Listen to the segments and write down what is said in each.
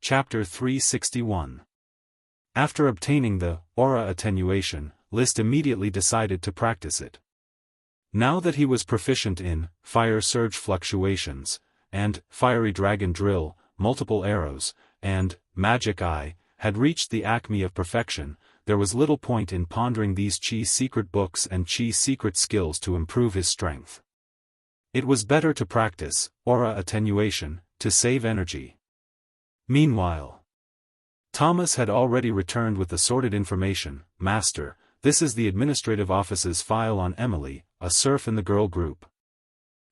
Chapter 361. After obtaining the aura attenuation, List immediately decided to practice it. Now that he was proficient in fire surge fluctuations, and fiery dragon drill, multiple arrows, and magic eye, had reached the acme of perfection, there was little point in pondering these chi secret books and chi secret skills to improve his strength. It was better to practice aura attenuation, to save energy. Meanwhile, Thomas had already returned with the sorted information. Master, this is the administrative office's file on Emily, a serf in the girl group.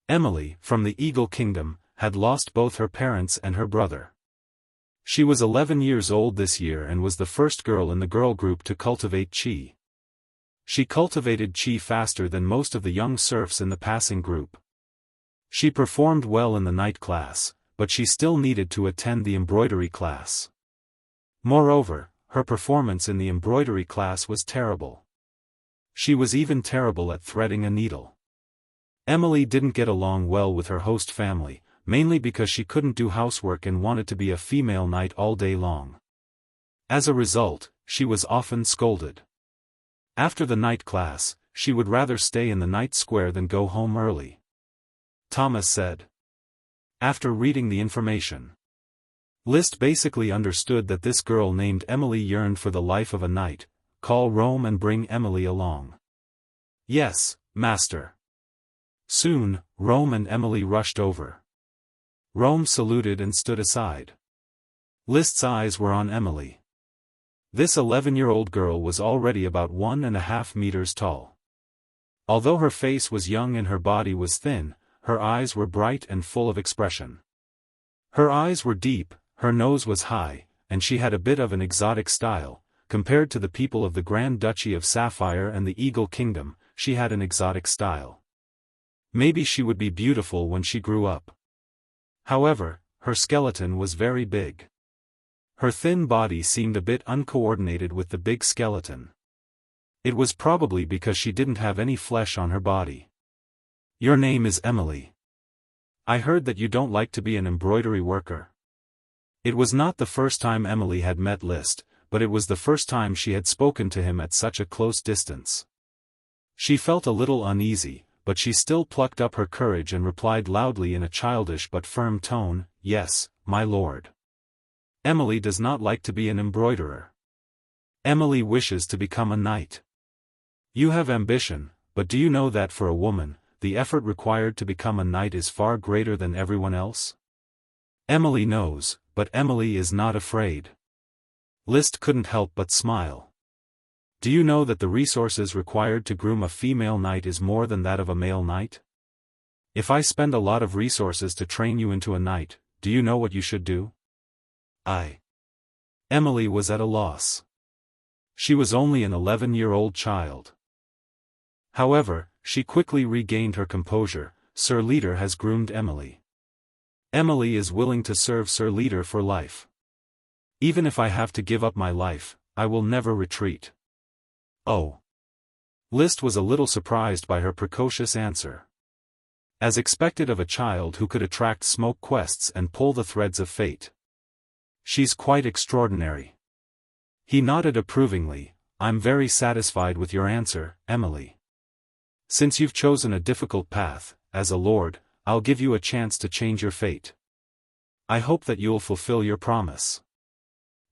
Emily, from the Eagle Kingdom, had lost both her parents and her brother. She was 11 years old this year and was the first girl in the girl group to cultivate chi. She cultivated chi faster than most of the young serfs in the passing group. She performed well in the night class, but she still needed to attend the embroidery class. Moreover, her performance in the embroidery class was terrible. She was even terrible at threading a needle. Emily didn't get along well with her host family, mainly because she couldn't do housework and wanted to be a female knight all day long. As a result, she was often scolded. After the night class, she would rather stay in the night square than go home early. Thomas said. After reading the information, List basically understood that this girl named Emily yearned for the life of a knight. Call Rome and bring Emily along. Yes, master. Soon, Rome and Emily rushed over. Rome saluted and stood aside. List's eyes were on Emily. This 11-year-old girl was already about 1.5 meters tall. Although her face was young and her body was thin, her eyes were bright and full of expression. Her eyes were deep, her nose was high, and she had a bit of an exotic style. Compared to the people of the Grand Duchy of Sapphire and the Eagle Kingdom, she had an exotic style. Maybe she would be beautiful when she grew up. However, her skeleton was very big. Her thin body seemed a bit uncoordinated with the big skeleton. It was probably because she didn't have any flesh on her body. Your name is Emily. I heard that you don't like to be an embroidery worker. It was not the first time Emily had met List, but it was the first time she had spoken to him at such a close distance. She felt a little uneasy, but she still plucked up her courage and replied loudly in a childish but firm tone, "Yes, my lord." Emily does not like to be an embroiderer. Emily wishes to become a knight. You have ambition, but do you know that for a woman, the effort required to become a knight is far greater than everyone else? Emily knows, but Emily is not afraid. List couldn't help but smile. Do you know that the resources required to groom a female knight is more than that of a male knight? If I spend a lot of resources to train you into a knight, do you know what you should do? Emily was at a loss. She was only an 11-year-old child. However, she quickly regained her composure. Sir Leader has groomed Emily. Emily is willing to serve Sir Leader for life. Even if I have to give up my life, I will never retreat. Oh. List was a little surprised by her precocious answer. As expected of a child who could attract smoke quests and pull the threads of fate. She's quite extraordinary. He nodded approvingly. I'm very satisfied with your answer, Emily. Since you've chosen a difficult path, as a lord, I'll give you a chance to change your fate. I hope that you'll fulfill your promise.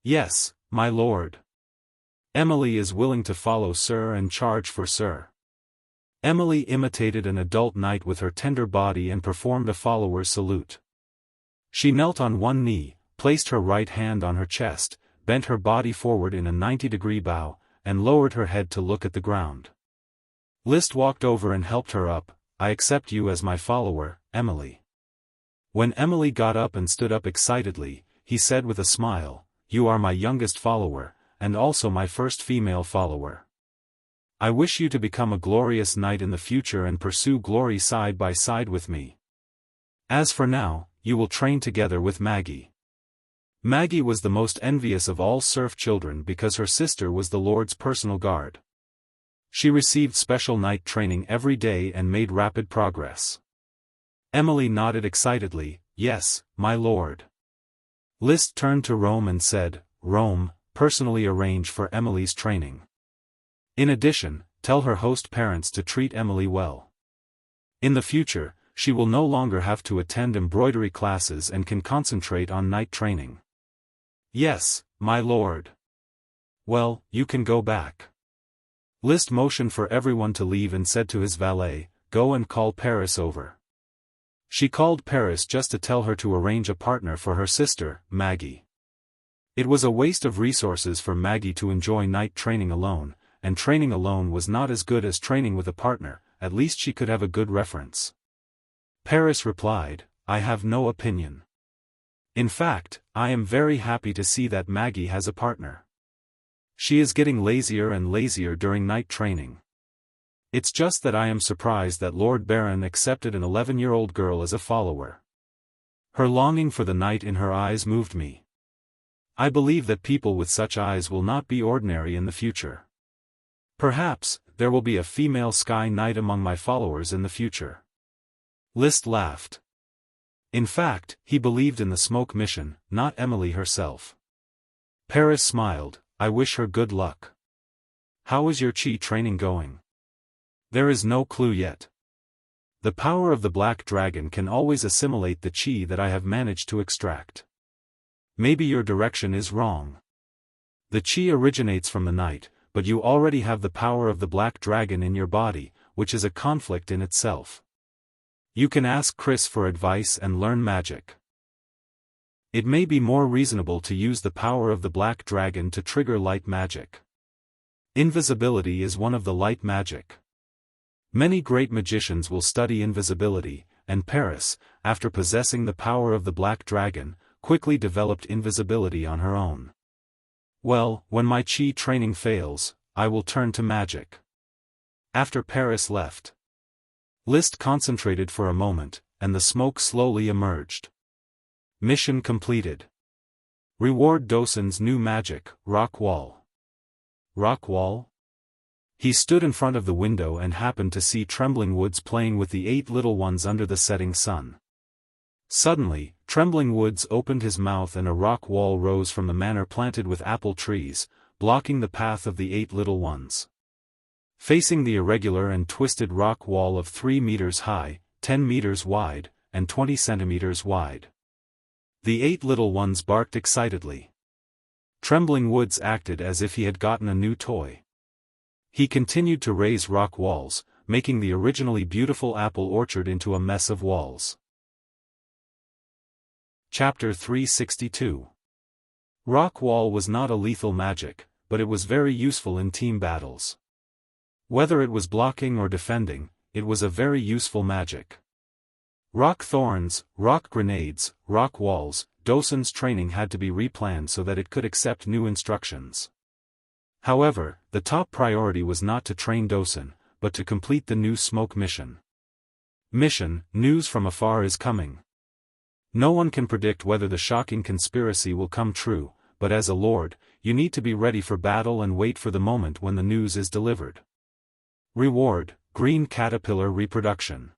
Yes, my lord. Emily is willing to follow Sir and charge for Sir. Emily imitated an adult knight with her tender body and performed a follower's salute. She knelt on one knee, placed her right hand on her chest, bent her body forward in a 90-degree bow, and lowered her head to look at the ground. List walked over and helped her up. I accept you as my follower, Emily. When Emily got up and stood up excitedly, he said with a smile, You are my youngest follower, and also my first female follower. I wish you to become a glorious knight in the future and pursue glory side by side with me. As for now, you will train together with Maggie. Maggie was the most envious of all serf children because her sister was the Lord's personal guard. She received special knight training every day and made rapid progress. Emily nodded excitedly, Yes, my lord. List turned to Rome and said, Rome, personally arrange for Emily's training. In addition, tell her host parents to treat Emily well. In the future, she will no longer have to attend embroidery classes and can concentrate on night training. Yes, my lord. Well, you can go back. List motioned for everyone to leave and said to his valet, go and call Paris over. She called Paris just to tell her to arrange a partner for her sister, Maggie. It was a waste of resources for Maggie to enjoy night training alone, and training alone was not as good as training with a partner, at least she could have a good reference. Paris replied, I have no opinion. In fact, I am very happy to see that Maggie has a partner. She is getting lazier and lazier during night training. It's just that I am surprised that Lord Baron accepted an 11-year-old girl as a follower. Her longing for the night in her eyes moved me. I believe that people with such eyes will not be ordinary in the future. Perhaps, there will be a female sky knight among my followers in the future. List laughed. In fact, he believed in the smoke mission, not Emily herself. Paris smiled, I wish her good luck. How is your chi training going? There is no clue yet. The power of the black dragon can always assimilate the chi that I have managed to extract. Maybe your direction is wrong. The chi originates from the night, but you already have the power of the black dragon in your body, which is a conflict in itself. You can ask Chris for advice and learn magic. It may be more reasonable to use the power of the black dragon to trigger light magic. Invisibility is one of the light magic. Many great magicians will study invisibility, and Paris, after possessing the power of the black dragon, quickly developed invisibility on her own. Well, when my chi training fails, I will turn to magic. After Paris left, List concentrated for a moment, and the smoke slowly emerged. Mission completed. Reward Dosun's new magic, Rock Wall. Rock Wall? He stood in front of the window and happened to see Trembling Woods playing with the 8 little ones under the setting sun. Suddenly, Trembling Woods opened his mouth and a rock wall rose from the manor planted with apple trees, blocking the path of the 8 little ones. Facing the irregular and twisted rock wall of 3 meters high, 10 meters wide, and 20 centimeters wide. The 8 little ones barked excitedly. Trembling Woods acted as if he had gotten a new toy. He continued to raise rock walls, making the originally beautiful apple orchard into a mess of walls. Chapter 362. Rock Wall was not a lethal magic, but it was very useful in team battles. Whether it was blocking or defending, it was a very useful magic. Rock thorns, rock grenades, rock walls, Dosun's training had to be replanned so that it could accept new instructions. However, the top priority was not to train Dosun, but to complete the new smoke mission. Mission, news from afar is coming. No one can predict whether the shocking conspiracy will come true, but as a lord, you need to be ready for battle and wait for the moment when the news is delivered. Reward, Green Caterpillar Reproduction.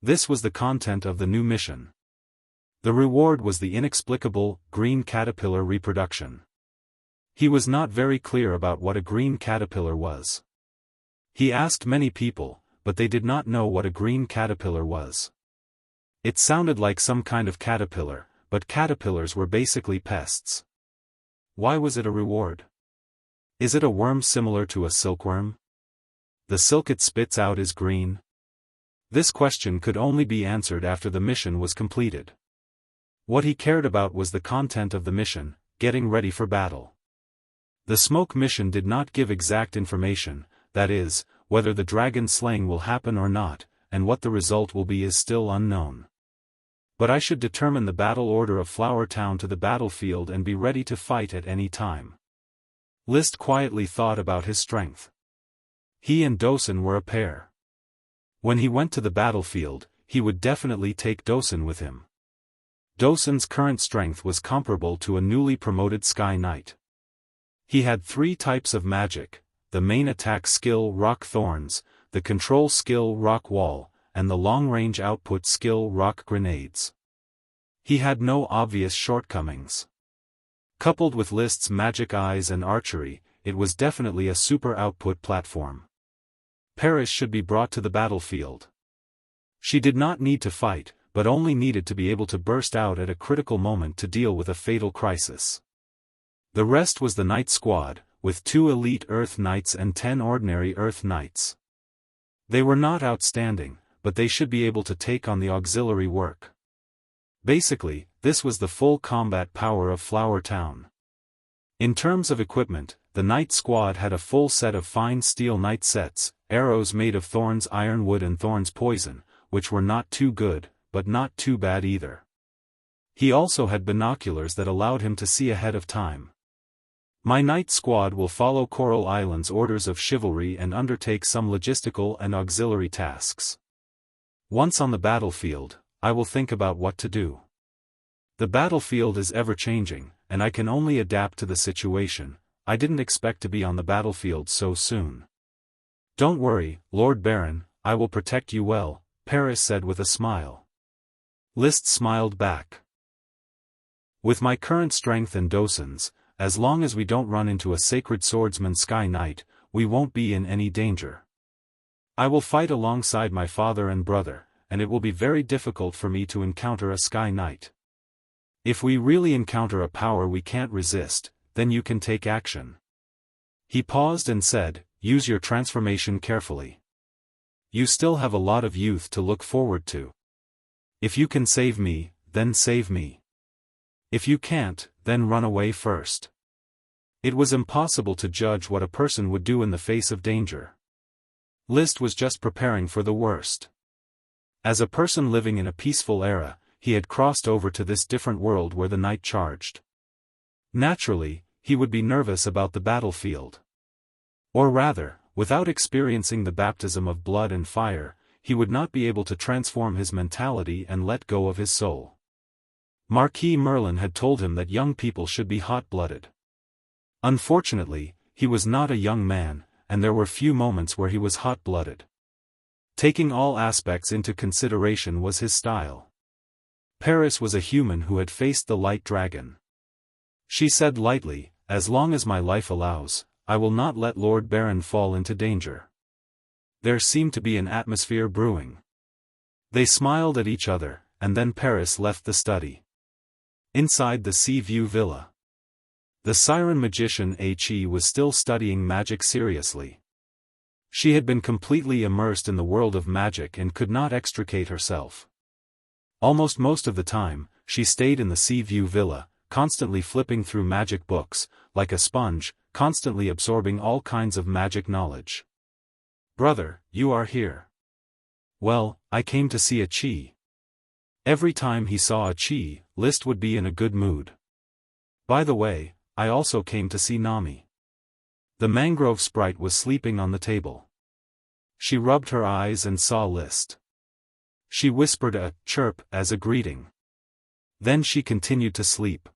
This was the content of the new mission. The reward was the inexplicable, green caterpillar reproduction. He was not very clear about what a green caterpillar was. He asked many people, but they did not know what a green caterpillar was. It sounded like some kind of caterpillar, but caterpillars were basically pests. Why was it a reward? Is it a worm similar to a silkworm? The silk it spits out is green? This question could only be answered after the mission was completed. What he cared about was the content of the mission, getting ready for battle. The smoke mission did not give exact information, that is, whether the dragon slaying will happen or not, and what the result will be is still unknown. But I should determine the battle order of Flower Town to the battlefield and be ready to fight at any time. List quietly thought about his strength. He and Dosun were a pair. When he went to the battlefield, he would definitely take Dosun with him. Dosun's current strength was comparable to a newly promoted Sky Knight. He had 3 types of magic, the main attack skill Rock Thorns, the control skill Rock Wall, and the long-range output skill Rock Grenades. He had no obvious shortcomings. Coupled with List's magic eyes and archery, it was definitely a super output platform. Paris should be brought to the battlefield. She did not need to fight, but only needed to be able to burst out at a critical moment to deal with a fatal crisis. The rest was the Knight Squad, with 2 elite Earth Knights and 10 ordinary Earth Knights. They were not outstanding, but they should be able to take on the auxiliary work. Basically, this was the full combat power of Flower Town. In terms of equipment, the Knight Squad had a full set of fine steel knight sets, arrows made of Thorn's ironwood and Thorn's poison, which were not too good, but not too bad either. He also had binoculars that allowed him to see ahead of time. My Knight Squad will follow Coral Island's orders of chivalry and undertake some logistical and auxiliary tasks. Once on the battlefield, I will think about what to do. The battlefield is ever-changing, and I can only adapt to the situation. I didn't expect to be on the battlefield so soon. Don't worry, Lord Baron, I will protect you well, Paris said with a smile. List smiled back. With my current strength and docents, as long as we don't run into a sacred swordsman Sky Knight, we won't be in any danger. I will fight alongside my father and brother, and it will be very difficult for me to encounter a Sky Knight. If we really encounter a power we can't resist, then you can take action. He paused and said, use your transformation carefully. You still have a lot of youth to look forward to. If you can save me, then save me. If you can't, then run away first. It was impossible to judge what a person would do in the face of danger. List was just preparing for the worst. As a person living in a peaceful era, he had crossed over to this different world where the night charged. Naturally, he would be nervous about the battlefield. Or rather, without experiencing the baptism of blood and fire, he would not be able to transform his mentality and let go of his soul. Marquis Merlin had told him that young people should be hot-blooded. Unfortunately, he was not a young man, and there were few moments where he was hot-blooded. Taking all aspects into consideration was his style. Paris was a human who had faced the light dragon. She said lightly, as long as my life allows, I will not let Lord Baron fall into danger. There seemed to be an atmosphere brewing. They smiled at each other, and then Paris left the study. Inside the Sea View Villa, the siren magician He was still studying magic seriously. She had been completely immersed in the world of magic and could not extricate herself. Almost most of the time, she stayed in the Sea View Villa, constantly flipping through magic books, like a sponge, constantly absorbing all kinds of magic knowledge. Brother, you are here. Well, I came to see a Chi. Every time he saw a Chi, List would be in a good mood. By the way, I also came to see Nami. The mangrove sprite was sleeping on the table. She rubbed her eyes and saw List. She whispered a chirp as a greeting. Then she continued to sleep.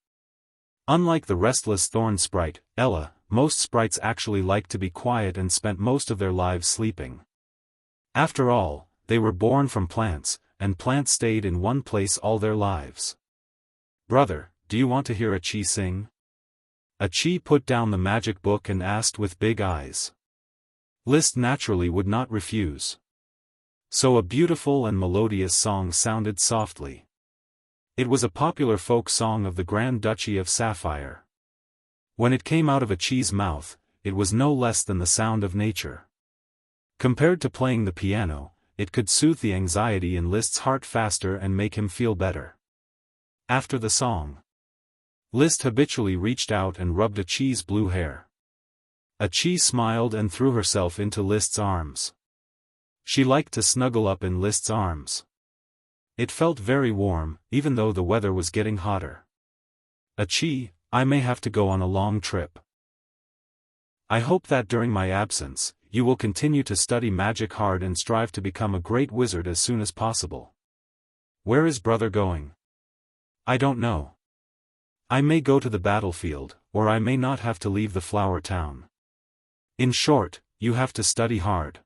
Unlike the restless thorn sprite, Ella, most sprites actually liked to be quiet and spent most of their lives sleeping. After all, they were born from plants, and plants stayed in one place all their lives. Brother, do you want to hear a Chi sing? A Chi put down the magic book and asked with big eyes. List naturally would not refuse. So a beautiful and melodious song sounded softly. It was a popular folk song of the Grand Duchy of Sapphire. When it came out of a Chi's mouth, it was no less than the sound of nature. Compared to playing the piano, it could soothe the anxiety in List's heart faster and make him feel better. After the song, List habitually reached out and rubbed a Chi's blue hair. A Chi smiled and threw herself into List's arms. She liked to snuggle up in List's arms. It felt very warm, even though the weather was getting hotter. A Chi, I may have to go on a long trip. I hope that during my absence, you will continue to study magic hard and strive to become a great wizard as soon as possible. Where is brother going? I don't know. I may go to the battlefield, or I may not have to leave the Flower Town. In short, you have to study hard.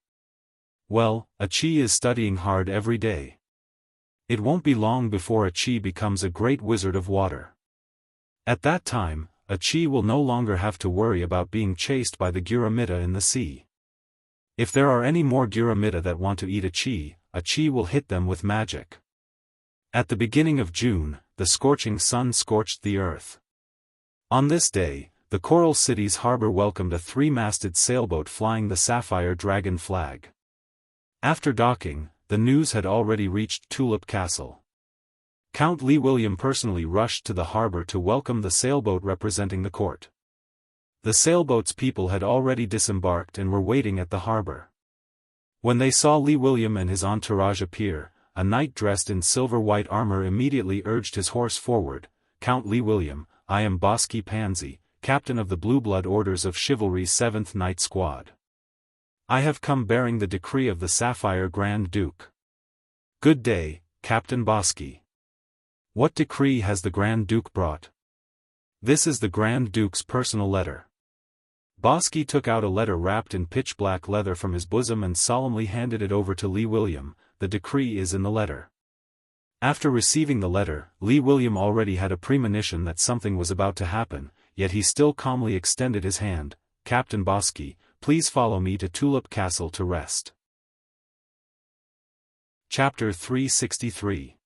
Well, a Chi is studying hard every day. It won't be long before a Chi becomes a great wizard of water. At that time, a Chi will no longer have to worry about being chased by the Gyuramita in the sea. If there are any more Gyuramita that want to eat a Chi will hit them with magic. At the beginning of June, the scorching sun scorched the earth. On this day, the Coral City's harbor welcomed a three-masted sailboat flying the sapphire dragon flag. After docking, the news had already reached Tulip Castle. Count Li William personally rushed to the harbor to welcome the sailboat representing the court. The sailboat's people had already disembarked and were waiting at the harbor. When they saw Li William and his entourage appear, a knight dressed in silver-white armor immediately urged his horse forward. "Count Li William, I am Bosky Pansy, captain of the Blue Blood Orders of Chivalry's 7th Knight Squad. I have come bearing the decree of the Sapphire Grand Duke." "Good day, Captain Bosky. What decree has the Grand Duke brought?" "This is the Grand Duke's personal letter." Bosky took out a letter wrapped in pitch-black leather from his bosom and solemnly handed it over to Li William. "The decree is in the letter." After receiving the letter, Li William already had a premonition that something was about to happen, yet he still calmly extended his hand. "Captain Bosky, please follow me to Tulip Castle to rest." Chapter 363.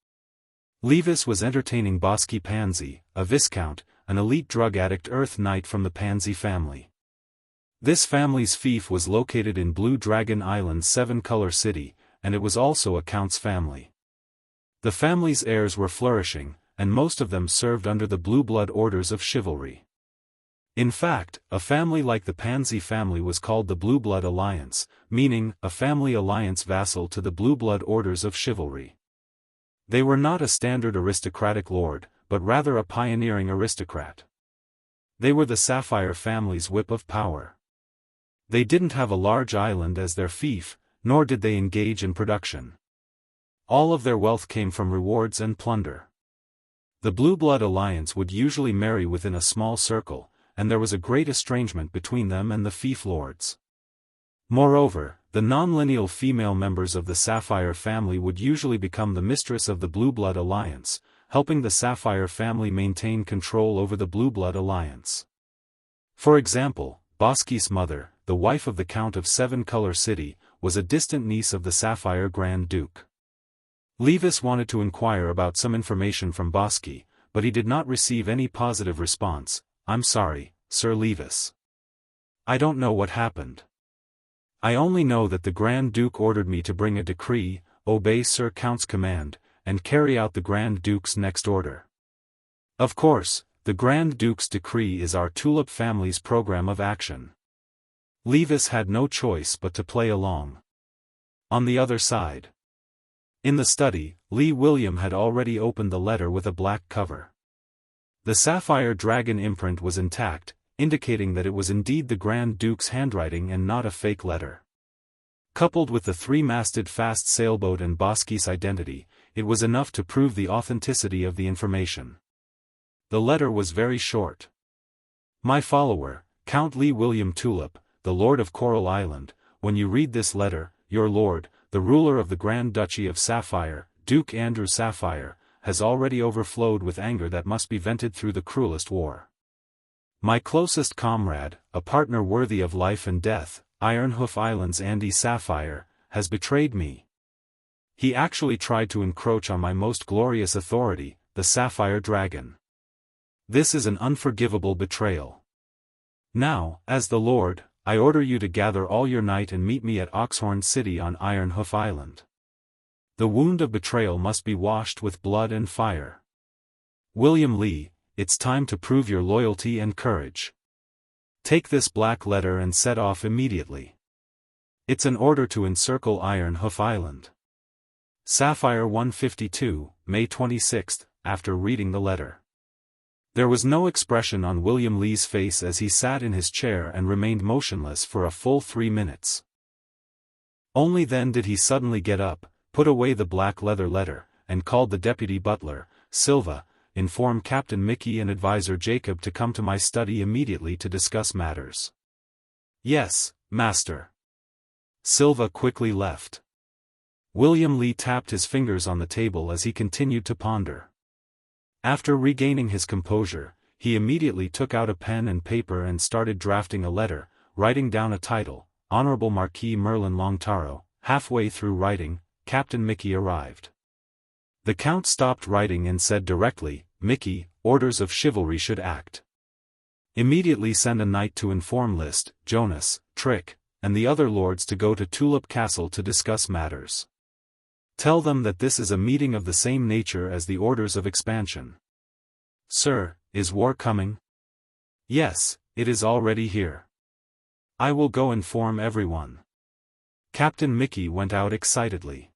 Levis was entertaining Bosky Pansy, a viscount, an elite drug addict Earth Knight from the Pansy family. This family's fief was located in Blue Dragon Island's Seven-Color City, and it was also a count's family. The family's heirs were flourishing, and most of them served under the Blue Blood Orders of Chivalry. In fact, a family like the Pansy family was called the Blue Blood Alliance, meaning a family alliance vassal to the Blue Blood Orders of Chivalry. They were not a standard aristocratic lord, but rather a pioneering aristocrat. They were the Sapphire family's whip of power. They didn't have a large island as their fief, nor did they engage in production. All of their wealth came from rewards and plunder. The Blue Blood Alliance would usually marry within a small circle, and there was a great estrangement between them and the fief lords. Moreover, the non-lineal female members of the Sapphire family would usually become the mistress of the Blue Blood Alliance, helping the Sapphire family maintain control over the Blue Blood Alliance. For example, Bosky's mother, the wife of the Count of Seven-Color City, was a distant niece of the Sapphire Grand Duke. Levis wanted to inquire about some information from Bosky, but he did not receive any positive response. "I'm sorry, Sir Levis. I don't know what happened. I only know that the Grand Duke ordered me to bring a decree, obey Sir Count's command, and carry out the Grand Duke's next order. Of course, the Grand Duke's decree is our Tulip family's program of action." Levis had no choice but to play along. On the other side. In the study, Li William had already opened the letter with a black cover. The Sapphire Dragon imprint was intact, indicating that it was indeed the Grand Duke's handwriting and not a fake letter. Coupled with the three-masted fast sailboat and Bosky's identity, it was enough to prove the authenticity of the information. The letter was very short. "My follower, Count Li William Tulip, the Lord of Coral Island, when you read this letter, your lord, the ruler of the Grand Duchy of Sapphire, Duke Andrew Sapphire, has already overflowed with anger that must be vented through the cruelest war. My closest comrade, a partner worthy of life and death, Ironhoof Island's Andy Sapphire, has betrayed me. He actually tried to encroach on my most glorious authority, the Sapphire Dragon. This is an unforgivable betrayal. Now, as the Lord, I order you to gather all your might and meet me at Oxhorn City on Ironhoof Island. The wound of betrayal must be washed with blood and fire. William Lee, it's time to prove your loyalty and courage. Take this black letter and set off immediately. It's an order to encircle Ironhoof Island." Sapphire 152, May 26, after reading the letter. There was no expression on William Lee's face as he sat in his chair and remained motionless for a full 3 minutes. Only then did he suddenly get up, put away the black leather letter, and called the deputy butler, Silva, inform Captain Mickey and advisor Jacob to come to my study immediately to discuss matters. "Yes, master." Silva quickly left. William Lee tapped his fingers on the table as he continued to ponder. After regaining his composure, he immediately took out a pen and paper and started drafting a letter, writing down a title, Honorable Marquis Merlin Longtaro. Halfway through writing, Captain Mickey arrived. The Count stopped writing and said directly, Mickey, orders of chivalry should act. Immediately send a knight to inform Liszt, Jonas, Trick, and the other lords to go to Tulip Castle to discuss matters. Tell them that this is a meeting of the same nature as the orders of expansion. Sir, is war coming? Yes, it is already here. I will go inform everyone. Captain Mickey went out excitedly.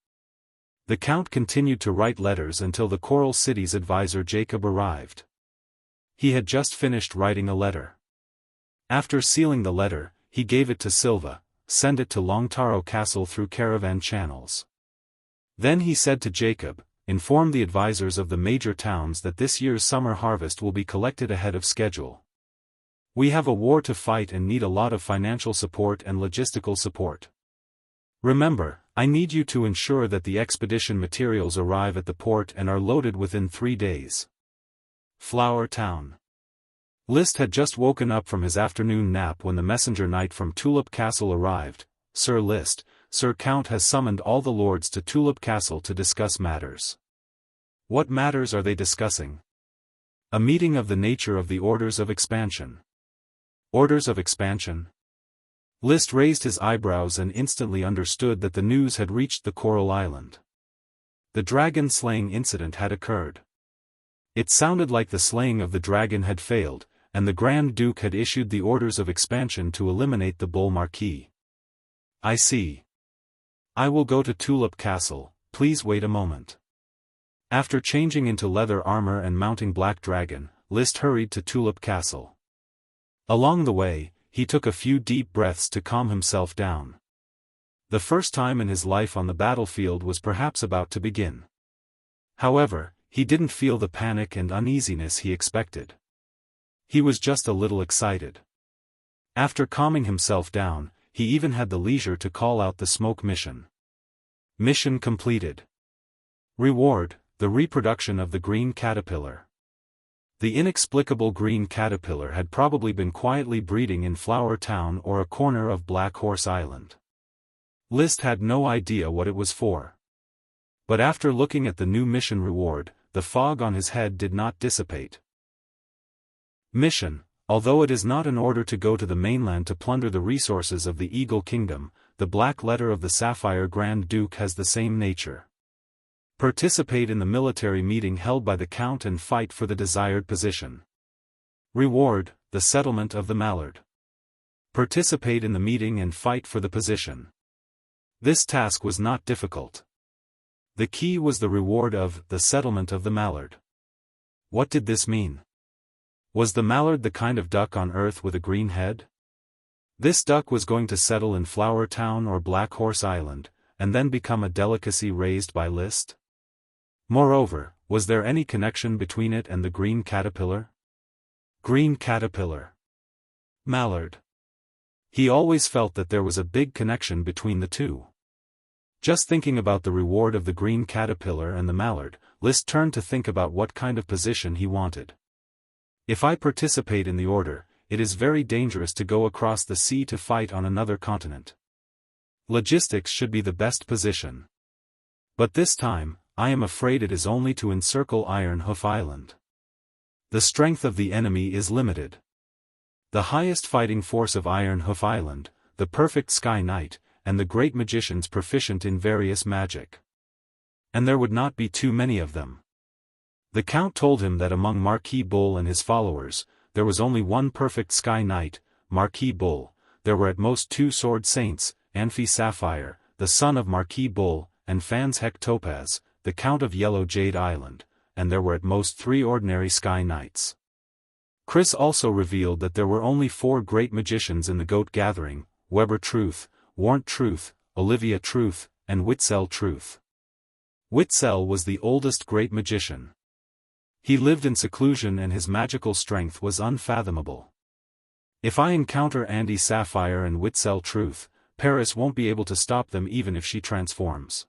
The Count continued to write letters until the Coral City's advisor Jacob arrived. He had just finished writing a letter. After sealing the letter, he gave it to Silva, send it to Longtaro Castle through caravan channels. Then he said to Jacob, inform the advisors of the major towns that this year's summer harvest will be collected ahead of schedule. We have a war to fight and need a lot of financial support and logistical support. Remember, I need you to ensure that the expedition materials arrive at the port and are loaded within 3 days. Flower Town. Liszt had just woken up from his afternoon nap when the messenger knight from Tulip Castle arrived. Sir Liszt, Sir Count has summoned all the lords to Tulip Castle to discuss matters. What matters are they discussing? A meeting of the nature of the orders of expansion. Orders of expansion? Liszt raised his eyebrows and instantly understood that the news had reached the Coral Island. The dragon-slaying incident had occurred. It sounded like the slaying of the dragon had failed, and the Grand Duke had issued the orders of expansion to eliminate the Bull Marquis. I see. I will go to Tulip Castle, please wait a moment. After changing into leather armor and mounting Black Dragon, Liszt hurried to Tulip Castle. Along the way, he took a few deep breaths to calm himself down. The first time in his life on the battlefield was perhaps about to begin. However, he didn't feel the panic and uneasiness he expected. He was just a little excited. After calming himself down, he even had the leisure to call out the smoke mission. Mission completed. Reward, the reproduction of the green caterpillar. The inexplicable green caterpillar had probably been quietly breeding in Flower Town or a corner of Black Horse Island. Liszt had no idea what it was for. But after looking at the new mission reward, the fog on his head did not dissipate. Mission. Although it is not an order to go to the mainland to plunder the resources of the Eagle Kingdom, the black letter of the Sapphire Grand Duke has the same nature. Participate in the military meeting held by the Count and fight for the desired position. Reward, the settlement of the Mallard. Participate in the meeting and fight for the position. This task was not difficult. The key was the reward of the settlement of the Mallard. What did this mean? Was the mallard the kind of duck on Earth with a green head? This duck was going to settle in Flower Town or Black Horse Island, and then become a delicacy raised by Liszt? Moreover, was there any connection between it and the green caterpillar? Green caterpillar. Mallard. He always felt that there was a big connection between the two. Just thinking about the reward of the green caterpillar and the mallard, Liszt turned to think about what kind of position he wanted. If I participate in the order, it is very dangerous to go across the sea to fight on another continent. Logistics should be the best position. But this time, I am afraid it is only to encircle Iron Hoof Island. The strength of the enemy is limited. The highest fighting force of Iron Hoof Island, the perfect Sky Knight, and the great magicians proficient in various magic. And there would not be too many of them. The Count told him that among Marquis Bull and his followers, there was only one perfect Sky Knight, Marquis Bull. There were at most 2 sword saints, Amphi Sapphire, the son of Marquis Bull, and Fans Heck Topaz, the Count of Yellow Jade Island, and there were at most 3 ordinary Sky Knights. Chris also revealed that there were only 4 great magicians in the Goat Gathering: Weber Truth, Warrant Truth, Olivia Truth, and Witzel Truth. Witzel was the oldest great magician. He lived in seclusion and his magical strength was unfathomable. If I encounter Andy Sapphire and Witzel Truth, Paris won't be able to stop them even if she transforms.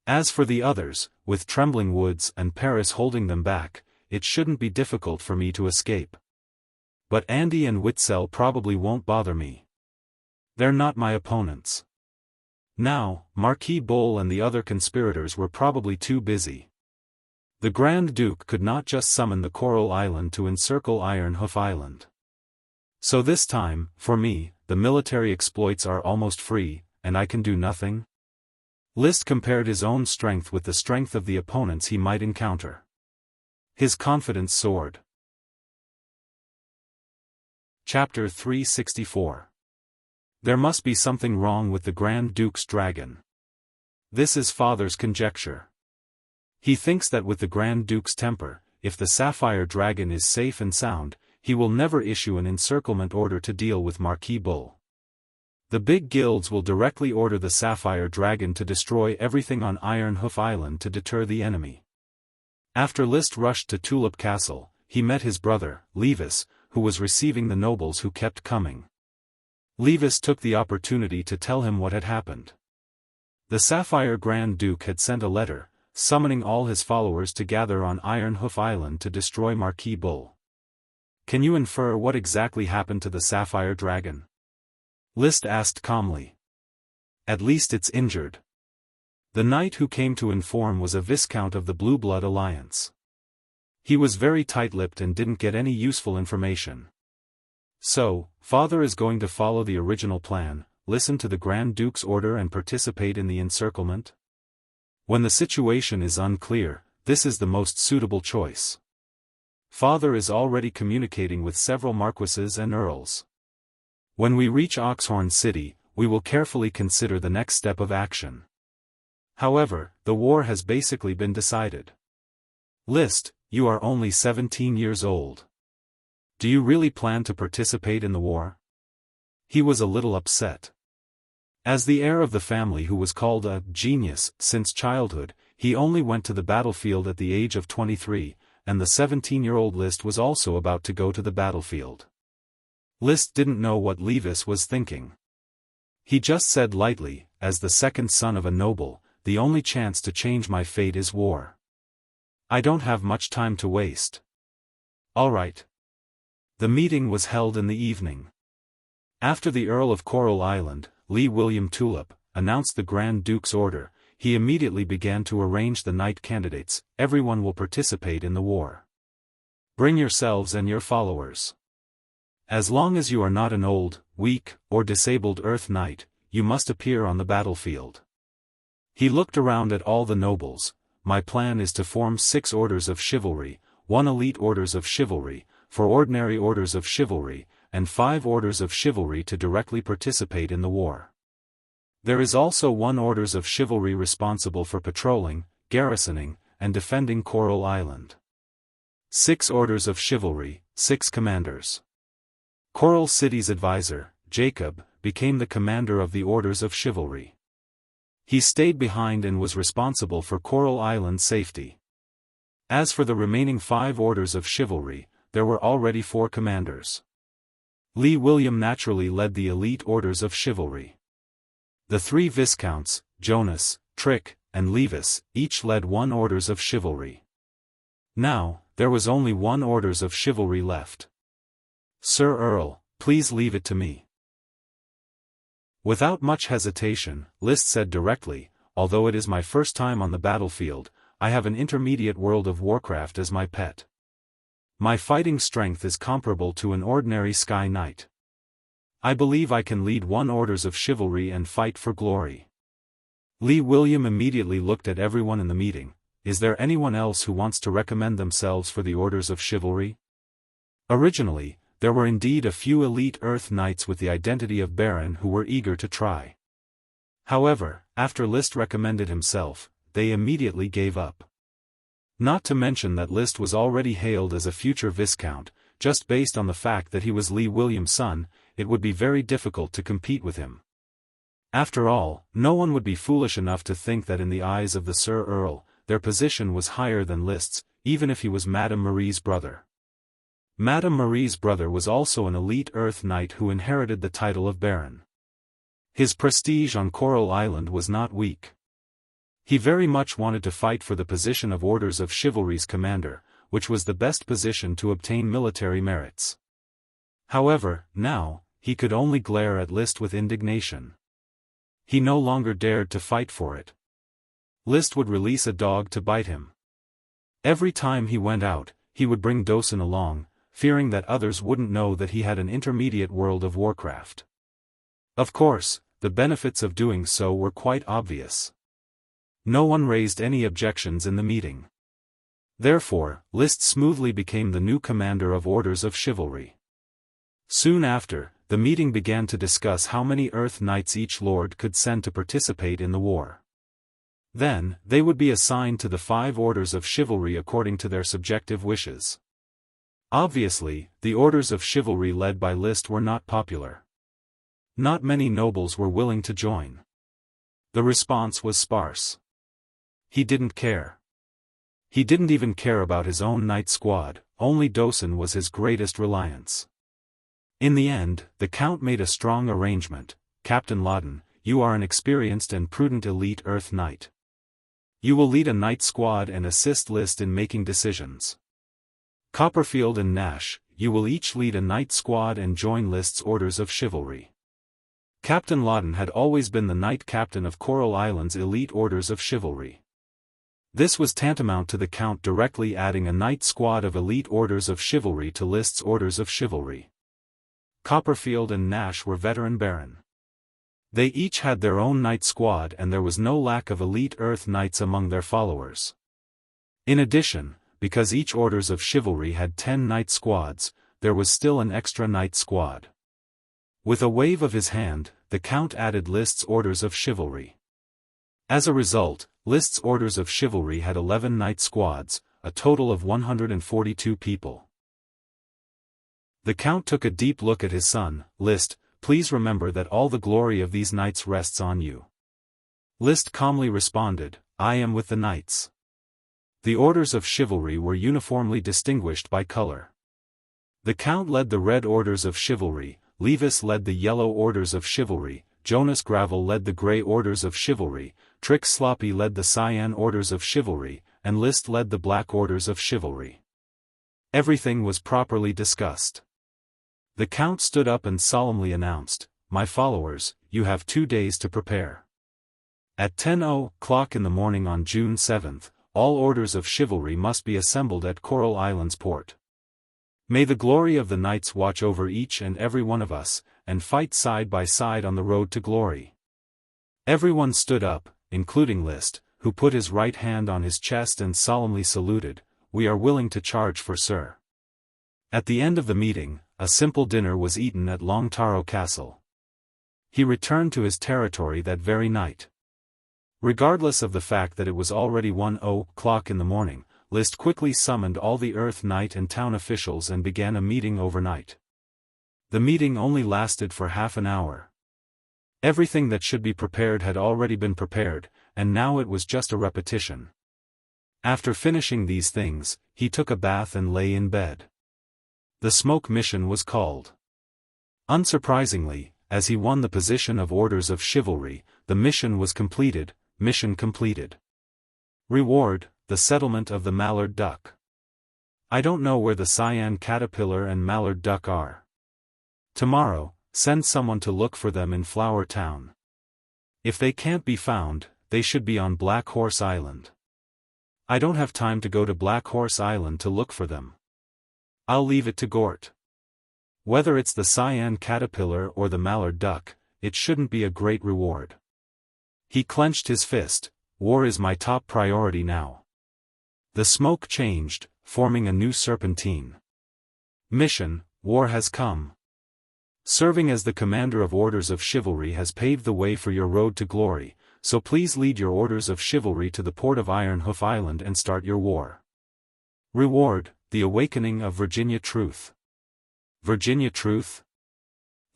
As for the others, with trembling woods and Paris holding them back, it shouldn't be difficult for me to escape. But Andy and Witzel probably won't bother me. They're not my opponents. Now, Marquis Bull and the other conspirators were probably too busy. The Grand Duke could not just summon the Coral Island to encircle Iron Hoof Island. So this time, for me, the military exploits are almost free, and I can do nothing? List compared his own strength with the strength of the opponents he might encounter. His confidence soared. Chapter 364. There must be something wrong with the Grand Duke's dragon. This is Father's conjecture. He thinks that with the Grand Duke's temper, if the Sapphire Dragon is safe and sound, he will never issue an encirclement order to deal with Marquis Bull. The big guilds will directly order the Sapphire Dragon to destroy everything on Iron Hoof Island to deter the enemy. After List rushed to Tulip Castle, he met his brother, Levis, who was receiving the nobles who kept coming. Levis took the opportunity to tell him what had happened. The Sapphire Grand Duke had sent a letter, summoning all his followers to gather on Iron Hoof Island to destroy Marquis Bull. Can you infer what exactly happened to the Sapphire Dragon? List asked calmly. At least it's injured. The knight who came to inform was a viscount of the Blue Blood Alliance. He was very tight-lipped and didn't get any useful information. So, Father is going to follow the original plan, listen to the Grand Duke's order and participate in the encirclement? When the situation is unclear, this is the most suitable choice. Father is already communicating with several marquises and earls. When we reach Oxhorn City, we will carefully consider the next step of action. However, the war has basically been decided. List, you are only 17 years old. Do you really plan to participate in the war? He was a little upset. As the heir of the family who was called a genius since childhood, he only went to the battlefield at the age of 23, and the 17-year-old List was also about to go to the battlefield. List didn't know what Levis was thinking. He just said lightly, as the second son of a noble, the only chance to change my fate is war. I don't have much time to waste. All right. The meeting was held in the evening. After the Earl of Coral Island, Lee William Tulip, announced the Grand Duke's order, he immediately began to arrange the knight candidates. Everyone will participate in the war. Bring yourselves and your followers. As long as you are not an old, weak, or disabled Earth Knight, you must appear on the battlefield. He looked around at all the nobles. My plan is to form 6 orders of chivalry, 1 elite orders of chivalry, 4 ordinary orders of chivalry, and 5 orders of chivalry to directly participate in the war. There is also 1 orders of chivalry responsible for patrolling, garrisoning, and defending Coral Island. 6 orders of chivalry, 6 commanders. Coral City's advisor, Jacob, became the commander of the orders of chivalry. He stayed behind and was responsible for Coral Island's safety. As for the remaining 5 orders of chivalry, there were already 4 commanders. Lee William naturally led the elite orders of chivalry. The 3 viscounts, Jonas, Trick, and Levis, each led 1 orders of chivalry. Now, there was only 1 orders of chivalry left. Sir Earl, please leave it to me. Without much hesitation, List said directly, although it is my first time on the battlefield, I have an intermediate World of Warcraft as my pet. My fighting strength is comparable to an ordinary Sky Knight. I believe I can lead 1 orders of chivalry and fight for glory. Lee William immediately looked at everyone in the meeting. Is there anyone else who wants to recommend themselves for the orders of chivalry? Originally, there were indeed a few elite Earth Knights with the identity of Baron who were eager to try. However, after List recommended himself, they immediately gave up. Not to mention that List was already hailed as a future Viscount. Just based on the fact that he was Lee William's son, it would be very difficult to compete with him. After all, no one would be foolish enough to think that in the eyes of the Sir Earl, their position was higher than List's, even if he was Madame Marie's brother. Madame Marie's brother was also an elite Earth Knight who inherited the title of Baron. His prestige on Coral Island was not weak. He very much wanted to fight for the position of Orders of Chivalry's commander, which was the best position to obtain military merits. However, now, he could only glare at List with indignation. He no longer dared to fight for it. List would release a dog to bite him. Every time he went out, he would bring Dosen along, fearing that others wouldn't know that he had an intermediate World of Warcraft. Of course, the benefits of doing so were quite obvious. No one raised any objections in the meeting. Therefore, List smoothly became the new commander of Orders of Chivalry. Soon after, the meeting began to discuss how many Earth Knights each lord could send to participate in the war. Then, they would be assigned to the 5 Orders of Chivalry according to their subjective wishes. Obviously, the Orders of Chivalry led by List were not popular. Not many nobles were willing to join. The response was sparse. He didn't care. He didn't even care about his own knight squad, only Dosen was his greatest reliance. In the end, the Count made a strong arrangement. Captain Loudon, you are an experienced and prudent elite Earth Knight. You will lead a knight squad and assist List in making decisions. Copperfield and Nash, you will each lead a knight squad and join List's Orders of Chivalry. Captain Loudon had always been the knight captain of Coral Island's elite Orders of Chivalry. This was tantamount to the Count directly adding a knight squad of elite Orders of Chivalry to List's Orders of Chivalry. Copperfield and Nash were veteran baron. They each had their own knight squad and there was no lack of elite Earth Knights among their followers. In addition, because each Orders of Chivalry had 10 knight squads, there was still an extra knight squad. With a wave of his hand, the Count added List's Orders of Chivalry. As a result, List's Orders of Chivalry had 11 knight squads, a total of 142 people. The Count took a deep look at his son. List, please remember that all the glory of these knights rests on you. List calmly responded, I am with the knights. The Orders of Chivalry were uniformly distinguished by color. The Count led the Red Orders of Chivalry, Levis led the Yellow Orders of Chivalry, Jonas Gravel led the Grey Orders of Chivalry, Trix Sloppy led the Cyan Orders of Chivalry, and List led the Black Orders of Chivalry. Everything was properly discussed. The Count stood up and solemnly announced, My followers, you have 2 days to prepare. At 10:00 in the morning on June 7th, all Orders of Chivalry must be assembled at Coral Island's port. May the glory of the knights watch over each and every one of us, and fight side by side on the road to glory. Everyone stood up, including List, who put his right hand on his chest and solemnly saluted, We are willing to charge for Sir. At the end of the meeting, a simple dinner was eaten at Longtaro Castle. He returned to his territory that very night. Regardless of the fact that it was already 1:00 in the morning, List quickly summoned all the Earth Knight and town officials and began a meeting overnight. The meeting only lasted for half an hour. Everything that should be prepared had already been prepared, and now it was just a repetition. After finishing these things, he took a bath and lay in bed. The smoke mission was called. Unsurprisingly, as he won the position of Orders of Chivalry, the mission was completed. Mission completed. Reward, the settlement of the Mallard Duck. I don't know where the Cyan Caterpillar and Mallard Duck are. Tomorrow, send someone to look for them in Flower Town. If they can't be found, they should be on Black Horse Island. I don't have time to go to Black Horse Island to look for them. I'll leave it to Gort. Whether it's the Cyan Caterpillar or the Mallard Duck, it shouldn't be a great reward. He clenched his fist. War is my top priority now. The smoke changed, forming a new serpentine. Mission, war has come. Serving as the commander of Orders of Chivalry has paved the way for your road to glory, so please lead your Orders of Chivalry to the port of Ironhoof Island and start your war. Reward, the awakening of Virginia Truth. Virginia Truth?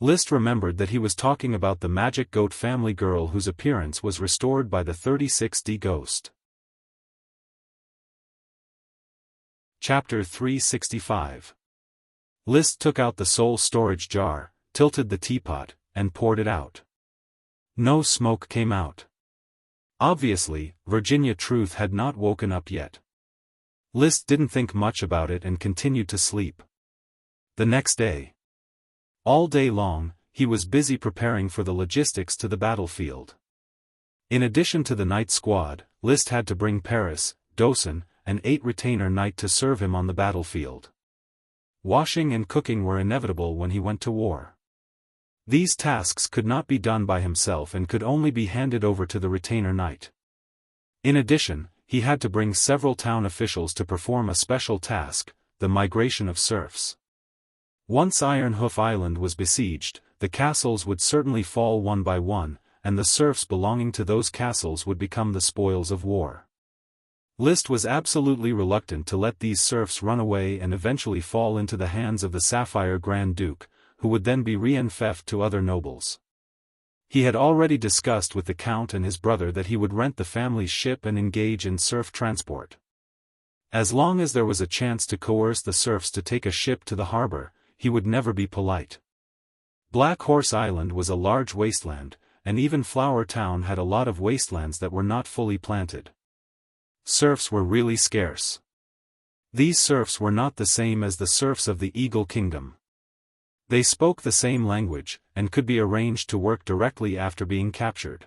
List remembered that he was talking about the magic goat family girl whose appearance was restored by the 36D ghost. Chapter 365. List took out the soul storage jar, tilted the teapot, and poured it out. No smoke came out. Obviously, Virginia Truth had not woken up yet. List didn't think much about it and continued to sleep. The next day. All day long, he was busy preparing for the logistics to the battlefield. In addition to the night squad, List had to bring Paris, Dosen, and 8 retainer knight to serve him on the battlefield. Washing and cooking were inevitable when he went to war. These tasks could not be done by himself and could only be handed over to the retainer knight. In addition, he had to bring several town officials to perform a special task, the migration of serfs. Once Iron Hoof Island was besieged, the castles would certainly fall one by one, and the serfs belonging to those castles would become the spoils of war. List was absolutely reluctant to let these serfs run away and eventually fall into the hands of the Sapphire Grand Duke, who would then be re-enfeoffed to other nobles. He had already discussed with the Count and his brother that he would rent the family's ship and engage in serf transport. As long as there was a chance to coerce the serfs to take a ship to the harbor, he would never be polite. Black Horse Island was a large wasteland, and even Flower Town had a lot of wastelands that were not fully planted. Serfs were really scarce. These serfs were not the same as the serfs of the Eagle Kingdom. They spoke the same language, and could be arranged to work directly after being captured.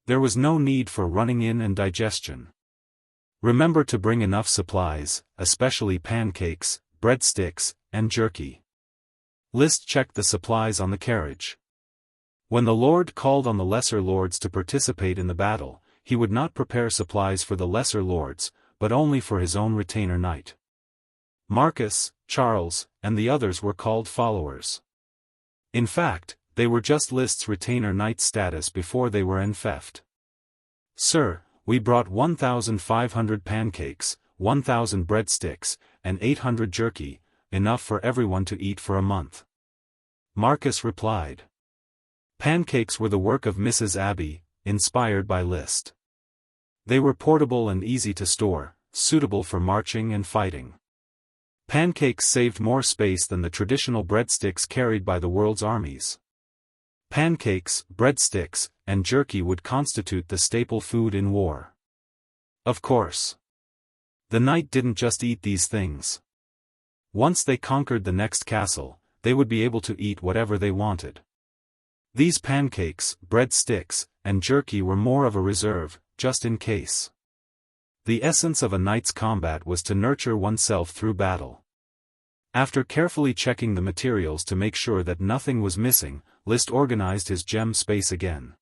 There was no need for running in and digestion. Remember to bring enough supplies, especially pancakes, breadsticks, and jerky. List checked the supplies on the carriage. When the Lord called on the lesser lords to participate in the battle, he would not prepare supplies for the lesser lords, but only for his own retainer knight. Marcus, Charles, and the others were called followers. In fact, they were just List's retainer knight status before they were enfeoffed. "Sir, we brought 1,500 pancakes, 1,000 breadsticks, and 800 jerky, enough for everyone to eat for a month," Marcus replied. Pancakes were the work of Mrs. Abbey, inspired by List. They were portable and easy to store, suitable for marching and fighting. Pancakes saved more space than the traditional breadsticks carried by the world's armies. Pancakes, breadsticks, and jerky would constitute the staple food in war. Of course. The knight didn't just eat these things. Once they conquered the next castle, they would be able to eat whatever they wanted. These pancakes, breadsticks, and jerky were more of a reserve, just in case. The essence of a knight's combat was to nurture oneself through battle. After carefully checking the materials to make sure that nothing was missing, List organized his gem space again.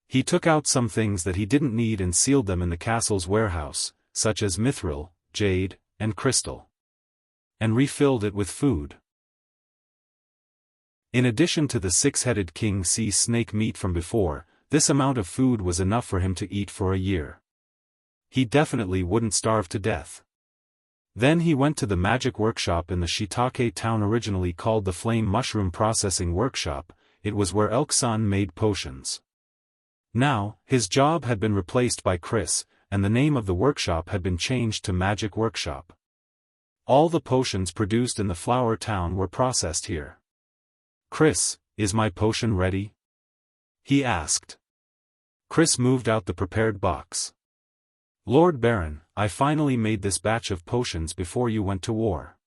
He took out some things that he didn't need and sealed them in the castle's warehouse, such as mithril, jade, and crystal. And refilled it with food. In addition to the 6-headed king sea snake meat from before, this amount of food was enough for him to eat for a year. He definitely wouldn't starve to death. Then he went to the magic workshop in the Shiitake town originally called the Flame Mushroom Processing Workshop. It was where Elk-san made potions. Now, his job had been replaced by Chris, and the name of the workshop had been changed to Magic Workshop. All the potions produced in the Flower Town were processed here. "Chris, is my potion ready?" he asked. Chris moved out the prepared box. "Lord Baron, I finally made this batch of potions before you went to war.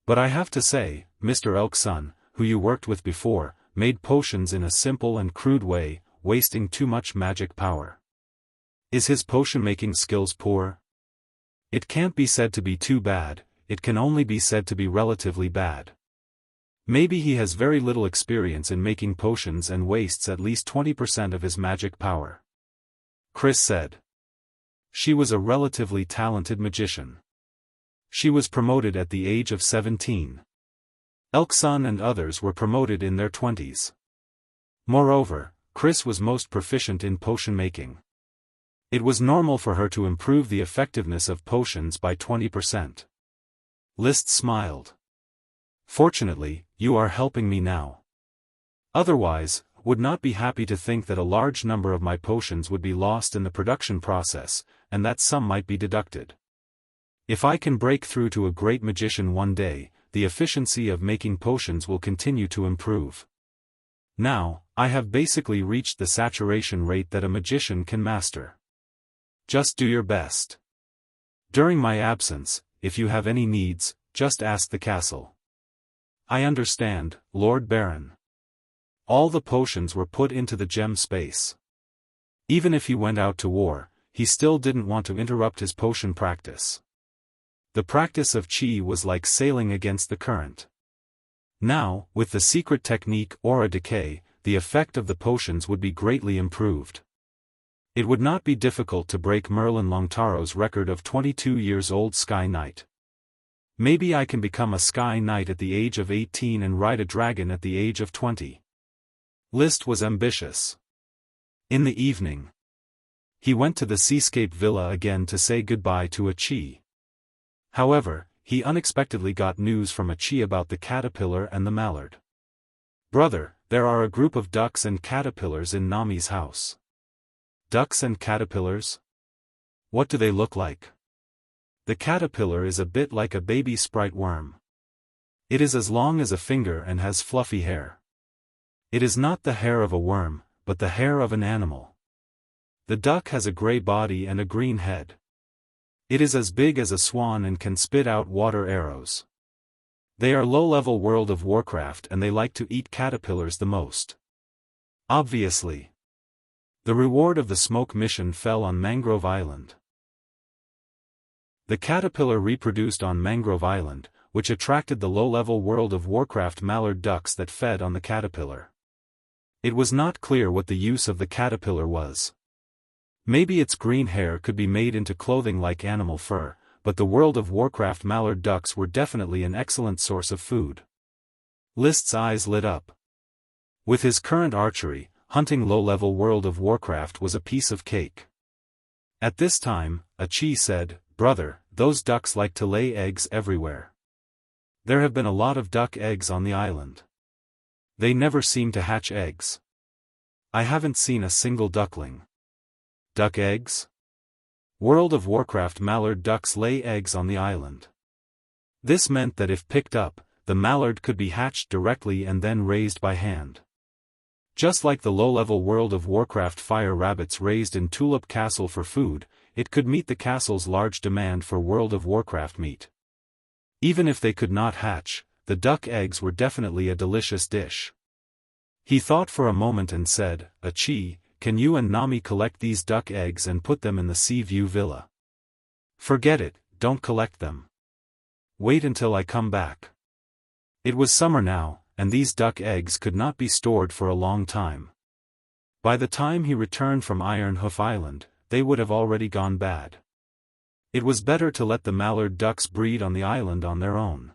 But I have to say, Mr. Elk-san, who you worked with before, made potions in a simple and crude way, wasting too much magic power. Is his potion-making skills poor? It can't be said to be too bad, it can only be said to be relatively bad. Maybe he has very little experience in making potions and wastes at least 20% of his magic power," Chris said. She was a relatively talented magician. She was promoted at the age of 17. Elk-san and others were promoted in their 20s. Moreover, Chris was most proficient in potion making. It was normal for her to improve the effectiveness of potions by 20%. List smiled. "Fortunately, you are helping me now. Otherwise, would not be happy to think that a large number of my potions would be lost in the production process, and that some might be deducted. If I can break through to a great magician one day, the efficiency of making potions will continue to improve." Now, I have basically reached the saturation rate that a magician can master. Just do your best. During my absence, if you have any needs, just ask the castle. I understand, Lord Baron. All the potions were put into the gem space. Even if he went out to war, he still didn't want to interrupt his potion practice. The practice of qi was like sailing against the current. Now, with the secret technique Aura Decay, the effect of the potions would be greatly improved. It would not be difficult to break Merlin Longtaro's record of 22-years-old Sky Knight. Maybe I can become a Sky Knight at the age of 18 and ride a dragon at the age of 20. Liszt was ambitious. In the evening, he went to the Seascape Villa again to say goodbye to Achi. However, he unexpectedly got news from Achi about the caterpillar and the mallard. Brother, there are a group of ducks and caterpillars in Nami's house. Ducks and caterpillars? What do they look like? The caterpillar is a bit like a baby sprite worm. It is as long as a finger and has fluffy hair. It is not the hair of a worm, but the hair of an animal. The duck has a gray body and a green head. It is as big as a swan and can spit out water arrows. They are low-level World of Warcraft and they like to eat caterpillars the most. Obviously. The reward of the smoke mission fell on Mangrove Island. The caterpillar reproduced on Mangrove Island, which attracted the low-level World of Warcraft mallard ducks that fed on the caterpillar. It was not clear what the use of the caterpillar was. Maybe its green hair could be made into clothing like animal fur, but the World of Warcraft mallard ducks were definitely an excellent source of food. Liszt's eyes lit up. With his current archery, hunting low-level World of Warcraft was a piece of cake. At this time, Achi said, "Brother, those ducks like to lay eggs everywhere. There have been a lot of duck eggs on the island. They never seem to hatch eggs. I haven't seen a single duckling." Duck eggs? World of Warcraft mallard ducks lay eggs on the island. This meant that if picked up, the mallard could be hatched directly and then raised by hand. Just like the low-level World of Warcraft fire rabbits raised in Tulip Castle for food, it could meet the castle's large demand for World of Warcraft meat. Even if they could not hatch, the duck eggs were definitely a delicious dish. He thought for a moment and said, "Achi, can you and Nami collect these duck eggs and put them in the Sea View Villa?" "Forget it, don't collect them. Wait until I come back." It was summer now, and these duck eggs could not be stored for a long time. By the time he returned from Iron Hoof Island, they would have already gone bad. It was better to let the mallard ducks breed on the island on their own.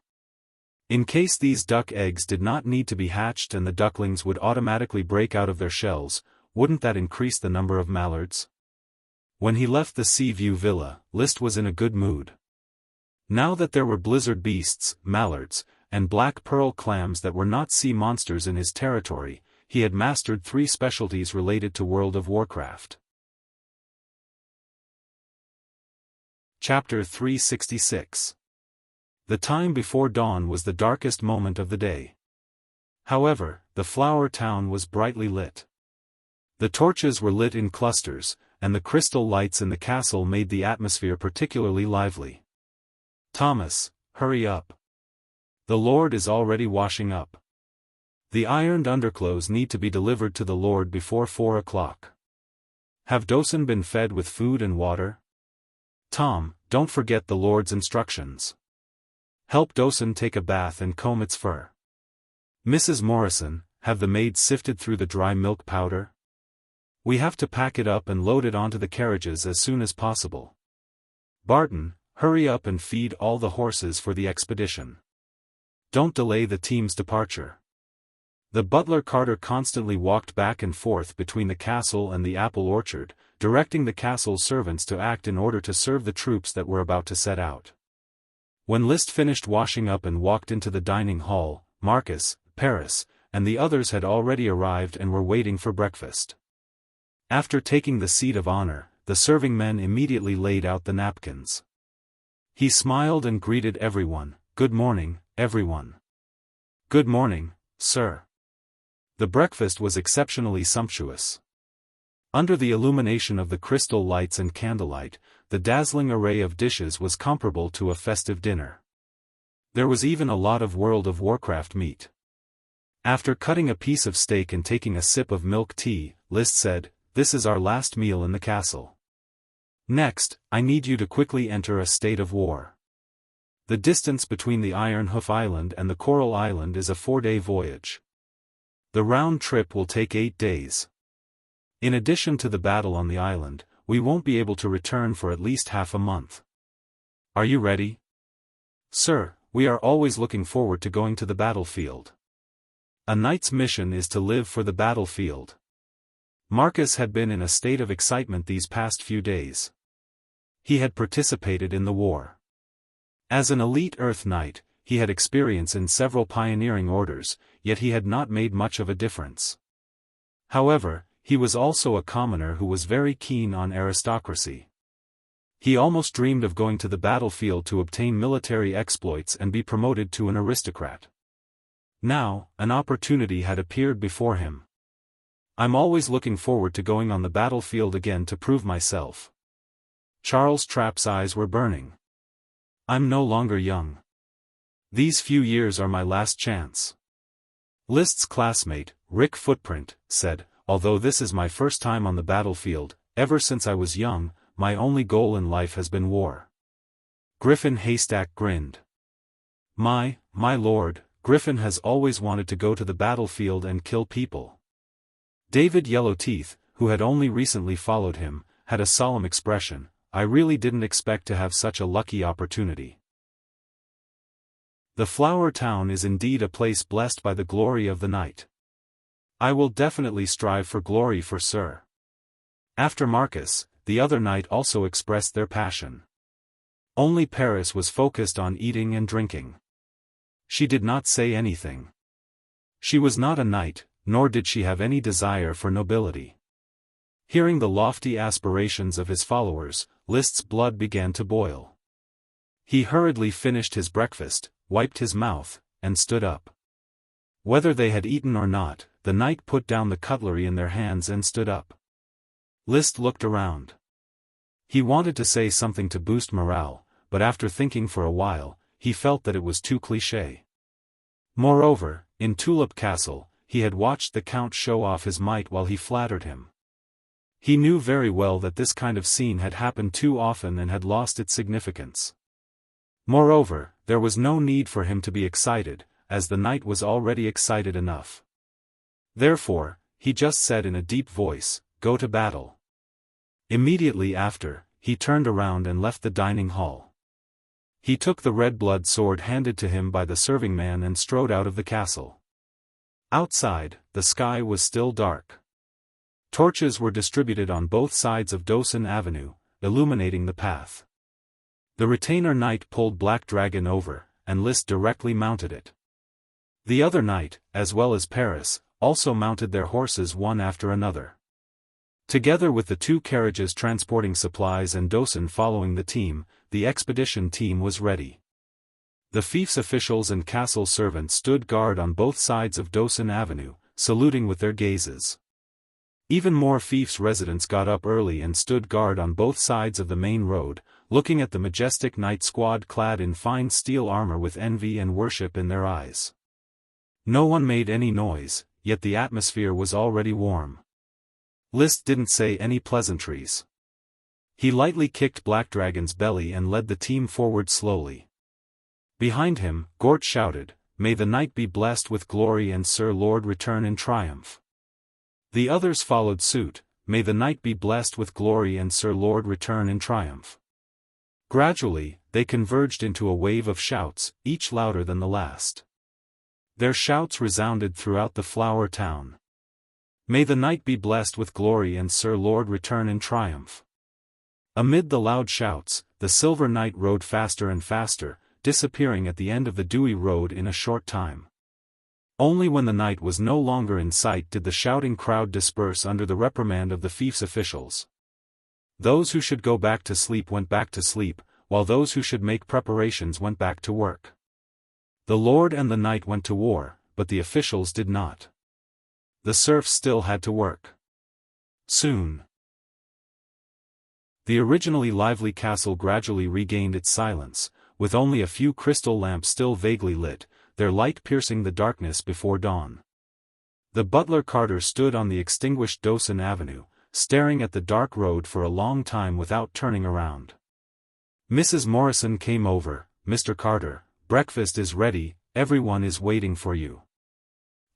In case these duck eggs did not need to be hatched and the ducklings would automatically break out of their shells, wouldn't that increase the number of mallards? When he left the Sea View Villa, Liszt was in a good mood. Now that there were blizzard beasts, mallards, and black pearl clams that were not sea monsters in his territory, he had mastered 3 specialties related to World of Warcraft. Chapter 366. The time before dawn was the darkest moment of the day. However, the flower town was brightly lit. The torches were lit in clusters, and the crystal lights in the castle made the atmosphere particularly lively. "Thomas, hurry up. The Lord is already washing up. The ironed underclothes need to be delivered to the Lord before 4 o'clock. Have Dosen been fed with food and water? Tom, don't forget the Lord's instructions. Help Dosen take a bath and comb its fur. Mrs. Morrison, have the maids sifted through the dry milk powder? We have to pack it up and load it onto the carriages as soon as possible. Barton, hurry up and feed all the horses for the expedition. Don't delay the team's departure." The butler Carter constantly walked back and forth between the castle and the apple orchard, directing the castle's servants to act in order to serve the troops that were about to set out. When Liszt finished washing up and walked into the dining hall, Marcus, Paris, and the others had already arrived and were waiting for breakfast. After taking the seat of honor, the serving men immediately laid out the napkins. He smiled and greeted everyone. "Good morning, everyone." "Good morning, sir." The breakfast was exceptionally sumptuous. Under the illumination of the crystal lights and candlelight, the dazzling array of dishes was comparable to a festive dinner. There was even a lot of World of Warcraft meat. After cutting a piece of steak and taking a sip of milk tea, List said, "This is our last meal in the castle. Next, I need you to quickly enter a state of war. The distance between the Iron Hoof Island and the Coral Island is a 4-day voyage. The round trip will take 8 days. In addition to the battle on the island, we won't be able to return for at least half a month. Are you ready?" "Sir, we are always looking forward to going to the battlefield. A knight's mission is to live for the battlefield." Marcus had been in a state of excitement these past few days. He had participated in the war. As an elite Earth Knight, he had experience in several pioneering orders, yet he had not made much of a difference. However, he was also a commoner who was very keen on aristocracy. He almost dreamed of going to the battlefield to obtain military exploits and be promoted to an aristocrat. Now, an opportunity had appeared before him. "I'm always looking forward to going on the battlefield again to prove myself." Charles Trapp's eyes were burning. "I'm no longer young. These few years are my last chance." List's classmate, Rick Footprint, said, "Although this is my first time on the battlefield, ever since I was young, my only goal in life has been war." Griffin Haystack grinned. My lord, Griffin has always wanted to go to the battlefield and kill people." David Yellowteeth, who had only recently followed him, had a solemn expression. "I really didn't expect to have such a lucky opportunity. The Flower Town is indeed a place blessed by the glory of the night. I will definitely strive for glory for Sir." After Marcus, the other knight also expressed their passion. Only Paris was focused on eating and drinking. She did not say anything. She was not a knight, nor did she have any desire for nobility. Hearing the lofty aspirations of his followers, List's blood began to boil. He hurriedly finished his breakfast, wiped his mouth, and stood up. Whether they had eaten or not, the knight put down the cutlery in their hands and stood up. List looked around. He wanted to say something to boost morale, but after thinking for a while, he felt that it was too cliché. Moreover, in Tulip Castle, he had watched the Count show off his might while he flattered him. He knew very well that this kind of scene had happened too often and had lost its significance. Moreover, there was no need for him to be excited, as the knight was already excited enough. Therefore, he just said in a deep voice, "Go to battle." Immediately after, he turned around and left the dining hall. He took the red blood sword handed to him by the serving man and strode out of the castle. Outside, the sky was still dark. Torches were distributed on both sides of Dosen Avenue, illuminating the path. The retainer knight pulled Black Dragon over, and List directly mounted it. The other knight, as well as Paris, also mounted their horses one after another. Together with the 2 carriages transporting supplies and Dosen following the team, the expedition team was ready. The fief's officials and castle servants stood guard on both sides of Dosen Avenue, saluting with their gazes. Even more fief's residents got up early and stood guard on both sides of the main road, looking at the majestic knight squad clad in fine steel armor with envy and worship in their eyes. No one made any noise, yet the atmosphere was already warm. List didn't say any pleasantries. He lightly kicked Black Dragon's belly and led the team forward slowly. Behind him, Gort shouted, "May the knight be blessed with glory and Sir Lord return in triumph." The others followed suit, "May the knight be blessed with glory and Sir Lord return in triumph." Gradually, they converged into a wave of shouts, each louder than the last. Their shouts resounded throughout the Flower Town. "May the knight be blessed with glory and Sir Lord return in triumph." Amid the loud shouts, the Silver Knight rode faster and faster, disappearing at the end of the dewy road in a short time. Only when the knight was no longer in sight did the shouting crowd disperse under the reprimand of the fief's officials. Those who should go back to sleep went back to sleep, while those who should make preparations went back to work. The lord and the knight went to war, but the officials did not. the serfs still had to work. Soon, the originally lively castle gradually regained its silence, with only a few crystal lamps still vaguely lit, their light piercing the darkness before dawn. The butler Carter stood on the extinguished Dawson Avenue, staring at the dark road for a long time without turning around. Mrs. Morrison came over. "Mr. Carter, breakfast is ready, everyone is waiting for you."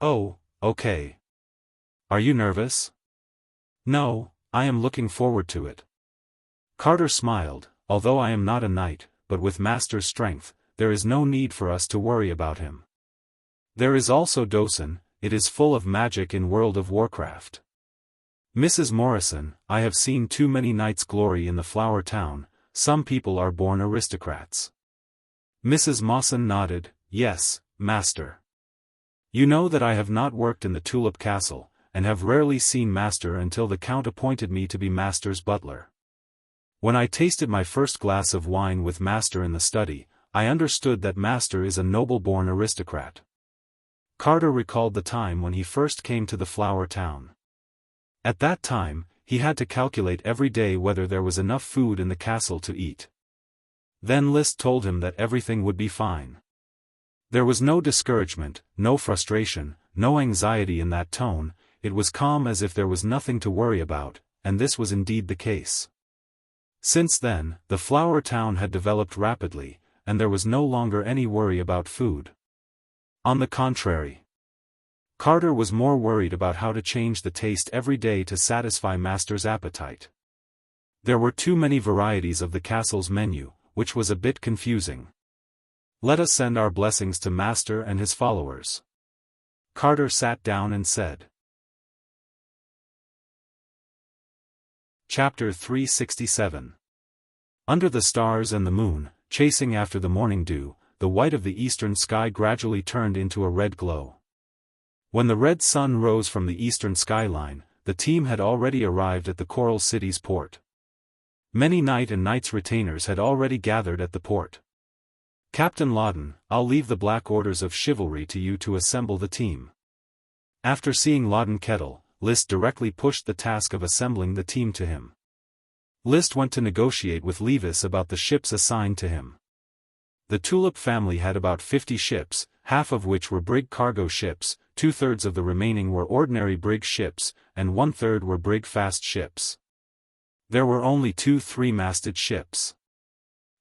"Oh, okay. Are you nervous?" "No, I am looking forward to it." Carter smiled. "Although I am not a knight, but with Master's strength, there is no need for us to worry about him. There is also Dawson, it is full of magic in World of Warcraft." "Mrs. Morrison, I have seen too many knights glory in the Flower Town, some people are born aristocrats." Mrs. Mawson nodded. "Yes, Master. You know that I have not worked in the Tulip Castle, and have rarely seen Master until the Count appointed me to be Master's butler. When I tasted my first glass of wine with Master in the study, I understood that Master is a noble-born aristocrat." Carter recalled the time when he first came to the Flower Town. At that time, he had to calculate every day whether there was enough food in the castle to eat. Then List told him that everything would be fine. There was no discouragement, no frustration, no anxiety in that tone, it was calm as if there was nothing to worry about, and this was indeed the case. Since then, the Flower Town had developed rapidly, and there was no longer any worry about food. On the contrary, Carter was more worried about how to change the taste every day to satisfy Master's appetite. There were too many varieties of the castle's menu, which was a bit confusing. "Let us send our blessings to Master and his followers." Carter sat down and said. Chapter 367. Under the stars and the moon, chasing after the morning dew, the white of the eastern sky gradually turned into a red glow. When the red sun rose from the eastern skyline, the team had already arrived at the Coral City's port. Many knight and knight's retainers had already gathered at the port. "Captain Lawton, I'll leave the black orders of chivalry to you to assemble the team." After seeing Lawton Kettle, List directly pushed the task of assembling the team to him. List went to negotiate with Levis about the ships assigned to him. The Tulip family had about 50 ships, half of which were brig cargo ships, 2/3 of the remaining were ordinary brig ships, and 1/3 were brig fast ships. There were only 2 three-masted ships.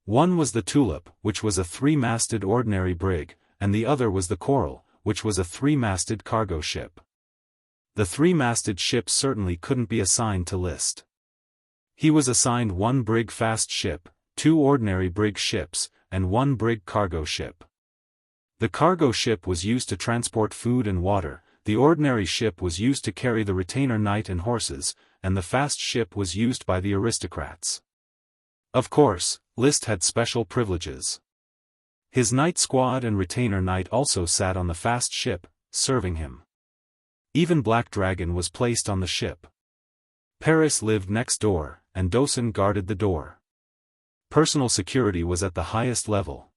One was the Tulip, which was a 3-masted ordinary brig, and the other was the Coral, which was a 3-masted cargo ship. The 3-masted ship certainly couldn't be assigned to List. He was assigned 1 brig fast ship, 2 ordinary brig ships, and 1 brig cargo ship. The cargo ship was used to transport food and water, the ordinary ship was used to carry the retainer knight and horses, and the fast ship was used by the aristocrats. Of course, List had special privileges. His knight squad and retainer knight also sat on the fast ship, serving him. Even Black Dragon was placed on the ship. Paris lived next door, and Dawson guarded the door. Personal security was at the highest level.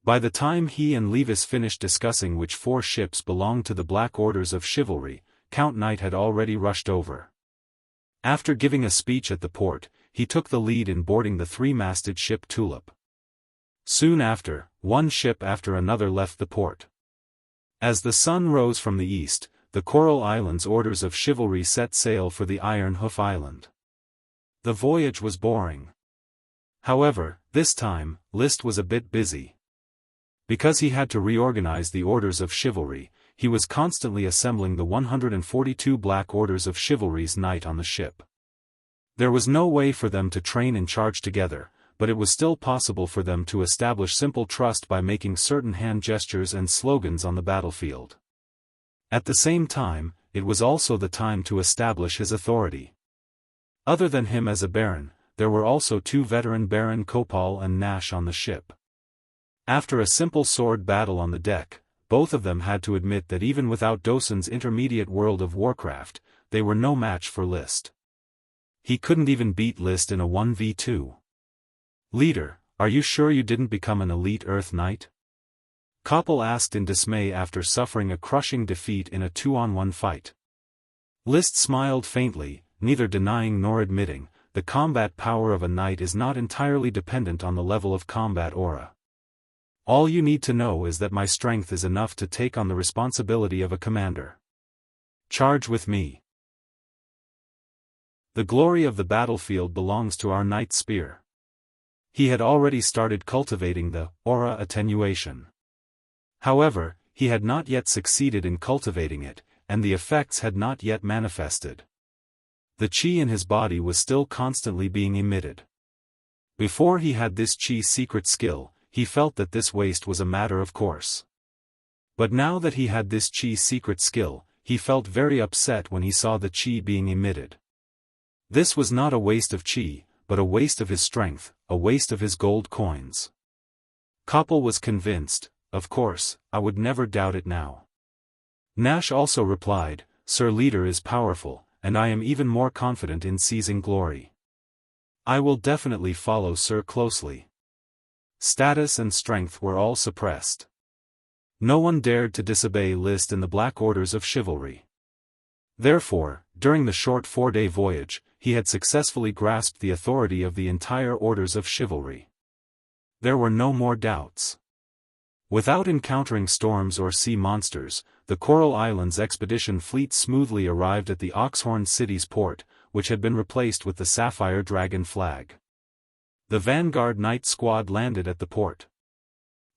By the time he and Levis finished discussing which 4 ships belonged to the Black Orders of Chivalry, Count Knight had already rushed over. After giving a speech at the port, he took the lead in boarding the 3-masted ship Tulip. Soon after, one ship after another left the port. As the sun rose from the east, the Coral Islands Orders of Chivalry set sail for the Iron Hoof Island. The voyage was boring. However, this time, List was a bit busy. Because he had to reorganize the Orders of Chivalry, he was constantly assembling the 142 Black Orders of Chivalry's knight on the ship. There was no way for them to train and charge together, but it was still possible for them to establish simple trust by making certain hand gestures and slogans on the battlefield. At the same time, it was also the time to establish his authority. Other than him as a baron, there were also 2 veteran Baron Copal and Nash on the ship. After a simple sword battle on the deck, both of them had to admit that even without Dawson's intermediate World of Warcraft, they were no match for List. He couldn't even beat List in a 1v2. "Leader, are you sure you didn't become an elite Earth Knight?" Copal asked in dismay after suffering a crushing defeat in a 2-on-1 fight. Liszt smiled faintly, neither denying nor admitting, the combat power of a knight is not entirely dependent on the level of combat aura. All you need to know is that my strength is enough to take on the responsibility of a commander. Charge with me. The glory of the battlefield belongs to our knight spear. He had already started cultivating the aura attenuation. However, he had not yet succeeded in cultivating it, and the effects had not yet manifested. The qi in his body was still constantly being emitted. Before he had this qi secret skill, he felt that this waste was a matter of course. But now that he had this qi secret skill, he felt very upset when he saw the qi being emitted. This was not a waste of qi, but a waste of his strength, a waste of his gold coins. Koppel was convinced. Of course, I would never doubt it now. Nash also replied, Sir Leader is powerful, and I am even more confident in seizing glory. I will definitely follow Sir closely. Status and strength were all suppressed. No one dared to disobey Liszt in the black orders of chivalry. Therefore, during the short 4-day voyage, he had successfully grasped the authority of the entire orders of chivalry. There were no more doubts. Without encountering storms or sea monsters, the Coral Islands expedition fleet smoothly arrived at the Oxhorn city's port, which had been replaced with the Sapphire Dragon flag. The Vanguard Knight squad landed at the port.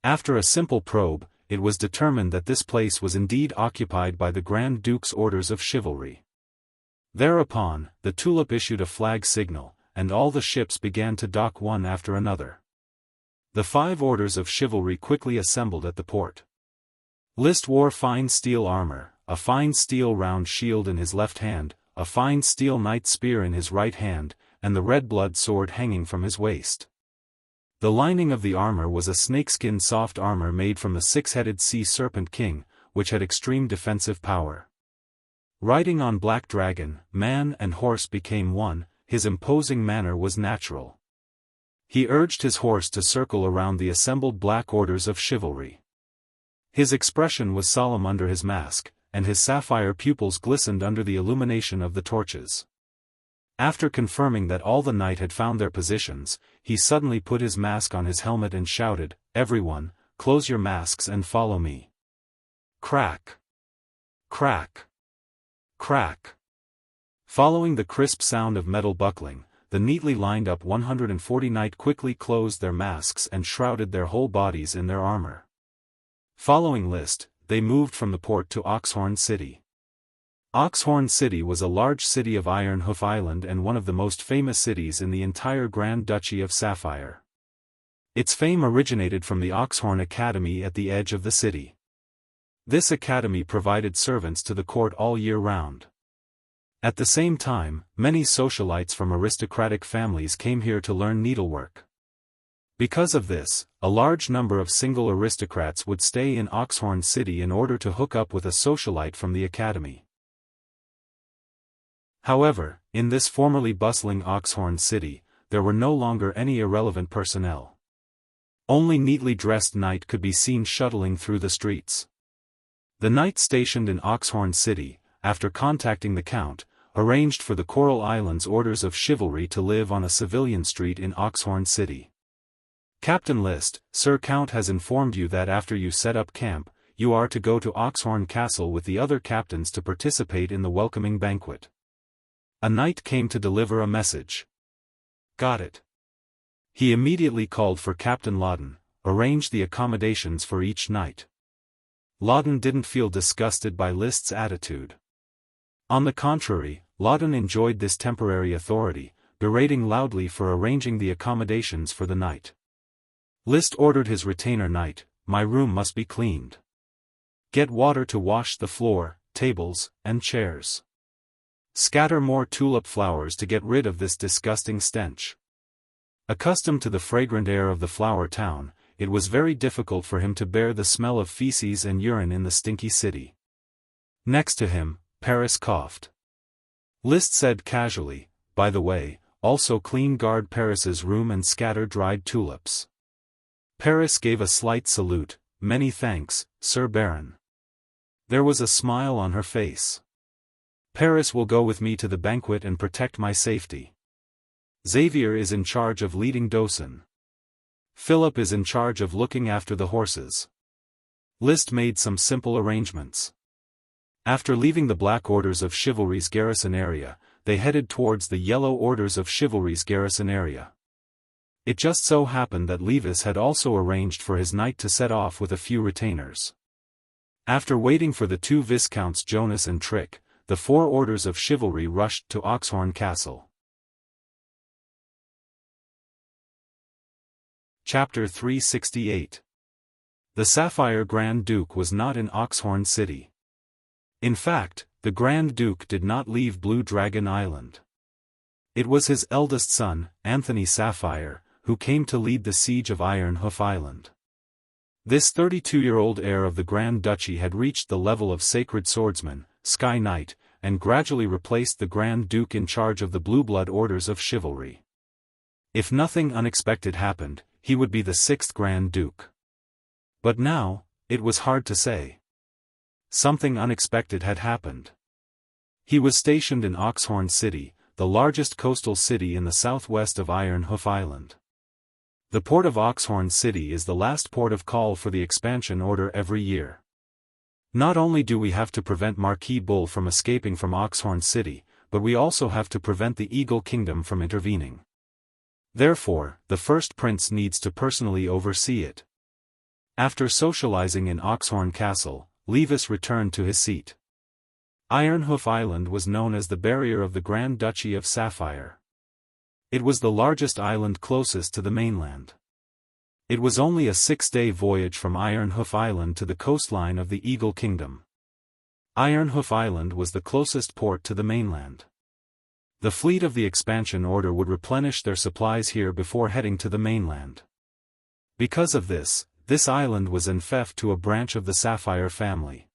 After a simple probe, it was determined that this place was indeed occupied by the Grand Duke's orders of chivalry. Thereupon, the Tulip issued a flag signal, and all the ships began to dock one after another. The 5 orders of chivalry quickly assembled at the port. Liszt wore fine steel armor, a fine steel round shield in his left hand, a fine steel knight spear in his right hand, and the red blood sword hanging from his waist. The lining of the armor was a snakeskin soft armor made from the 6-headed sea serpent king, which had extreme defensive power. Riding on Black Dragon, man and horse became one, his imposing manner was natural. He urged his horse to circle around the assembled black orders of chivalry. His expression was solemn under his mask, and his sapphire pupils glistened under the illumination of the torches. After confirming that all the knight had found their positions, he suddenly put his mask on his helmet and shouted, "Everyone, close your masks and follow me." Crack! Crack! Crack! Following the crisp sound of metal buckling, the neatly lined up 140 knight quickly closed their masks and shrouded their whole bodies in their armor. Following Liszt, they moved from the port to Oxhorn City. Oxhorn City was a large city of Ironhoof Island and one of the most famous cities in the entire Grand Duchy of Sapphire. Its fame originated from the Oxhorn Academy at the edge of the city. This academy provided servants to the court all year round. At the same time, many socialites from aristocratic families came here to learn needlework. Because of this, a large number of single aristocrats would stay in Oxhorn City in order to hook up with a socialite from the academy. However, in this formerly bustling Oxhorn City, there were no longer any irrelevant personnel. Only neatly dressed knight could be seen shuttling through the streets. The knight stationed in Oxhorn City, after contacting the Count, arranged for the Coral Islands orders of chivalry to live on a civilian street in Oxhorn City. Captain Liszt, Sir Count has informed you that after you set up camp, you are to go to Oxhorn Castle with the other captains to participate in the welcoming banquet. A knight came to deliver a message. Got it. He immediately called for Captain Loudon, arranged the accommodations for each knight. Loudon didn't feel disgusted by Liszt's attitude. On the contrary, Loudon enjoyed this temporary authority, berating loudly for arranging the accommodations for the knight. Liszt ordered his retainer knight, "My room must be cleaned. Get water to wash the floor, tables, and chairs. Scatter more tulip flowers to get rid of this disgusting stench." Accustomed to the fragrant air of the flower town, it was very difficult for him to bear the smell of feces and urine in the stinky city. Next to him, Paris coughed. Liszt said casually, "By the way, also clean guard Paris's room and scatter dried tulips." Paris gave a slight salute, "Many thanks, Sir Baron." There was a smile on her face. Paris will go with me to the banquet and protect my safety. Xavier is in charge of leading Dosen. Philip is in charge of looking after the horses. Liszt made some simple arrangements. After leaving the Black Orders of Chivalry's garrison area, they headed towards the Yellow Orders of Chivalry's garrison area. It just so happened that Levis had also arranged for his knight to set off with a few retainers. After waiting for the two Viscounts Jonas and Trick, the four orders of chivalry rushed to Oxhorn Castle. Chapter 368. The Sapphire Grand Duke was not in Oxhorn City. In fact, the Grand Duke did not leave Blue Dragon Island. It was his eldest son, Anthony Sapphire, who came to lead the siege of Iron Hoof Island. This 32-year-old heir of the Grand Duchy had reached the level of Sacred Swordsman, Sky Knight, and gradually replaced the Grand Duke in charge of the Blue Blood Orders of Chivalry. If nothing unexpected happened, he would be the sixth Grand Duke. But now, it was hard to say. Something unexpected had happened. He was stationed in Oxhorn City, the largest coastal city in the southwest of Iron Hoof Island. The port of Oxhorn City is the last port of call for the expansion order every year. Not only do we have to prevent Marquis Bull from escaping from Oxhorn City, but we also have to prevent the Eagle Kingdom from intervening. Therefore, the first prince needs to personally oversee it. After socializing in Oxhorn Castle, Levis returned to his seat. Iron Hoof Island was known as the barrier of the Grand Duchy of Sapphire. It was the largest island closest to the mainland. It was only a 6-day voyage from Iron Hoof Island to the coastline of the Eagle Kingdom. Iron Hoof Island was the closest port to the mainland. The fleet of the expansion order would replenish their supplies here before heading to the mainland. Because of this island was en fief to a branch of the Sapphire family.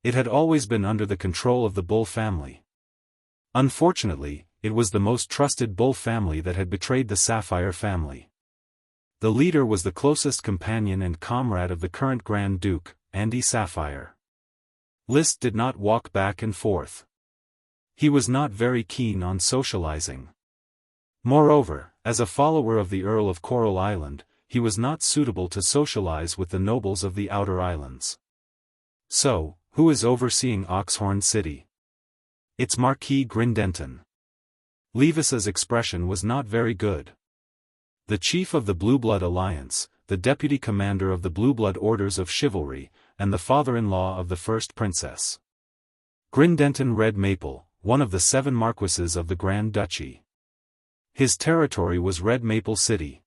It had always been under the control of the Bull family. Unfortunately, it was the most trusted Bull family that had betrayed the Sapphire family. The leader was the closest companion and comrade of the current Grand Duke, Andy Sapphire. Liszt did not walk back and forth. He was not very keen on socializing. Moreover, as a follower of the Earl of Coral Island, he was not suitable to socialize with the nobles of the outer islands. So, who is overseeing Oxhorn City? It's Marquis Grindenton. Levis's expression was not very good. The chief of the Blue Blood Alliance, the deputy commander of the Blue Blood Orders of Chivalry, and the father-in-law of the first princess. Grindenton Red Maple, one of the 7 marquises of the Grand Duchy. His territory was Red Maple City.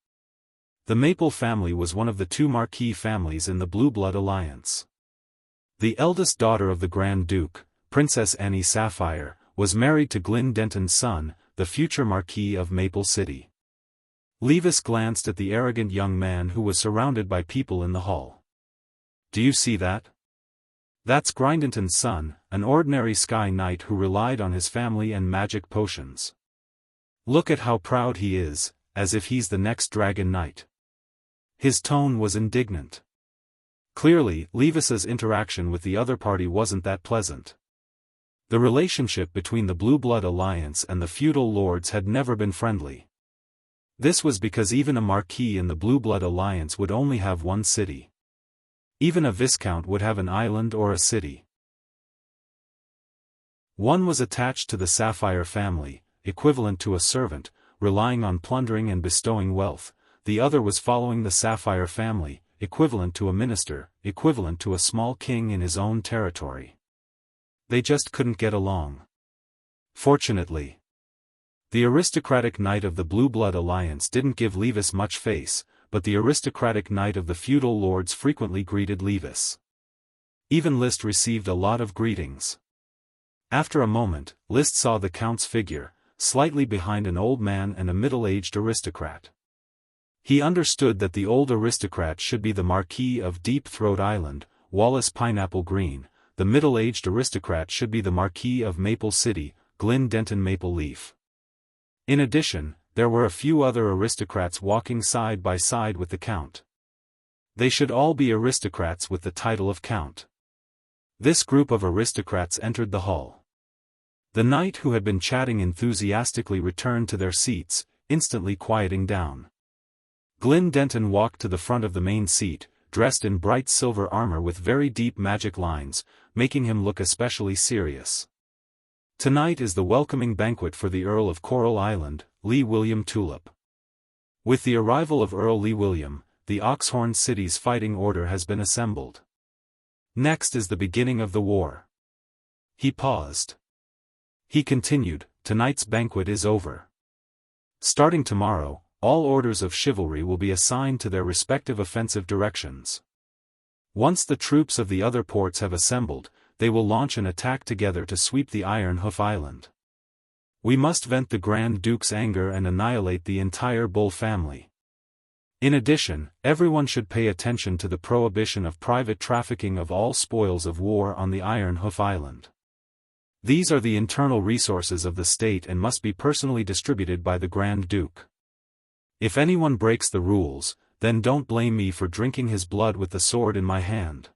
The Maple family was one of the 2 marquis families in the Blue Blood Alliance. The eldest daughter of the Grand Duke, Princess Annie Sapphire, was married to Grindenton's son, the future Marquis of Maple City. Levis glanced at the arrogant young man who was surrounded by people in the hall. Do you see that? That's Grindenton's son, an ordinary Sky Knight who relied on his family and magic potions. Look at how proud he is, as if he's the next Dragon Knight. His tone was indignant. Clearly, Levis's interaction with the other party wasn't that pleasant. The relationship between the Blue Blood Alliance and the feudal lords had never been friendly. This was because even a marquis in the Blue Blood Alliance would only have one city. Even a viscount would have an island or a city. One was attached to the Sapphire family, equivalent to a servant, relying on plundering and bestowing wealth. The other was following the Sapphire family, equivalent to a minister, equivalent to a small king in his own territory. They just couldn't get along. Fortunately, the aristocratic knight of the Blue Blood Alliance didn't give Levis much face, but the aristocratic knight of the feudal lords frequently greeted Levis. Even Liszt received a lot of greetings. After a moment, Liszt saw the count's figure, slightly behind an old man and a middle-aged aristocrat. He understood that the old aristocrat should be the Marquis of Deep Throat Island, Wallace Pineapple Green, the middle-aged aristocrat should be the Marquis of Maple City, Grindenton Maple Leaf. In addition, there were a few other aristocrats walking side by side with the count. They should all be aristocrats with the title of count. This group of aristocrats entered the hall. The knight who had been chatting enthusiastically returned to their seats, instantly quieting down. Glyn Denton walked to the front of the main seat, dressed in bright silver armor with very deep magic lines, making him look especially serious. Tonight is the welcoming banquet for the Earl of Coral Island, Lee William Tulip. With the arrival of Earl Lee William, the Oxhorn City's fighting order has been assembled. Next is the beginning of the war. He paused. He continued, tonight's banquet is over. Starting tomorrow, all orders of chivalry will be assigned to their respective offensive directions. Once the troops of the other ports have assembled, they will launch an attack together to sweep the Iron Hoof Island. We must vent the Grand Duke's anger and annihilate the entire Bull family. In addition, everyone should pay attention to the prohibition of private trafficking of all spoils of war on the Iron Hoof Island. These are the internal resources of the state and must be personally distributed by the Grand Duke. If anyone breaks the rules, then don't blame me for drinking his blood with the sword in my hand.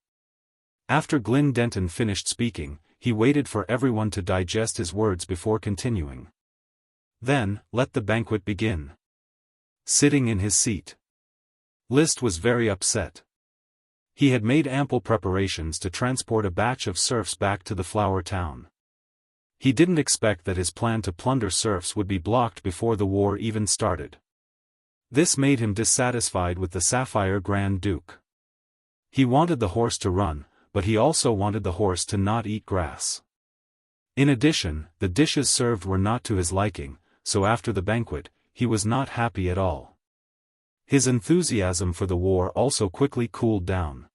After Glyn Denton finished speaking, he waited for everyone to digest his words before continuing. Then, let the banquet begin. Sitting in his seat, List was very upset. He had made ample preparations to transport a batch of serfs back to the Flower Town. He didn't expect that his plan to plunder serfs would be blocked before the war even started. This made him dissatisfied with the Sapphire Grand Duke. He wanted the horse to run, but he also wanted the horse to not eat grass. In addition, the dishes served were not to his liking, so after the banquet, he was not happy at all. His enthusiasm for the war also quickly cooled down.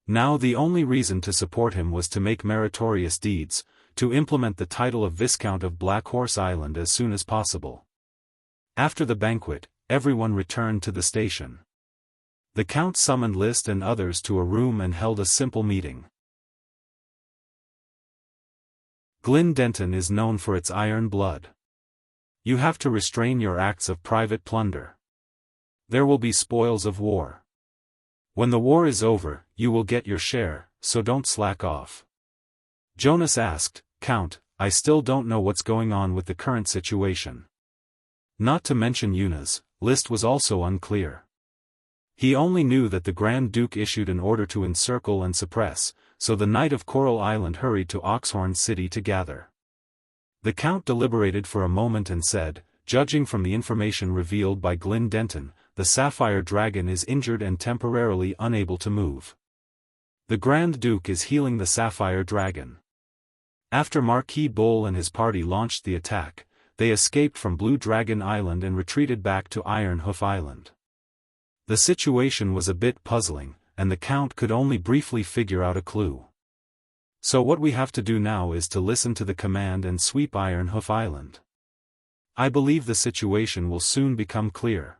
Now the only reason to support him was to make meritorious deeds, to implement the title of Viscount of Black Horse Island as soon as possible. After the banquet, everyone returned to the station. The Count summoned List and others to a room and held a simple meeting. Glyn Denton is known for its iron blood. You have to restrain your acts of private plunder. There will be spoils of war. When the war is over, you will get your share, so don't slack off. Jonas asked, Count, I still don't know what's going on with the current situation. Not to mention Yuna's, List was also unclear. He only knew that the Grand Duke issued an order to encircle and suppress, so the Knight of Coral Island hurried to Oxhorn City to gather. The Count deliberated for a moment and said, judging from the information revealed by Glyn Denton, the Sapphire Dragon is injured and temporarily unable to move. The Grand Duke is healing the Sapphire Dragon. After Marquis Bull and his party launched the attack, they escaped from Blue Dragon Island and retreated back to Iron Hoof Island. The situation was a bit puzzling, and the Count could only briefly figure out a clue. So what we have to do now is to listen to the command and sweep Iron Hoof Island. I believe the situation will soon become clear.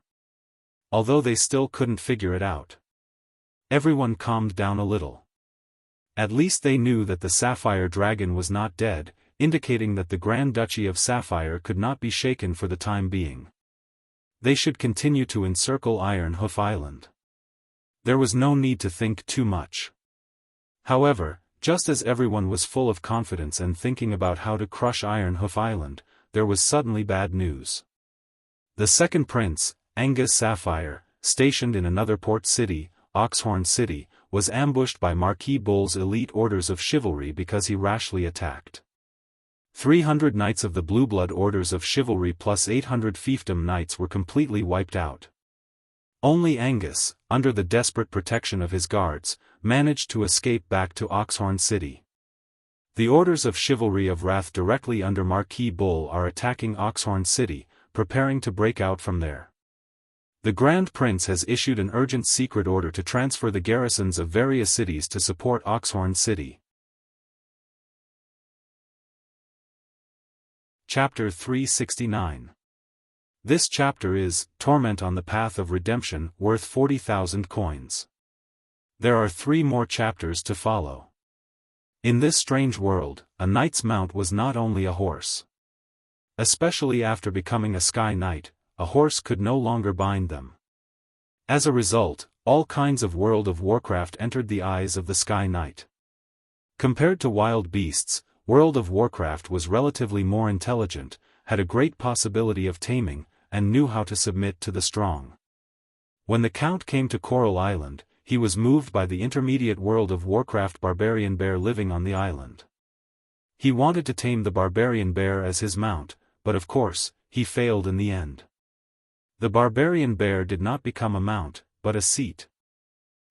Although they still couldn't figure it out. Everyone calmed down a little. At least they knew that the Sapphire Dragon was not dead, indicating that the Grand Duchy of Sapphire could not be shaken for the time being. They should continue to encircle Iron Hoof Island. There was no need to think too much. However, just as everyone was full of confidence and thinking about how to crush Iron Hoof Island, there was suddenly bad news. The second prince, Angus Sapphire, stationed in another port city, Oxhorn City, was ambushed by Marquis Bull's elite orders of chivalry because he rashly attacked. 300 knights of the Blue Blood orders of chivalry plus 800 fiefdom knights were completely wiped out. Only Angus, under the desperate protection of his guards, managed to escape back to Oxhorn City. The orders of chivalry of Wrath directly under Marquis Bull are attacking Oxhorn City, preparing to break out from there. The Grand Prince has issued an urgent secret order to transfer the garrisons of various cities to support Oxhorn City. Chapter 369. This chapter is, Torment on the Path of Redemption, worth 40,000 coins. There are 3 more chapters to follow. In this strange world, a knight's mount was not only a horse. Especially after becoming a Sky Knight, a horse could no longer bind them. As a result, all kinds of World of Warcraft entered the eyes of the Sky Knight. Compared to wild beasts, World of Warcraft was relatively more intelligent, had a great possibility of taming, and knew how to submit to the strong. When the Count came to Coral Island, he was moved by the intermediate World of Warcraft barbarian bear living on the island. He wanted to tame the barbarian bear as his mount, but of course, he failed in the end. The barbarian bear did not become a mount, but a seat.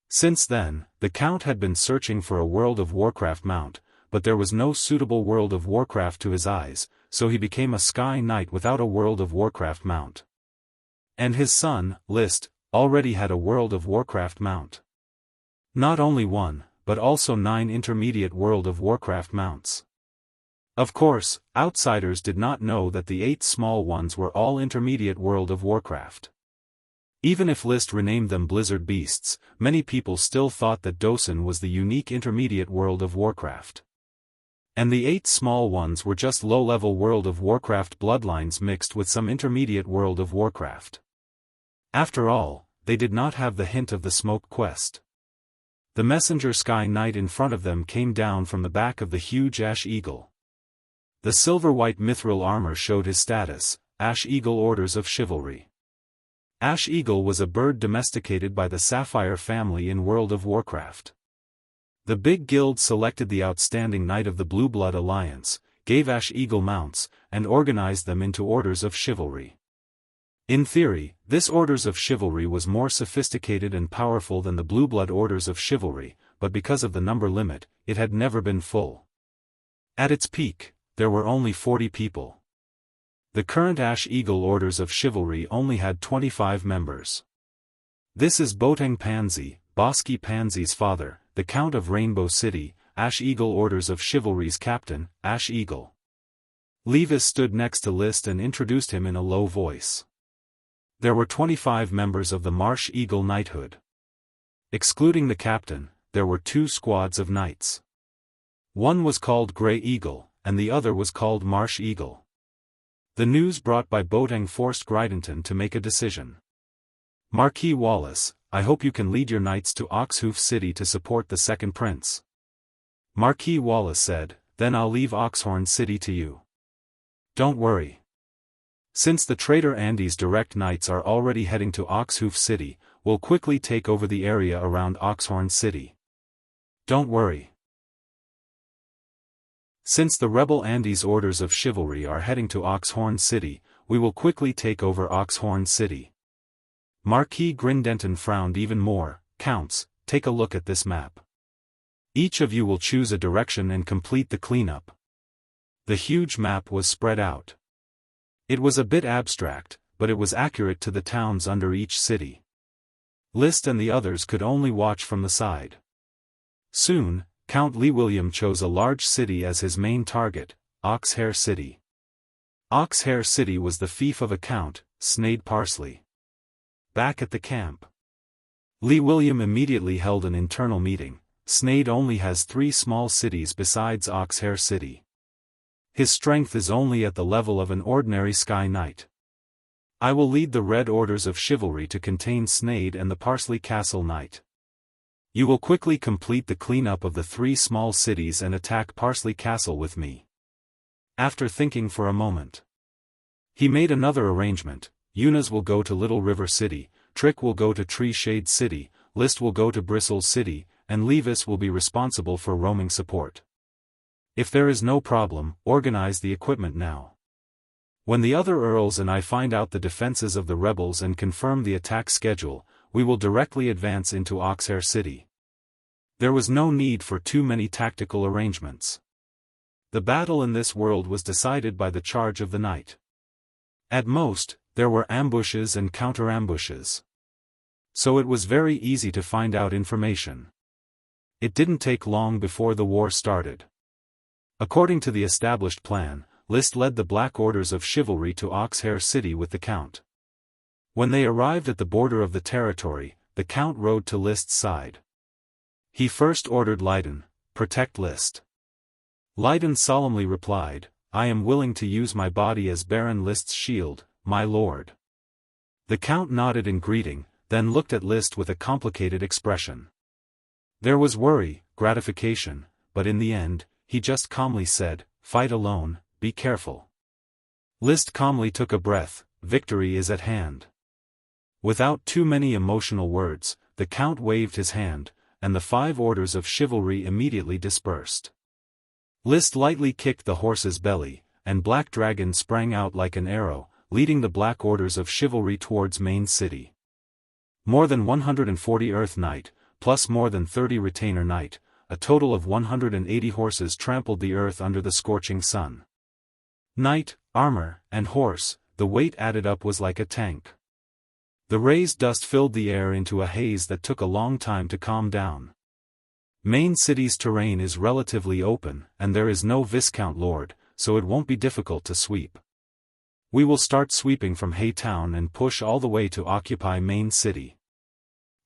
Since then, the Count had been searching for a World of Warcraft mount, but there was no suitable World of Warcraft to his eyes, so he became a Sky Knight without a World of Warcraft mount. And his son, List, already had a World of Warcraft mount. Not only one, but also 9 intermediate World of Warcraft mounts. Of course, outsiders did not know that the 8 small ones were all intermediate World of Warcraft. Even if List renamed them Blizzard Beasts, many people still thought that Dosen was the unique intermediate World of Warcraft. And the 8 small ones were just low-level World of Warcraft bloodlines mixed with some intermediate World of Warcraft. After all, they did not have the hint of the smoke quest. The messenger Sky Knight in front of them came down from the back of the huge Ash Eagle. The silver-white mithril armor showed his status, Ash Eagle Orders of Chivalry. Ash Eagle was a bird domesticated by the Sapphire family in World of Warcraft. The big guild selected the outstanding Knight of the Blue Blood Alliance, gave Ash Eagle mounts, and organized them into Orders of Chivalry. In theory, this Orders of Chivalry was more sophisticated and powerful than the Blue Blood Orders of Chivalry, but because of the number limit, it had never been full. At its peak, there were only 40 people. The current Ash Eagle Orders of Chivalry only had 25 members. This is Boteng Pansy, Bosky Pansy's father, the Count of Rainbow City, Ash Eagle Orders of Chivalry's captain, Ash Eagle. Levis stood next to List and introduced him in a low voice. There were 25 members of the Marsh Eagle Knighthood. Excluding the captain, there were 2 squads of knights. One was called Grey Eagle, and the other was called Marsh Eagle. The news brought by Boteng forced Grydenton to make a decision. Marquis Wallace, I hope you can lead your knights to Oxhoof City to support the second prince. Marquis Wallace said, then I'll leave Oxhorn City to you. Don't worry. Since the traitor Andy's direct knights are already heading to Oxhoof City, we'll quickly take over the area around Oxhorn City. Don't worry. Since the rebel Andy's Orders of Chivalry are heading to Oxhorn City, we will quickly take over Oxhorn City. Marquis Grydenton frowned even more. Counts, take a look at this map. Each of you will choose a direction and complete the cleanup. The huge map was spread out. It was a bit abstract, but it was accurate to the towns under each city. List and the others could only watch from the side. Soon, Count Lee William chose a large city as his main target, Oxhair City. Oxhair City was the fief of a count, Sneyd Parsley. Back at the camp, Lee William immediately held an internal meeting. Sneyd only has 3 small cities besides Oxhair City. His strength is only at the level of an ordinary Sky Knight. I will lead the Red Orders of Chivalry to contain Sneyd and the Parsley Castle Knight. You will quickly complete the cleanup of the 3 small cities and attack Parsley Castle with me. After thinking for a moment, he made another arrangement. Yunus will go to Little River City, Trick will go to Tree Shade City, List will go to Bristle City, and Levis will be responsible for roaming support. If there is no problem, organize the equipment now. When the other earls and I find out the defenses of the rebels and confirm the attack schedule, we will directly advance into Oxhair City. There was no need for too many tactical arrangements. The battle in this world was decided by the charge of the knight. At most, there were ambushes and counter-ambushes. So it was very easy to find out information. It didn't take long before the war started. According to the established plan, List led the Black Orders of Chivalry to Oxhair City with the Count. When they arrived at the border of the territory, the Count rode to List's side. He first ordered Leiden, protect List. Leiden solemnly replied, I am willing to use my body as Baron List's shield, my lord. The Count nodded in greeting, then looked at List with a complicated expression. There was worry, gratification, but in the end, he just calmly said, fight alone, be careful. List calmly took a breath, victory is at hand. Without too many emotional words, the Count waved his hand, and the 5 orders of chivalry immediately dispersed. List lightly kicked the horse's belly, and Black Dragon sprang out like an arrow, leading the Black Orders of Chivalry towards Main City. More than 140 Earth Knight, plus more than 30 Retainer Knight, a total of 180 horses trampled the earth under the scorching sun. Knight, armor, and horse, the weight added up was like a tank. The raised dust filled the air into a haze that took a long time to calm down. Main City's terrain is relatively open, and there is no Viscount Lord, so it won't be difficult to sweep. We will start sweeping from Hay Town and push all the way to occupy Main City.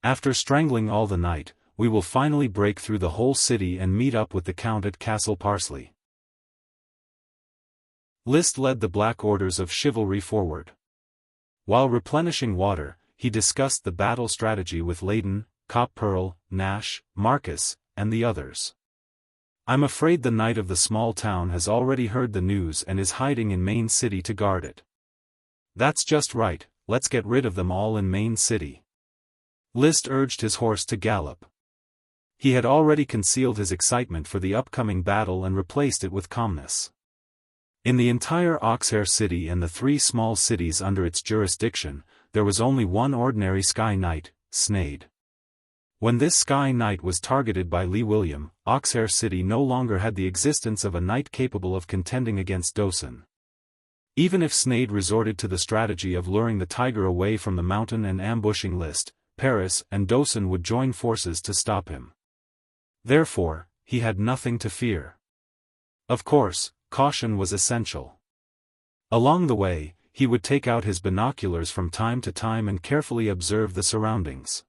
After strangling all the night, we will finally break through the whole city and meet up with the Count at Castle Parsley. List led the Black Orders of Chivalry forward. While replenishing water, he discussed the battle strategy with Layden, Cop Pearl, Nash, Marcus, and the others. I'm afraid the Knight of the small town has already heard the news and is hiding in Main City to guard it. That's just right, let's get rid of them all in Main City. List urged his horse to gallop. He had already concealed his excitement for the upcoming battle and replaced it with calmness. In the entire Oxhair City and the 3 small cities under its jurisdiction, there was only one ordinary Sky Knight, Sneyd. When this Sky Knight was targeted by Lee William, Oxhair City no longer had the existence of a knight capable of contending against Dosen. Even if Sneyd resorted to the strategy of luring the tiger away from the mountain and ambushing List, Paris and Dosen would join forces to stop him. Therefore, he had nothing to fear. Of course, caution was essential. Along the way, he would take out his binoculars from time to time and carefully observe the surroundings.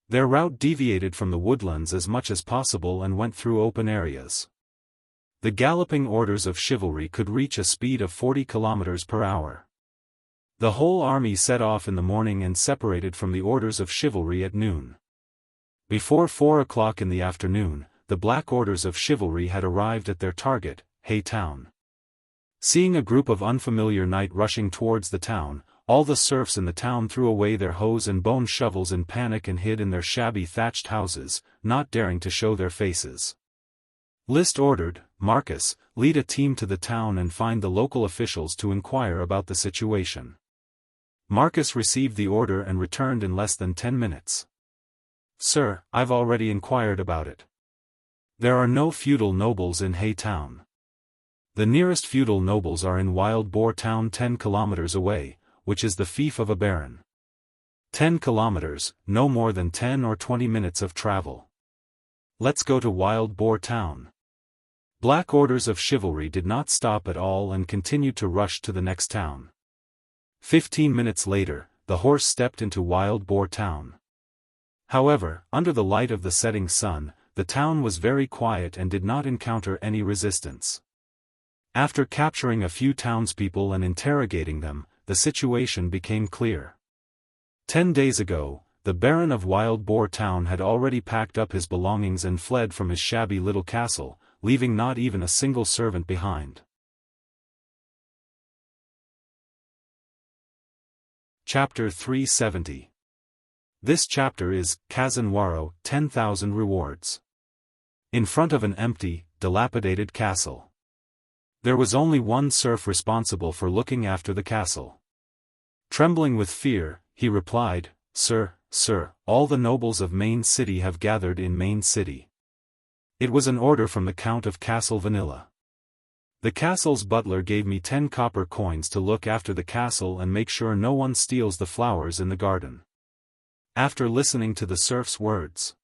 Their route deviated from the woodlands as much as possible and went through open areas. The galloping orders of chivalry could reach a speed of 40 km per hour. The whole army set off in the morning and separated from the orders of chivalry at noon. Before 4 o'clock in the afternoon, the Black Orders of Chivalry had arrived at their target, Hay Town. Seeing a group of unfamiliar knight rushing towards the town, all the serfs in the town threw away their hoes and bone shovels in panic and hid in their shabby thatched houses, not daring to show their faces. List ordered, Marcus, lead a team to the town and find the local officials to inquire about the situation. Marcus received the order and returned in less than 10 minutes. Sir, I've already inquired about it. There are no feudal nobles in Hay Town. The nearest feudal nobles are in Wild Boar Town 10 kilometers away, which is the fief of a baron. 10 kilometers, no more than 10 or 20 minutes of travel. Let's go to Wild Boar Town. Black Orders of Chivalry did not stop at all and continued to rush to the next town. 15 minutes later, the horse stepped into Wild Boar Town. However, under the light of the setting sun, the town was very quiet and did not encounter any resistance. After capturing a few townspeople and interrogating them, the situation became clear. 10 days ago, the Baron of Wild Boar Town had already packed up his belongings and fled from his shabby little castle, leaving not even a single servant behind. Chapter 370. This chapter is, Kazanwaro, 10,000 Rewards. In front of an empty, dilapidated castle. There was only one serf responsible for looking after the castle. Trembling with fear, he replied, Sir, all the nobles of Main City have gathered in Main City. It was an order from the Count of Castle Vanilla. The castle's butler gave me 10 copper coins to look after the castle and make sure no one steals the flowers in the garden. After listening to the serf's words,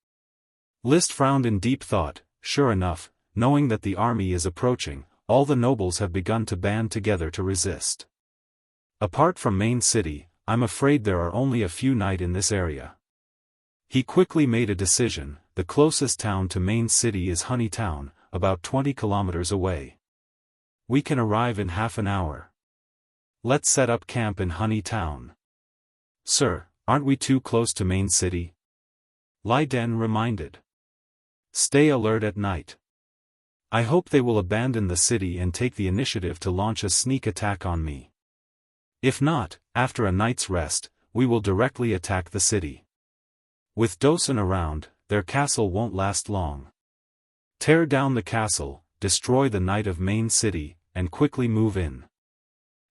List frowned in deep thought. Sure enough, knowing that the army is approaching, all the nobles have begun to band together to resist. Apart from Main City, I'm afraid there are only a few knight in this area. He quickly made a decision. The closest town to Main City is Honey Town, about 20 kilometers away. We can arrive in half an hour. Let's set up camp in Honey Town. Sir, aren't we too close to Main City? Layden reminded. Stay alert at night. I hope they will abandon the city and take the initiative to launch a sneak attack on me. If not, after a night's rest, we will directly attack the city. With Dosun around, their castle won't last long. Tear down the castle, destroy the knight of main city, and quickly move in.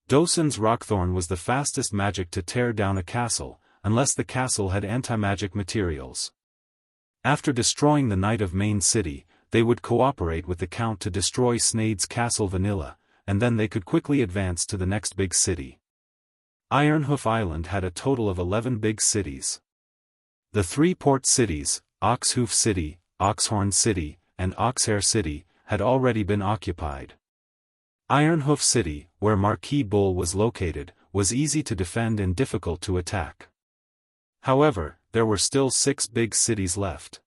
Dosun's rockthorn was the fastest magic to tear down a castle, unless the castle had anti-magic materials. After destroying the knight of main city, they would cooperate with the count to destroy Snade's castle Vanilla, and then they could quickly advance to the next big city. Ironhoof Island had a total of 11 big cities. The 3 port cities, Oxhoof City, Oxhorn City, and Oxhair City, had already been occupied. Ironhoof City, where Marquis Bull was located, was easy to defend and difficult to attack. However, there were still 6 big cities left.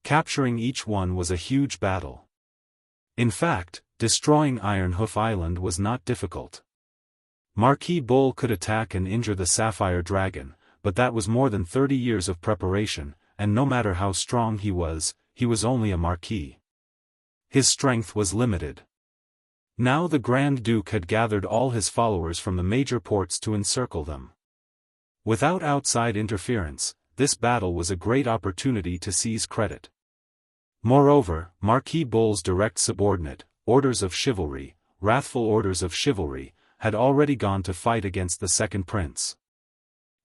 Capturing each one was a huge battle. In fact, destroying Ironhoof Island was not difficult. Marquis Bull could attack and injure the Sapphire Dragon, but that was more than 30 years of preparation, and no matter how strong he was only a marquis. His strength was limited. Now the Grand Duke had gathered all his followers from the major ports to encircle them. Without outside interference, this battle was a great opportunity to seize credit. Moreover, Marquis Bull's direct subordinate, Orders of Chivalry, Wrathful Orders of Chivalry, had already gone to fight against the second prince.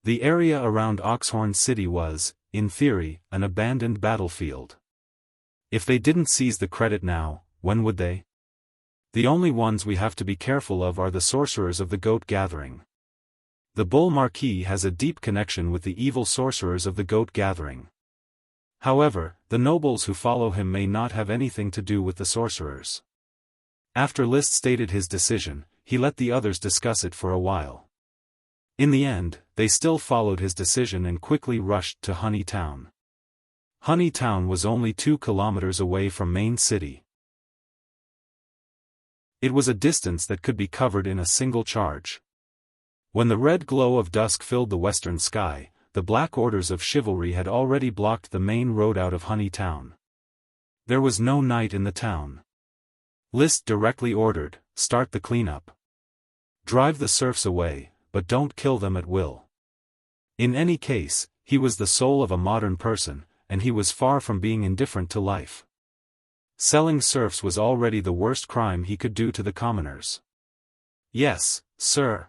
The area around Oxhorn City was, in theory, an abandoned battlefield. If they didn't seize the credit now, when would they? The only ones we have to be careful of are the sorcerers of the Goat Gathering. The Bull Marquis has a deep connection with the evil sorcerers of the Goat Gathering. However, the nobles who follow him may not have anything to do with the sorcerers. After List stated his decision, he let the others discuss it for a while. In the end, they still followed his decision and quickly rushed to Honey Town. Honey Town was only 2 kilometers away from Main City. It was a distance that could be covered in a single charge. When the red glow of dusk filled the western sky, the Black Orders of Chivalry had already blocked the main road out of Honey Town. There was no night in the town. List directly ordered, start the cleanup. Drive the serfs away, but don't kill them at will. In any case, he was the soul of a modern person, and he was far from being indifferent to life. Selling serfs was already the worst crime he could do to the commoners. Yes, sir.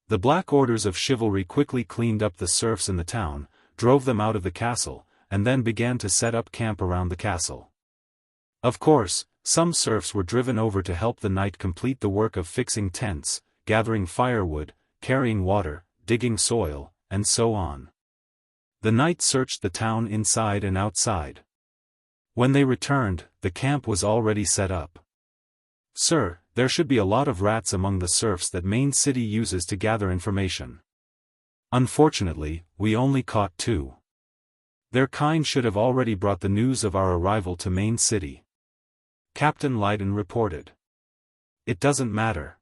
The Black Orders of Chivalry quickly cleaned up the serfs in the town, drove them out of the castle, and then began to set up camp around the castle. Of course, some serfs were driven over to help the knight complete the work of fixing tents, gathering firewood, carrying water, digging soil, and so on. The knight searched the town inside and outside. When they returned, the camp was already set up. Sir, there should be a lot of rats among the serfs that Main City uses to gather information. Unfortunately, we only caught 2. Their kind should have already brought the news of our arrival to Main City. Captain Leiden reported. It doesn't matter.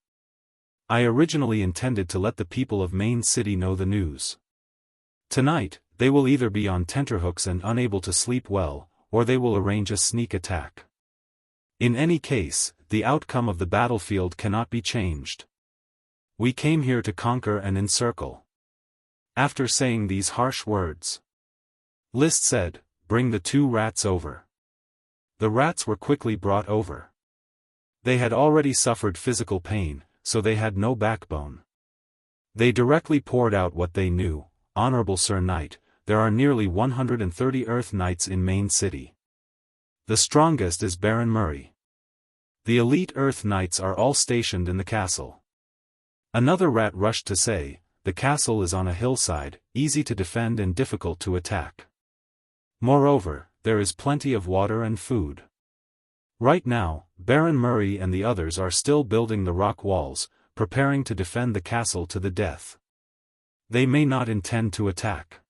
I originally intended to let the people of Main City know the news. Tonight, they will either be on tenterhooks and unable to sleep well, or they will arrange a sneak attack. In any case, the outcome of the battlefield cannot be changed. We came here to conquer and encircle. After saying these harsh words, List said, bring the 2 rats over. The rats were quickly brought over. They had already suffered physical pain, so they had no backbone. They directly poured out what they knew. Honorable Sir Knight, there are nearly 130 Earth Knights in Main City. The strongest is Baron Murray. The elite Earth Knights are all stationed in the castle. Another rat rushed to say, the castle is on a hillside, easy to defend and difficult to attack. Moreover, there is plenty of water and food. Right now, Baron Murray and the others are still building the rock walls, preparing to defend the castle to the death. They may not intend to attack.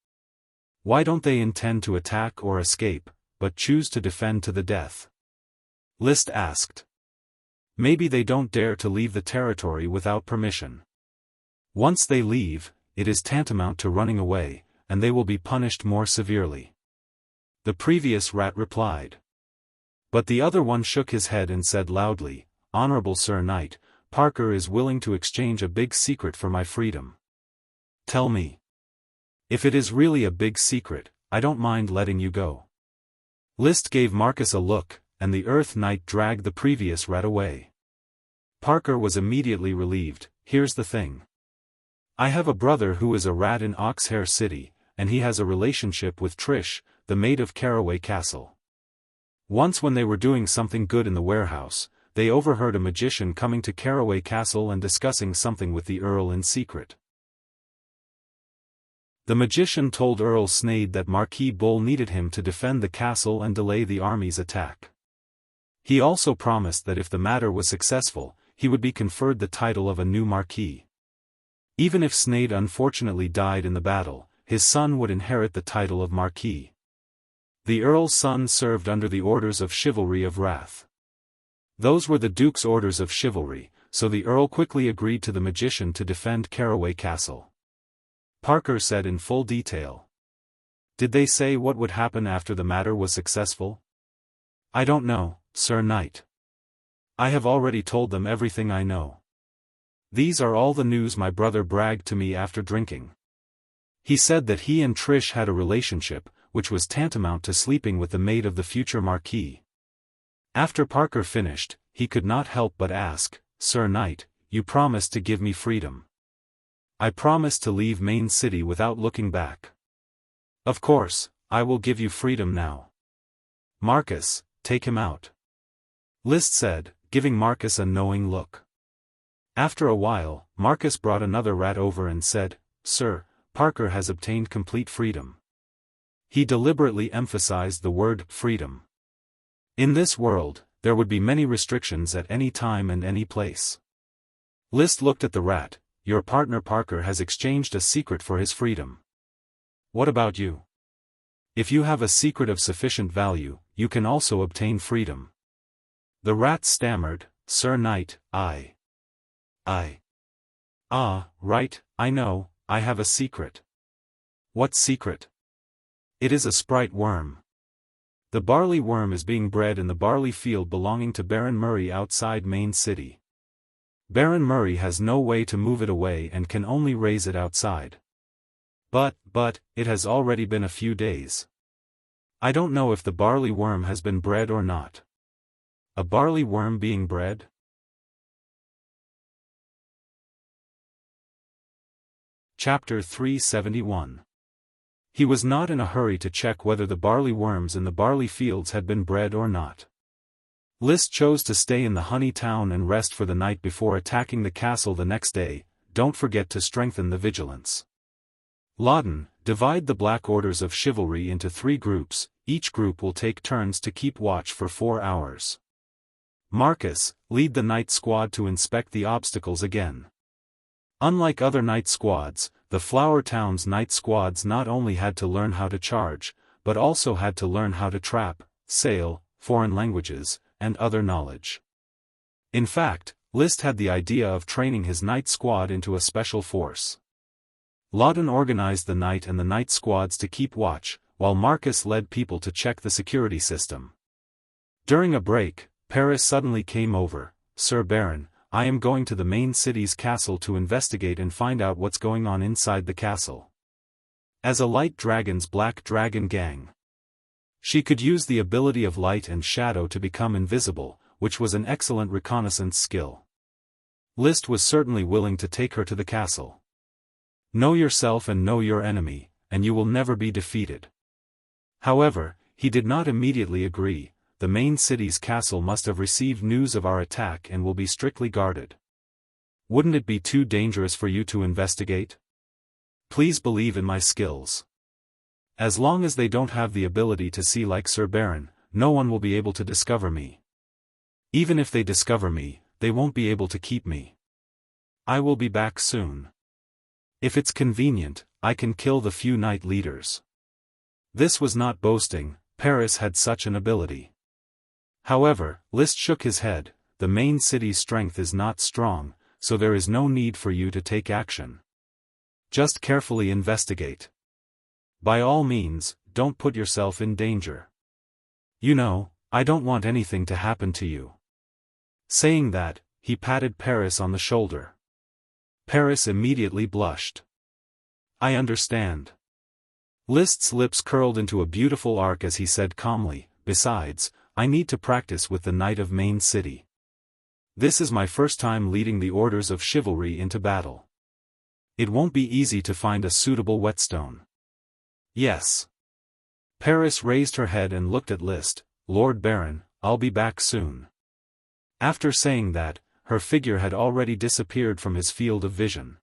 Why don't they intend to attack or escape, but choose to defend to the death? List asked. Maybe they don't dare to leave the territory without permission. Once they leave, it is tantamount to running away, and they will be punished more severely. The previous rat replied. But the other one shook his head and said loudly, "Honorable Sir Knight, Parker is willing to exchange a big secret for my freedom." "Tell me. If it is really a big secret, I don't mind letting you go." List gave Marcus a look, and the Earth Knight dragged the previous rat away. Parker was immediately relieved. "Here's the thing. I have a brother who is a rat in Oxhair City, and he has a relationship with Trish, the maid of Caraway Castle. Once when they were doing something good in the warehouse, they overheard a magician coming to Caraway Castle and discussing something with the Earl in secret. The magician told Earl Snade that Marquis Bull needed him to defend the castle and delay the army's attack. He also promised that if the matter was successful, he would be conferred the title of a new Marquis. Even if Snade unfortunately died in the battle, his son would inherit the title of Marquis. The Earl's son served under the Orders of Chivalry of Wrath. Those were the Duke's Orders of Chivalry, so the Earl quickly agreed to the magician to defend Caraway Castle. Parker said in full detail. "Did they say what would happen after the matter was successful?" "I don't know, Sir Knight. I have already told them everything I know. These are all the news my brother bragged to me after drinking. He said that he and Trish had a relationship, which was tantamount to sleeping with the maid of the future Marquis." After Parker finished, he could not help but ask, "Sir Knight, you promised to give me freedom." "I promised to leave Main City without looking back." "Of course, I will give you freedom now. Marcus, take him out," List said, giving Marcus a knowing look. After a while, Marcus brought another rat over and said, "Sir, Parker has obtained complete freedom." He deliberately emphasized the word freedom. In this world, there would be many restrictions at any time and any place. List looked at the rat. "Your partner Parker has exchanged a secret for his freedom. What about you? If you have a secret of sufficient value, you can also obtain freedom." The rat stammered, "Sir Knight, right, I know, I have a secret." "What secret?" "It is a sprite worm. The barley worm is being bred in the barley field belonging to Baron Murray outside Main City. Baron Murray has no way to move it away and can only raise it outside. But, it has already been a few days. I don't know if the barley worm has been bred or not." "A barley worm being bred?" Chapter 371. He was not in a hurry to check whether the barley worms in the barley fields had been bred or not. List chose to stay in the honey town and rest for the night before attacking the castle the next day. Don't forget to strengthen the vigilance. Loudon, divide the Black Orders of Chivalry into 3 groups, each group will take turns to keep watch for 4 hours. Marcus, lead the night squad to inspect the obstacles again. Unlike other night squads, the Flower Town's night squads not only had to learn how to charge, but also had to learn how to trap, sail, foreign languages, and other knowledge. In fact, List had the idea of training his night squad into a special force. Loudon organized the night and the night squads to keep watch, while Marcus led people to check the security system. During a break, Paris suddenly came over. "Sir Baron, I am going to the main city's castle to investigate and find out what's going on inside the castle." As a light dragon's black dragon gang, she could use the ability of light and shadow to become invisible, which was an excellent reconnaissance skill. List was certainly willing to take her to the castle. Know yourself and know your enemy, and you will never be defeated. However, he did not immediately agree. "The main city's castle must have received news of our attack and will be strictly guarded. Wouldn't it be too dangerous for you to investigate? Please believe in my skills. As long as they don't have the ability to see like Sir Baron, no one will be able to discover me. Even if they discover me, they won't be able to keep me. I will be back soon. If it's convenient, I can kill the few night leaders." This was not boasting. Paris had such an ability. However, List shook his head. "The main city's strength is not strong, so there is no need for you to take action. Just carefully investigate. By all means, don't put yourself in danger. You know, I don't want anything to happen to you." Saying that, he patted Paris on the shoulder. Paris immediately blushed. "I understand." List's lips curled into a beautiful arc as he said calmly, "Besides, I need to practice with the Knight of Main City. This is my first time leading the orders of chivalry into battle. It won't be easy to find a suitable whetstone." "Yes." Paris raised her head and looked at List. "Lord Baron, I'll be back soon." After saying that, her figure had already disappeared from his field of vision.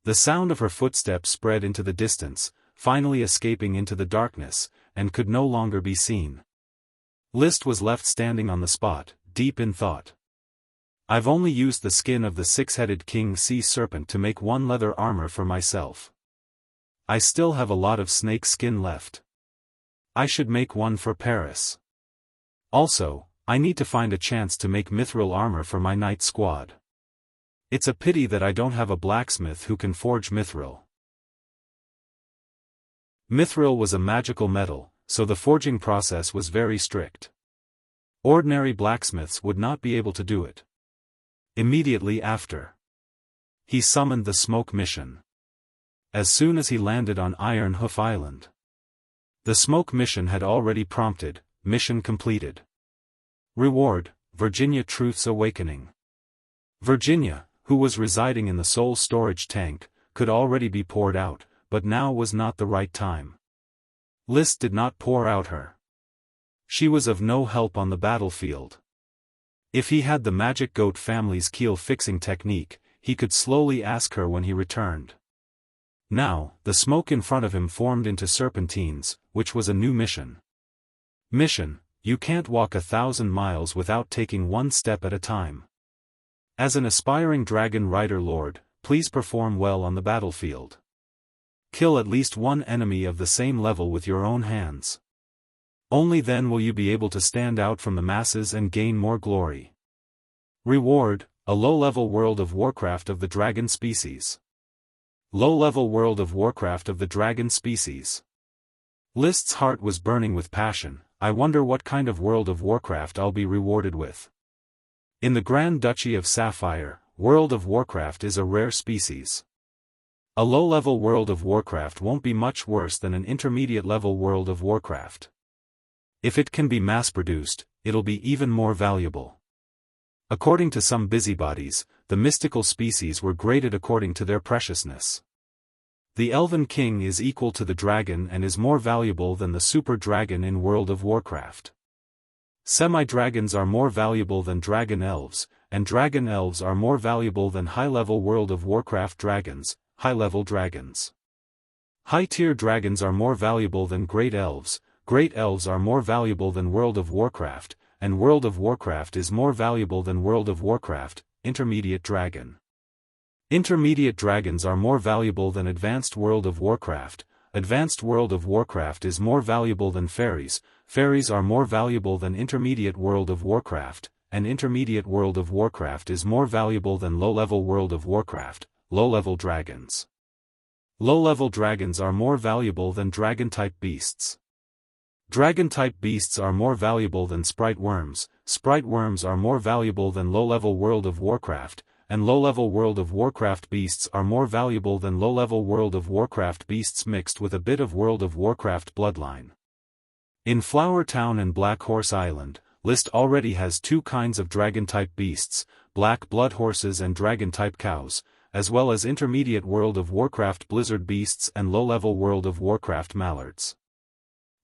The sound of her footsteps spread into the distance, finally escaping into the darkness, and could no longer be seen. List was left standing on the spot, deep in thought. "I've only used the skin of the six-headed king sea serpent to make one leather armor for myself. I still have a lot of snake skin left. I should make one for Paris. Also, I need to find a chance to make mithril armor for my knight squad. It's a pity that I don't have a blacksmith who can forge mithril." Mithril was a magical metal, so the forging process was very strict. Ordinary blacksmiths would not be able to do it. Immediately after, he summoned the smoke mission. As soon as he landed on Iron Hoof Island, the smoke mission had already prompted, "Mission completed. Reward, Virginia Truth's Awakening." Virginia, who was residing in the soul storage tank, could already be poured out, but now was not the right time. List did not pour out her. She was of no help on the battlefield. If he had the magic goat family's keel fixing technique, he could slowly ask her when he returned. Now, the smoke in front of him formed into serpentines, which was a new mission. Mission: you can't walk 1,000 miles without taking one step at a time. As an aspiring dragon rider lord, please perform well on the battlefield. Kill at least one enemy of the same level with your own hands. Only then will you be able to stand out from the masses and gain more glory. Reward: a low-level World of Warcraft of the dragon species. Low-level World of Warcraft of the dragon species. List's heart was burning with passion. "I wonder what kind of World of Warcraft I'll be rewarded with." In the Grand Duchy of Sapphire, World of Warcraft is a rare species. A low-level World of Warcraft won't be much worse than an intermediate-level World of Warcraft. If it can be mass-produced, it'll be even more valuable. According to some busybodies, the mystical species were graded according to their preciousness. The Elven King is equal to the dragon and is more valuable than the super dragon in World of Warcraft. Semi-dragons are more valuable than dragon elves, and dragon elves are more valuable than high-level World of Warcraft dragons, high-level dragons. High-tier dragons are more valuable than great elves are more valuable than World of Warcraft, and World of Warcraft is more valuable than World of Warcraft, intermediate dragon. Intermediate dragons are more valuable than Advanced World of Warcraft, Advanced World of Warcraft is more valuable than fairies are more valuable than Intermediate World of Warcraft, and Intermediate World of Warcraft is more valuable than low-level World of Warcraft, low-level dragons. Low-level dragons are more valuable than dragon-type beasts. Dragon-type beasts are more valuable than sprite worms are more valuable than low-level World of Warcraft, and low-level World of Warcraft beasts are more valuable than low-level World of Warcraft beasts mixed with a bit of World of Warcraft bloodline. In Flower Town and Black Horse Island, List already has two kinds of dragon-type beasts, black blood horses and dragon-type cows, as well as intermediate World of Warcraft blizzard beasts and low-level World of Warcraft mallards.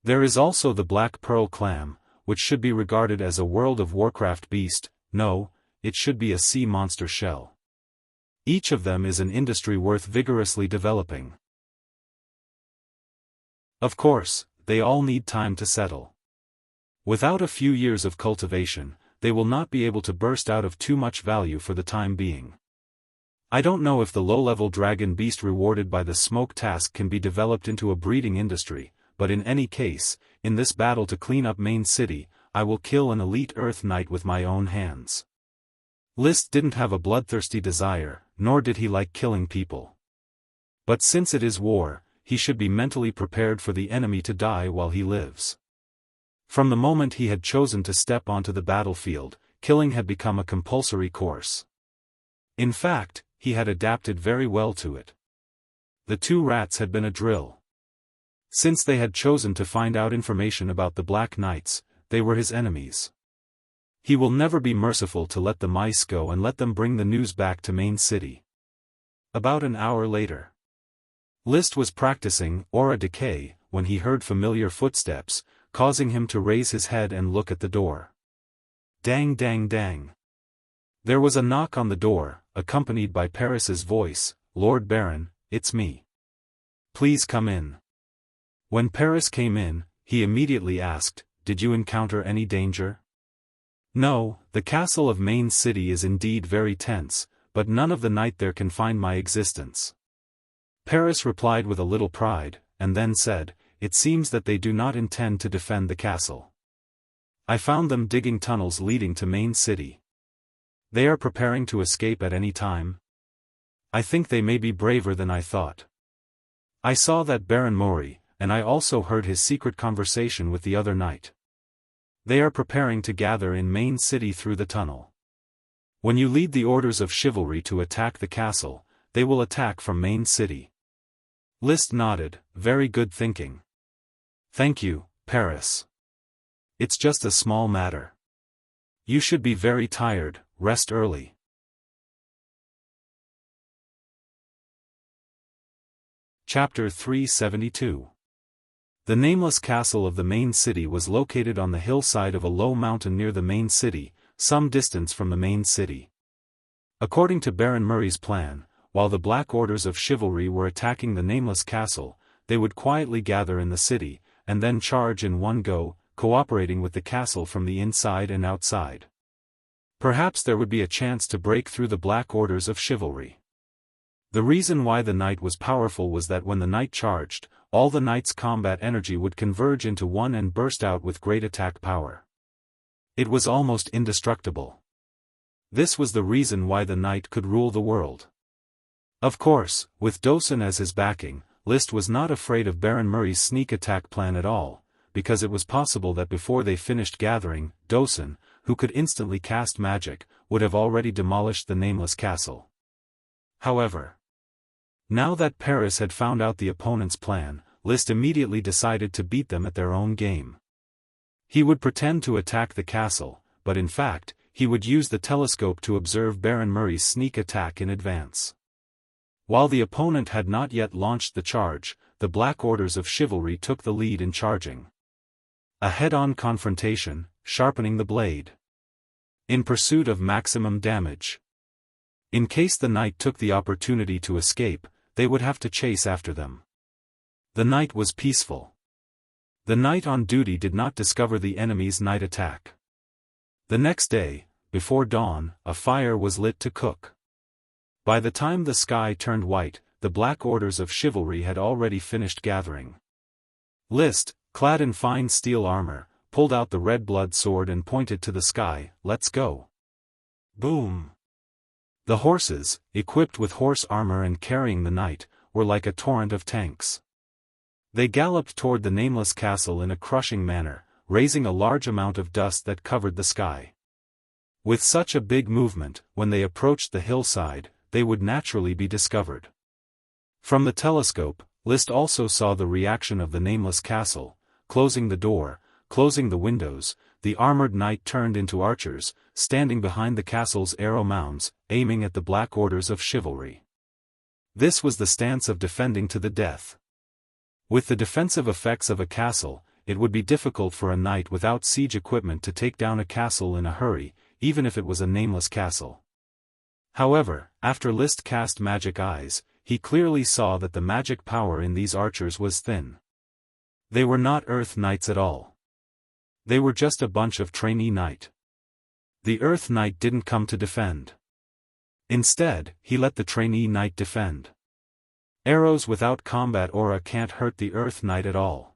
There is also the Black Pearl Clam, which should be regarded as a World of Warcraft beast. No, it should be a sea monster shell. Each of them is an industry worth vigorously developing. Of course, they all need time to settle. Without a few years of cultivation, they will not be able to burst out of too much value for the time being. I don't know if the low-level dragon beast rewarded by the smoke task can be developed into a breeding industry, but in any case, in this battle to clean up Main City, I will kill an elite Earth Knight with my own hands. List didn't have a bloodthirsty desire, nor did he like killing people. But since it is war, he should be mentally prepared for the enemy to die while he lives. From the moment he had chosen to step onto the battlefield, killing had become a compulsory course. In fact, he had adapted very well to it. The two rats had been a drill. Since they had chosen to find out information about the Black Knights, they were his enemies. He will never be merciful to let the mice go and let them bring the news back to Main City. About an hour later, List was practicing aura decay when he heard familiar footsteps, causing him to raise his head and look at the door. Dang dang dang. There was a knock on the door, accompanied by Paris's voice, "Lord Baron, it's me. Please come in." When Paris came in, he immediately asked, "Did you encounter any danger?" "No, the castle of Main City is indeed very tense, but none of the night there can find my existence." Paris replied with a little pride, and then said, "It seems that they do not intend to defend the castle. I found them digging tunnels leading to Main City. They are preparing to escape at any time. I think they may be braver than I thought. I saw that Baron Mori, and I also heard his secret conversation with the other knight. They are preparing to gather in Main City through the tunnel. When you lead the orders of chivalry to attack the castle, they will attack from Main City." List nodded, "Very good thinking. Thank you, Paris. It's just a small matter. You should be very tired, rest early." Chapter 372. The nameless castle of the Main City was located on the hillside of a low mountain near the Main City, some distance from the Main City. According to Baron Murray's plan, while the Black Orders of Chivalry were attacking the nameless castle, they would quietly gather in the city, and then charge in one go, cooperating with the castle from the inside and outside. Perhaps there would be a chance to break through the Black Orders of Chivalry. The reason why the knight was powerful was that when the knight charged, all the knight's combat energy would converge into one and burst out with great attack power. It was almost indestructible. This was the reason why the knight could rule the world. Of course, with Dosen as his backing, List was not afraid of Baron Murray's sneak attack plan at all, because it was possible that before they finished gathering, Dosen, who could instantly cast magic, would have already demolished the nameless castle. However, now that Paris had found out the opponent's plan, List immediately decided to beat them at their own game. He would pretend to attack the castle, but in fact, he would use the telescope to observe Baron Murray's sneak attack in advance. While the opponent had not yet launched the charge, the Black Orders of Chivalry took the lead in charging. A head-on confrontation, sharpening the blade. In pursuit of maximum damage. In case the knight took the opportunity to escape, they would have to chase after them. The night was peaceful. The knight on duty did not discover the enemy's night attack. The next day, before dawn, a fire was lit to cook. By the time the sky turned white, the Black Orders of Chivalry had already finished gathering. List, clad in fine steel armor, pulled out the red blood sword and pointed to the sky, "Let's go." Boom! The horses, equipped with horse armor and carrying the knight, were like a torrent of tanks. They galloped toward the nameless castle in a crushing manner, raising a large amount of dust that covered the sky. With such a big movement, when they approached the hillside, they would naturally be discovered. From the telescope, List also saw the reaction of the nameless castle, closing the door, closing the windows. The armored knight turned into archers, standing behind the castle's arrow mounds, aiming at the Black Orders of Chivalry. This was the stance of defending to the death. With the defensive effects of a castle, it would be difficult for a knight without siege equipment to take down a castle in a hurry, even if it was a nameless castle. However, after List cast magic eyes, he clearly saw that the magic power in these archers was thin. They were not Earth Knights at all. They were just a bunch of trainee knight. The Earth Knight didn't come to defend. Instead, he let the trainee knight defend. Arrows without combat aura can't hurt the Earth Knight at all.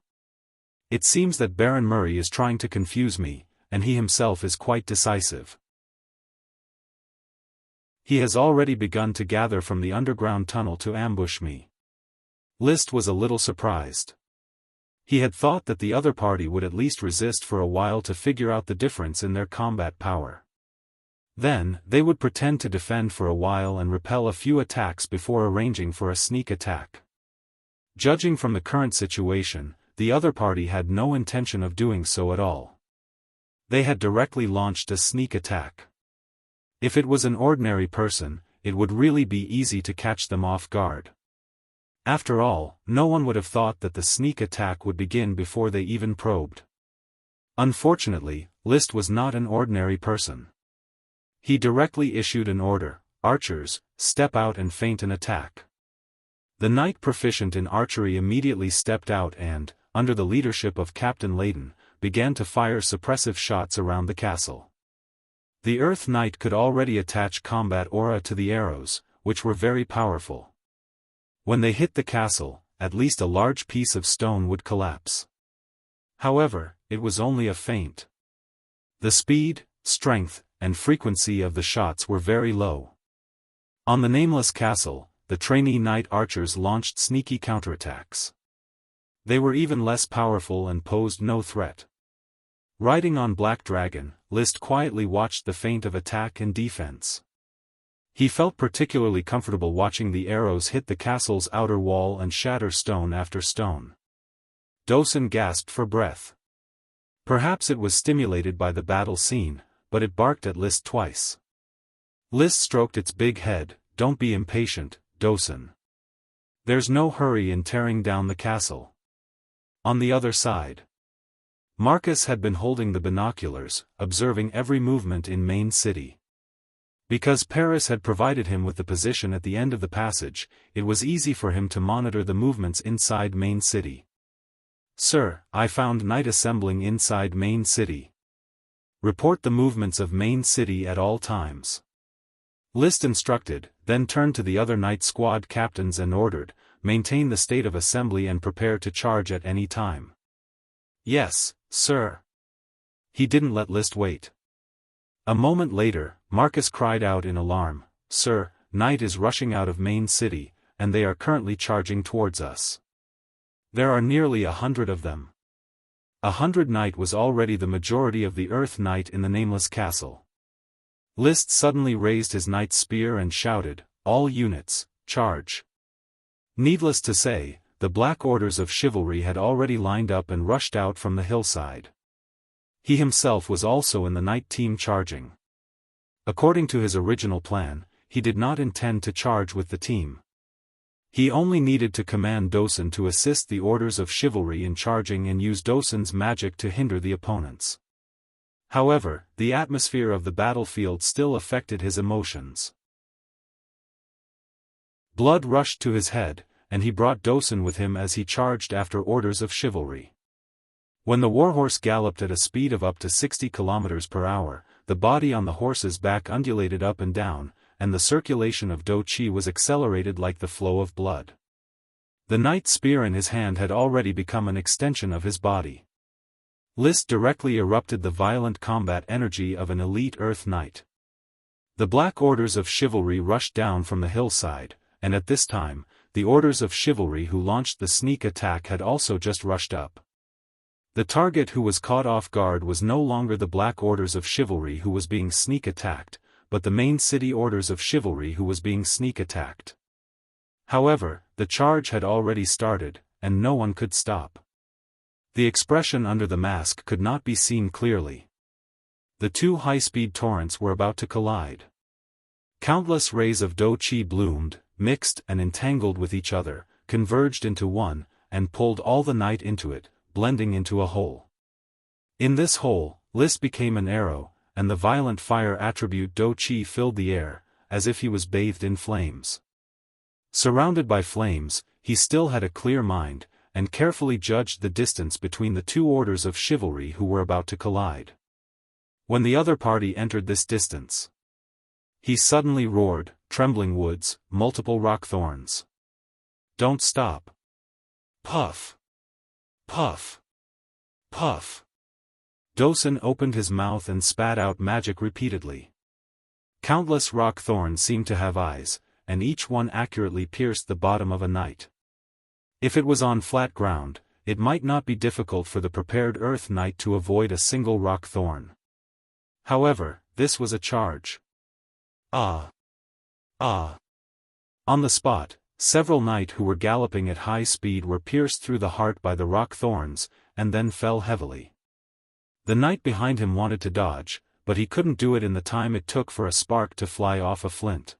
It seems that Baron Murray is trying to confuse me, and he himself is quite decisive. He has already begun to gather from the underground tunnel to ambush me. List was a little surprised. He had thought that the other party would at least resist for a while to figure out the difference in their combat power. Then, they would pretend to defend for a while and repel a few attacks before arranging for a sneak attack. Judging from the current situation, the other party had no intention of doing so at all. They had directly launched a sneak attack. If it was an ordinary person, it would really be easy to catch them off guard. After all, no one would have thought that the sneak attack would begin before they even probed. Unfortunately, List was not an ordinary person. He directly issued an order: "Archers, step out and feint an attack." The knight proficient in archery immediately stepped out and, under the leadership of Captain Layden, began to fire suppressive shots around the castle. The Earth Knight could already attach combat aura to the arrows, which were very powerful. When they hit the castle, at least a large piece of stone would collapse. However, it was only a feint. The speed, strength, and frequency of the shots were very low. On the nameless castle, the trainee knight archers launched sneaky counterattacks. They were even less powerful and posed no threat. Riding on Black Dragon, List quietly watched the feint of attack and defense. He felt particularly comfortable watching the arrows hit the castle's outer wall and shatter stone after stone. Dosen gasped for breath. Perhaps it was stimulated by the battle scene, but it barked at List twice. List stroked its big head. "Don't be impatient, Dosen. There's no hurry in tearing down the castle." On the other side, Marcus had been holding the binoculars, observing every movement in Main City. Because Paris had provided him with the position at the end of the passage, it was easy for him to monitor the movements inside Main City. "Sir, I found knight assembling inside Main City. Report the movements of Main City at all times." List instructed, then turned to the other knight squad captains and ordered, "Maintain the state of assembly and prepare to charge at any time." "Yes, sir." He didn't let List wait. A moment later, Marcus cried out in alarm, "Sir, knight is rushing out of Main City, and they are currently charging towards us. There are nearly 100 of them." 100 knight was already the majority of the Earth Knight in the nameless castle. List suddenly raised his knight's spear and shouted, "All units, charge!" Needless to say, the Black Orders of Chivalry had already lined up and rushed out from the hillside. He himself was also in the knight team charging. According to his original plan, he did not intend to charge with the team. He only needed to command Dosen to assist the Orders of Chivalry in charging and use Dosen's magic to hinder the opponents. However, the atmosphere of the battlefield still affected his emotions. Blood rushed to his head, and he brought Dosen with him as he charged after Orders of Chivalry. When the warhorse galloped at a speed of up to 60 km per hour, the body on the horse's back undulated up and down, and the circulation of Do Qi was accelerated like the flow of blood. The knight's spear in his hand had already become an extension of his body. List directly erupted the violent combat energy of an elite Earth Knight. The Black Orders of Chivalry rushed down from the hillside, and at this time, the Orders of Chivalry who launched the sneak attack had also just rushed up. The target who was caught off guard was no longer the Black Orders of Chivalry who was being sneak attacked, but the Main City Orders of Chivalry who was being sneak attacked. However, the charge had already started, and no one could stop. The expression under the mask could not be seen clearly. The two high-speed torrents were about to collide. Countless rays of Do Qi bloomed, mixed and entangled with each other, converged into one, and pulled all the night into it, blending into a whole. In this whole, List became an arrow, and the violent fire attribute Do Qi filled the air, as if he was bathed in flames. Surrounded by flames, he still had a clear mind, and carefully judged the distance between the two Orders of Chivalry who were about to collide. When the other party entered this distance, he suddenly roared, "Trembling woods, multiple rock thorns. Don't stop. Puff. Puff. Puff." Dosen opened his mouth and spat out magic repeatedly. Countless rock thorns seemed to have eyes, and each one accurately pierced the bottom of a knight. If it was on flat ground, it might not be difficult for the prepared Earth Knight to avoid a single rock thorn. However, this was a charge. Ah! Ah! On the spot, several knight who were galloping at high speed were pierced through the heart by the rock thorns, and then fell heavily. The knight behind him wanted to dodge, but he couldn't do it in the time it took for a spark to fly off a flint.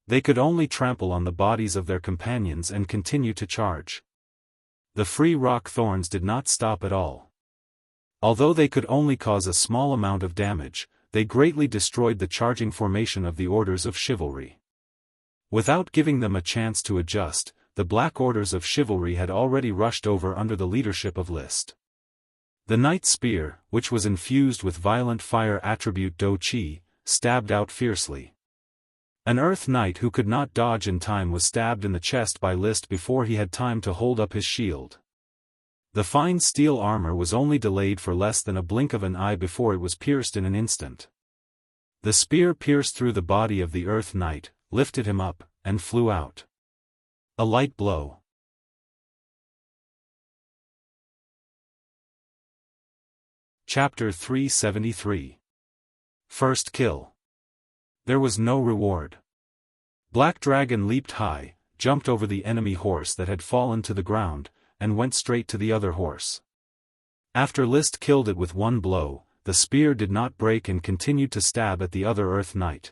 They could only trample on the bodies of their companions and continue to charge. The free rock thorns did not stop at all. Although they could only cause a small amount of damage, they greatly destroyed the charging formation of the Orders of Chivalry. Without giving them a chance to adjust, the Black Orders of Chivalry had already rushed over under the leadership of List. The knight's spear, which was infused with violent fire attribute Do Qi, stabbed out fiercely. An Earth Knight who could not dodge in time was stabbed in the chest by List before he had time to hold up his shield. The fine steel armor was only delayed for less than a blink of an eye before it was pierced in an instant. The spear pierced through the body of the Earth Knight, lifted him up, and flew out. A light blow. Chapter 373. First kill. There was no reward. Black Dragon leaped high, jumped over the enemy horse that had fallen to the ground, and went straight to the other horse. After List killed it with one blow, the spear did not break and continued to stab at the other Earth Knight.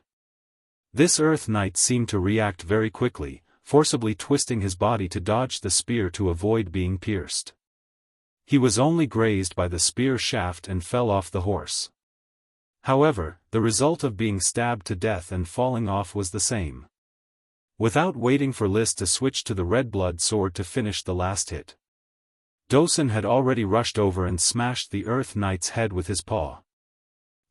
This Earth Knight seemed to react very quickly, forcibly twisting his body to dodge the spear to avoid being pierced. He was only grazed by the spear shaft and fell off the horse. However, the result of being stabbed to death and falling off was the same. Without waiting for List to switch to the red blood sword to finish the last hit, Dosun had already rushed over and smashed the Earth Knight's head with his paw.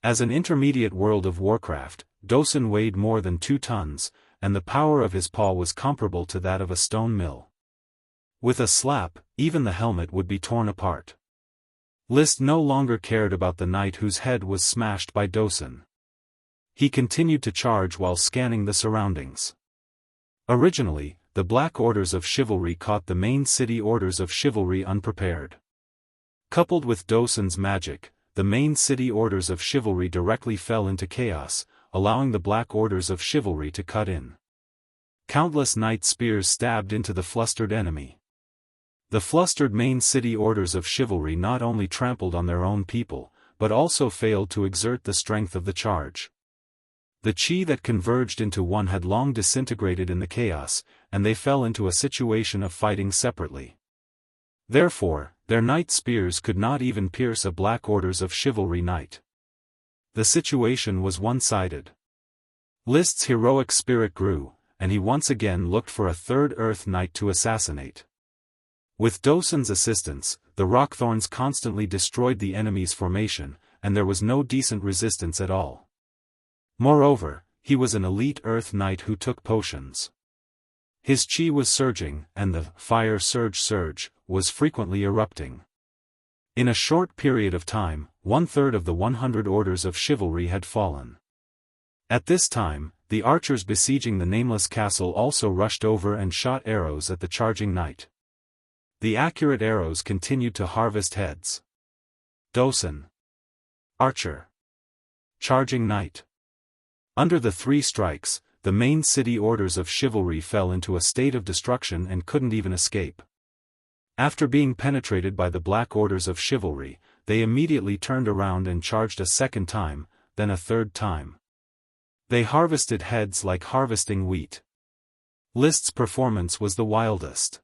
As an intermediate World of Warcraft, Dosun weighed more than 2 tons, and the power of his paw was comparable to that of a stone mill. With a slap, even the helmet would be torn apart. List no longer cared about the knight whose head was smashed by Dosun. He continued to charge while scanning the surroundings. Originally, the Black Orders of Chivalry caught the main city Orders of Chivalry unprepared. Coupled with Dosun's magic, the main city Orders of Chivalry directly fell into chaos, allowing the Black Orders of Chivalry to cut in. Countless knight spears stabbed into the flustered enemy. The flustered main city Orders of Chivalry not only trampled on their own people, but also failed to exert the strength of the charge. The chi that converged into one had long disintegrated in the chaos, and they fell into a situation of fighting separately. Therefore, their knight spears could not even pierce a Black Orders of Chivalry knight. The situation was one-sided. List's heroic spirit grew, and he once again looked for a third Earth Knight to assassinate. With Dosun's assistance, the rockthorns constantly destroyed the enemy's formation, and there was no decent resistance at all. Moreover, he was an elite Earth Knight who took potions. His chi was surging, and the fire surge was frequently erupting. In a short period of time, 1/3 of the 100 Orders of Chivalry had fallen. At this time, the archers besieging the nameless castle also rushed over and shot arrows at the charging knight. The accurate arrows continued to harvest heads. Dosun. Archer. Charging knight. Under the 3 strikes, the main city Orders of Chivalry fell into a state of destruction and couldn't even escape. After being penetrated by the Black Orders of Chivalry, they immediately turned around and charged a second time, then a third time. They harvested heads like harvesting wheat. List's performance was the wildest.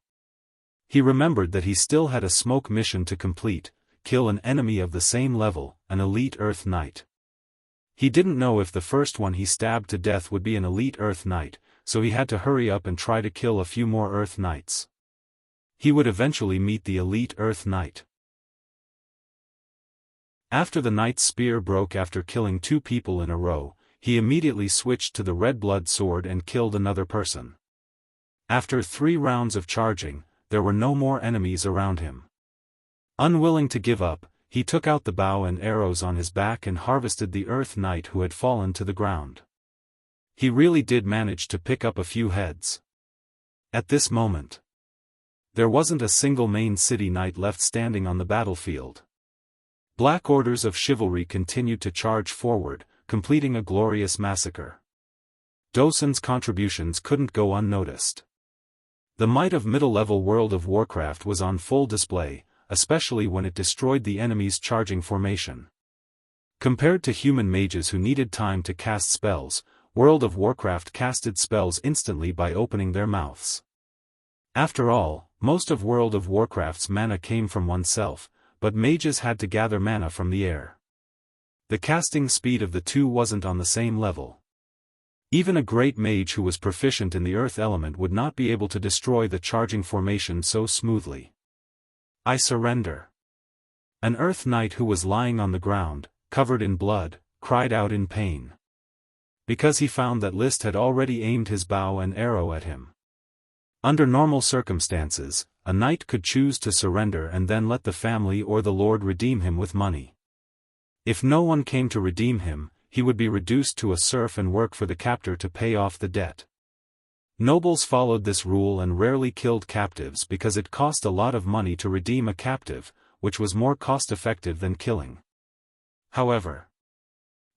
He remembered that he still had a smoke mission to complete, kill an enemy of the same level, an elite Earth Knight. He didn't know if the first one he stabbed to death would be an elite Earth Knight, so he had to hurry up and try to kill a few more Earth Knights. He would eventually meet the elite Earth Knight. After the knight's spear broke after killing 2 people in a row, he immediately switched to the red blood sword and killed another person. After 3 rounds of charging, there were no more enemies around him. Unwilling to give up, he took out the bow and arrows on his back and harvested the Earth Knight who had fallen to the ground. He really did manage to pick up a few heads. At this moment, there wasn't a single main city knight left standing on the battlefield. Black orders of chivalry continued to charge forward, completing a glorious massacre. Dosun's contributions couldn't go unnoticed. The might of middle-level World of Warcraft was on full display, especially when it destroyed the enemy's charging formation. Compared to human mages who needed time to cast spells, World of Warcraft casted spells instantly by opening their mouths. After all, most of World of Warcraft's mana came from oneself, but mages had to gather mana from the air. The casting speed of the two wasn't on the same level. Even a great mage who was proficient in the earth element would not be able to destroy the charging formation so smoothly. "I surrender." An earth knight who was lying on the ground, covered in blood, cried out in pain. Because he found that List had already aimed his bow and arrow at him. Under normal circumstances, a knight could choose to surrender and then let the family or the lord redeem him with money. If no one came to redeem him, he would be reduced to a serf and work for the captor to pay off the debt. Nobles followed this rule and rarely killed captives because it cost a lot of money to redeem a captive, which was more cost-effective than killing. However,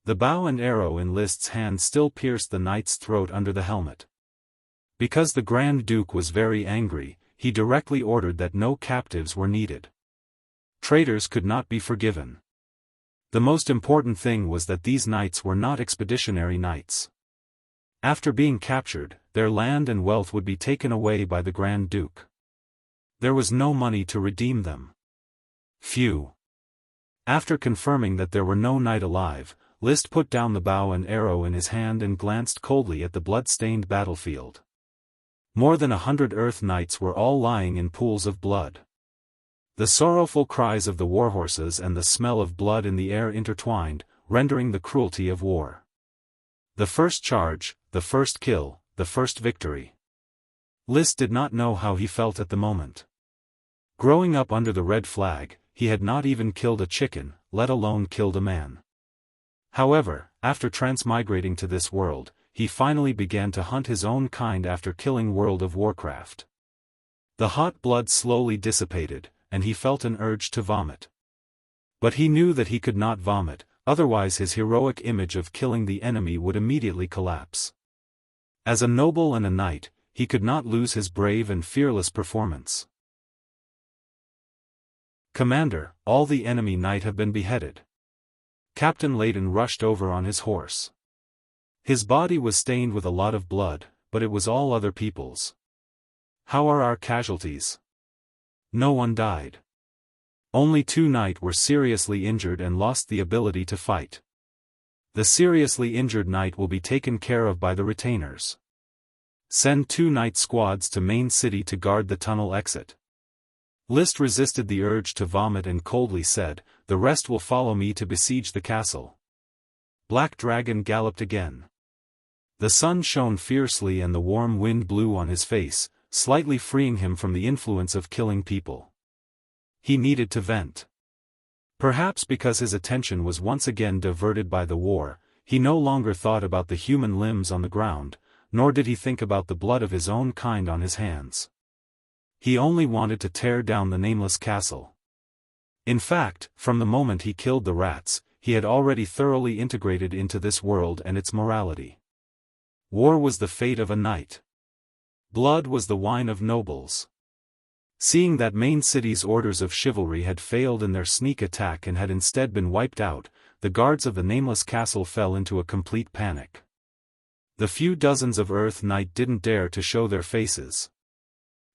the bow and arrow in List's hand still pierced the knight's throat under the helmet. Because the Grand Duke was very angry, he directly ordered that no captives were needed. Traitors could not be forgiven. The most important thing was that these knights were not expeditionary knights. After being captured, their land and wealth would be taken away by the Grand Duke. There was no money to redeem them. Phew. After confirming that there were no knight alive, List put down the bow and arrow in his hand and glanced coldly at the blood-stained battlefield. More than 100 Earth Knights were all lying in pools of blood. The sorrowful cries of the warhorses and the smell of blood in the air intertwined, rendering the cruelty of war. The first charge, the first kill, the first victory. List did not know how he felt at the moment. Growing up under the red flag, he had not even killed a chicken, let alone killed a man. However, after transmigrating to this world, he finally began to hunt his own kind after killing World of Warcraft. The hot blood slowly dissipated, and he felt an urge to vomit. But he knew that he could not vomit, otherwise his heroic image of killing the enemy would immediately collapse. As a noble and a knight, he could not lose his brave and fearless performance. "Commander, all the enemy knight have been beheaded." Captain Layden rushed over on his horse. His body was stained with a lot of blood, but it was all other people's. "How are our casualties?" "No one died. Only 2 knight were seriously injured and lost the ability to fight. The seriously injured knight will be taken care of by the retainers. Send 2 knight squads to main city to guard the tunnel exit." List resisted the urge to vomit and coldly said, "The rest will follow me to besiege the castle." Black Dragon galloped again. The sun shone fiercely and the warm wind blew on his face, slightly freeing him from the influence of killing people. He needed to vent. Perhaps because his attention was once again diverted by the war, he no longer thought about the human limbs on the ground, nor did he think about the blood of his own kind on his hands. He only wanted to tear down the nameless castle. In fact, from the moment he killed the rats, he had already thoroughly integrated into this world and its morality. War was the fate of a knight. Blood was the wine of nobles. Seeing that main city's orders of chivalry had failed in their sneak attack and had instead been wiped out, the guards of the nameless castle fell into a complete panic. The few dozens of Earth Knight didn't dare to show their faces.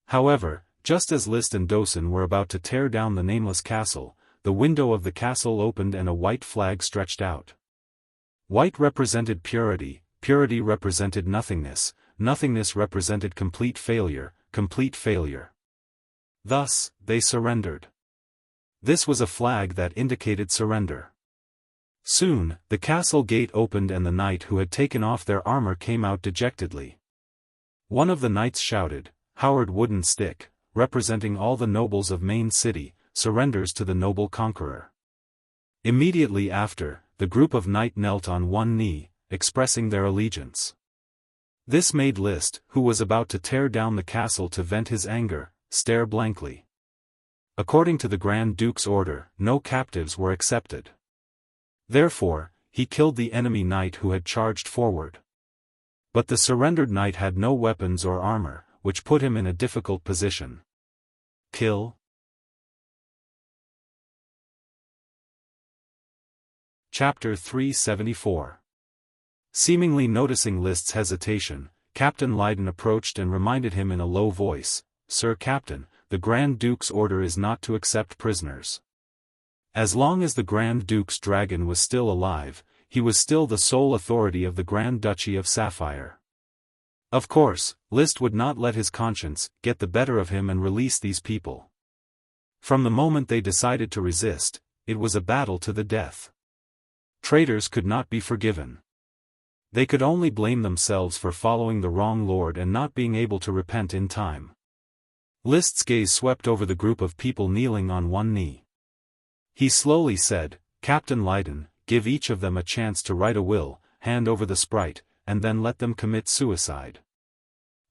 However, just as List and Dosun were about to tear down the nameless castle, the window of the castle opened and a white flag stretched out. White represented purity, purity represented nothingness, nothingness represented complete failure, complete failure. Thus, they surrendered. This was a flag that indicated surrender. Soon, the castle gate opened and the knight who had taken off their armor came out dejectedly. One of the knights shouted, "Howard Wooden Stick, representing all the nobles of Main City, surrenders to the noble conqueror." Immediately after, the group of knight knelt on one knee, expressing their allegiance. This made List, who was about to tear down the castle to vent his anger, stare blankly. According to the Grand Duke's order, no captives were accepted. Therefore, he killed the enemy knight who had charged forward. But the surrendered knight had no weapons or armor, which put him in a difficult position. Kill. Chapter 374. Seemingly noticing List's hesitation, Captain Lydon approached and reminded him in a low voice, "Sir Captain, the Grand Duke's order is not to accept prisoners." As long as the Grand Duke's dragon was still alive, he was still the sole authority of the Grand Duchy of Sapphire. Of course, List would not let his conscience get the better of him and release these people. From the moment they decided to resist, it was a battle to the death. Traitors could not be forgiven. They could only blame themselves for following the wrong lord and not being able to repent in time. List's gaze swept over the group of people kneeling on one knee. He slowly said, "Captain Lydon, give each of them a chance to write a will, hand over the sprite, and then let them commit suicide.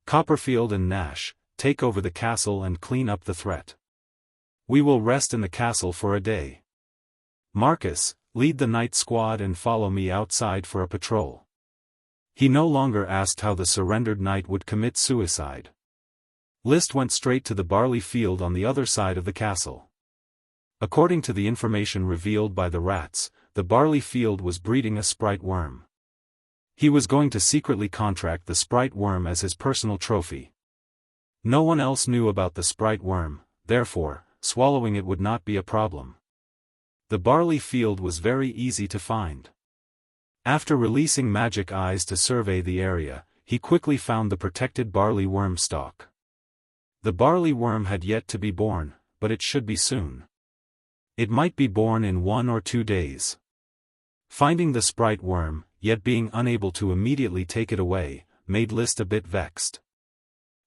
Copperfield and Nash, take over the castle and clean up the threat. We will rest in the castle for a day. Marcus, lead the night squad and follow me outside for a patrol." He no longer asked how the surrendered knight would commit suicide. List went straight to the barley field on the other side of the castle. According to the information revealed by the rats, the barley field was breeding a sprite worm. He was going to secretly contract the sprite worm as his personal trophy. No one else knew about the sprite worm, therefore, swallowing it would not be a problem. The barley field was very easy to find. After releasing magic eyes to survey the area, he quickly found the protected barley worm stalk. The barley worm had yet to be born, but it should be soon. It might be born in 1 or 2 days. Finding the sprite worm, yet being unable to immediately take it away, made List a bit vexed.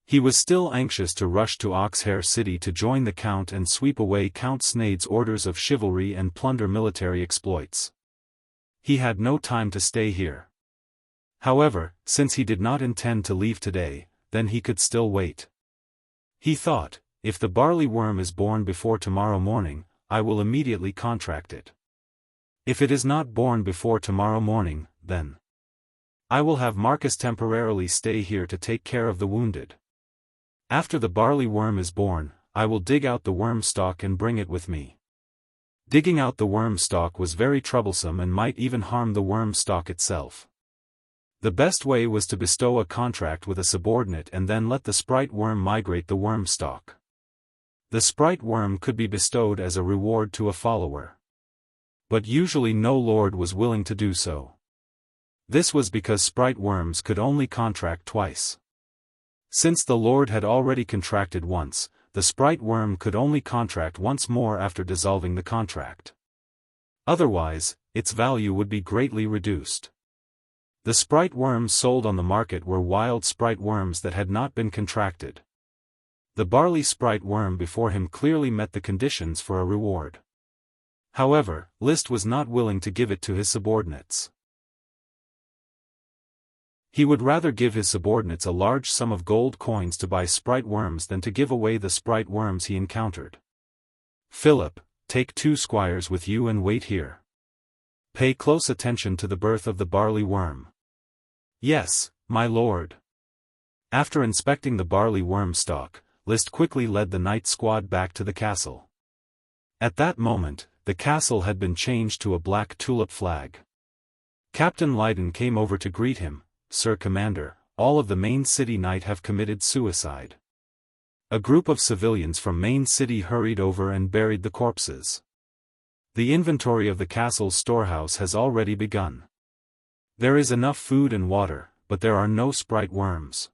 He was still anxious to rush to Oxhair City to join the Count and sweep away Count Snade's orders of chivalry and plunder military exploits. He had no time to stay here. However, since he did not intend to leave today, then he could still wait. He thought, if the barley worm is born before tomorrow morning, I will immediately contract it. If it is not born before tomorrow morning, then I will have Marcus temporarily stay here to take care of the wounded. After the barley worm is born, I will dig out the worm stalk and bring it with me. Digging out the worm stalk was very troublesome and might even harm the worm stalk itself. The best way was to bestow a contract with a subordinate and then let the sprite worm migrate the worm stalk. The sprite worm could be bestowed as a reward to a follower. But usually no lord was willing to do so. This was because sprite worms could only contract twice. Since the lord had already contracted once, the sprite worm could only contract once more after dissolving the contract. Otherwise, its value would be greatly reduced. The sprite worms sold on the market were wild sprite worms that had not been contracted. The barley sprite worm before him clearly met the conditions for a reward. However, List was not willing to give it to his subordinates. He would rather give his subordinates a large sum of gold coins to buy sprite worms than to give away the sprite worms he encountered. "Philip, take 2 squires with you and wait here. Pay close attention to the birth of the barley worm." "Yes, my lord." After inspecting the barley worm stalk, List quickly led the night squad back to the castle. At that moment, the castle had been changed to a black tulip flag. Captain Lydon came over to greet him. "Sir Commander, all of the main city knight have committed suicide." A group of civilians from Main City hurried over and buried the corpses. "The inventory of the castle's storehouse has already begun. There is enough food and water, but there are no sprite worms."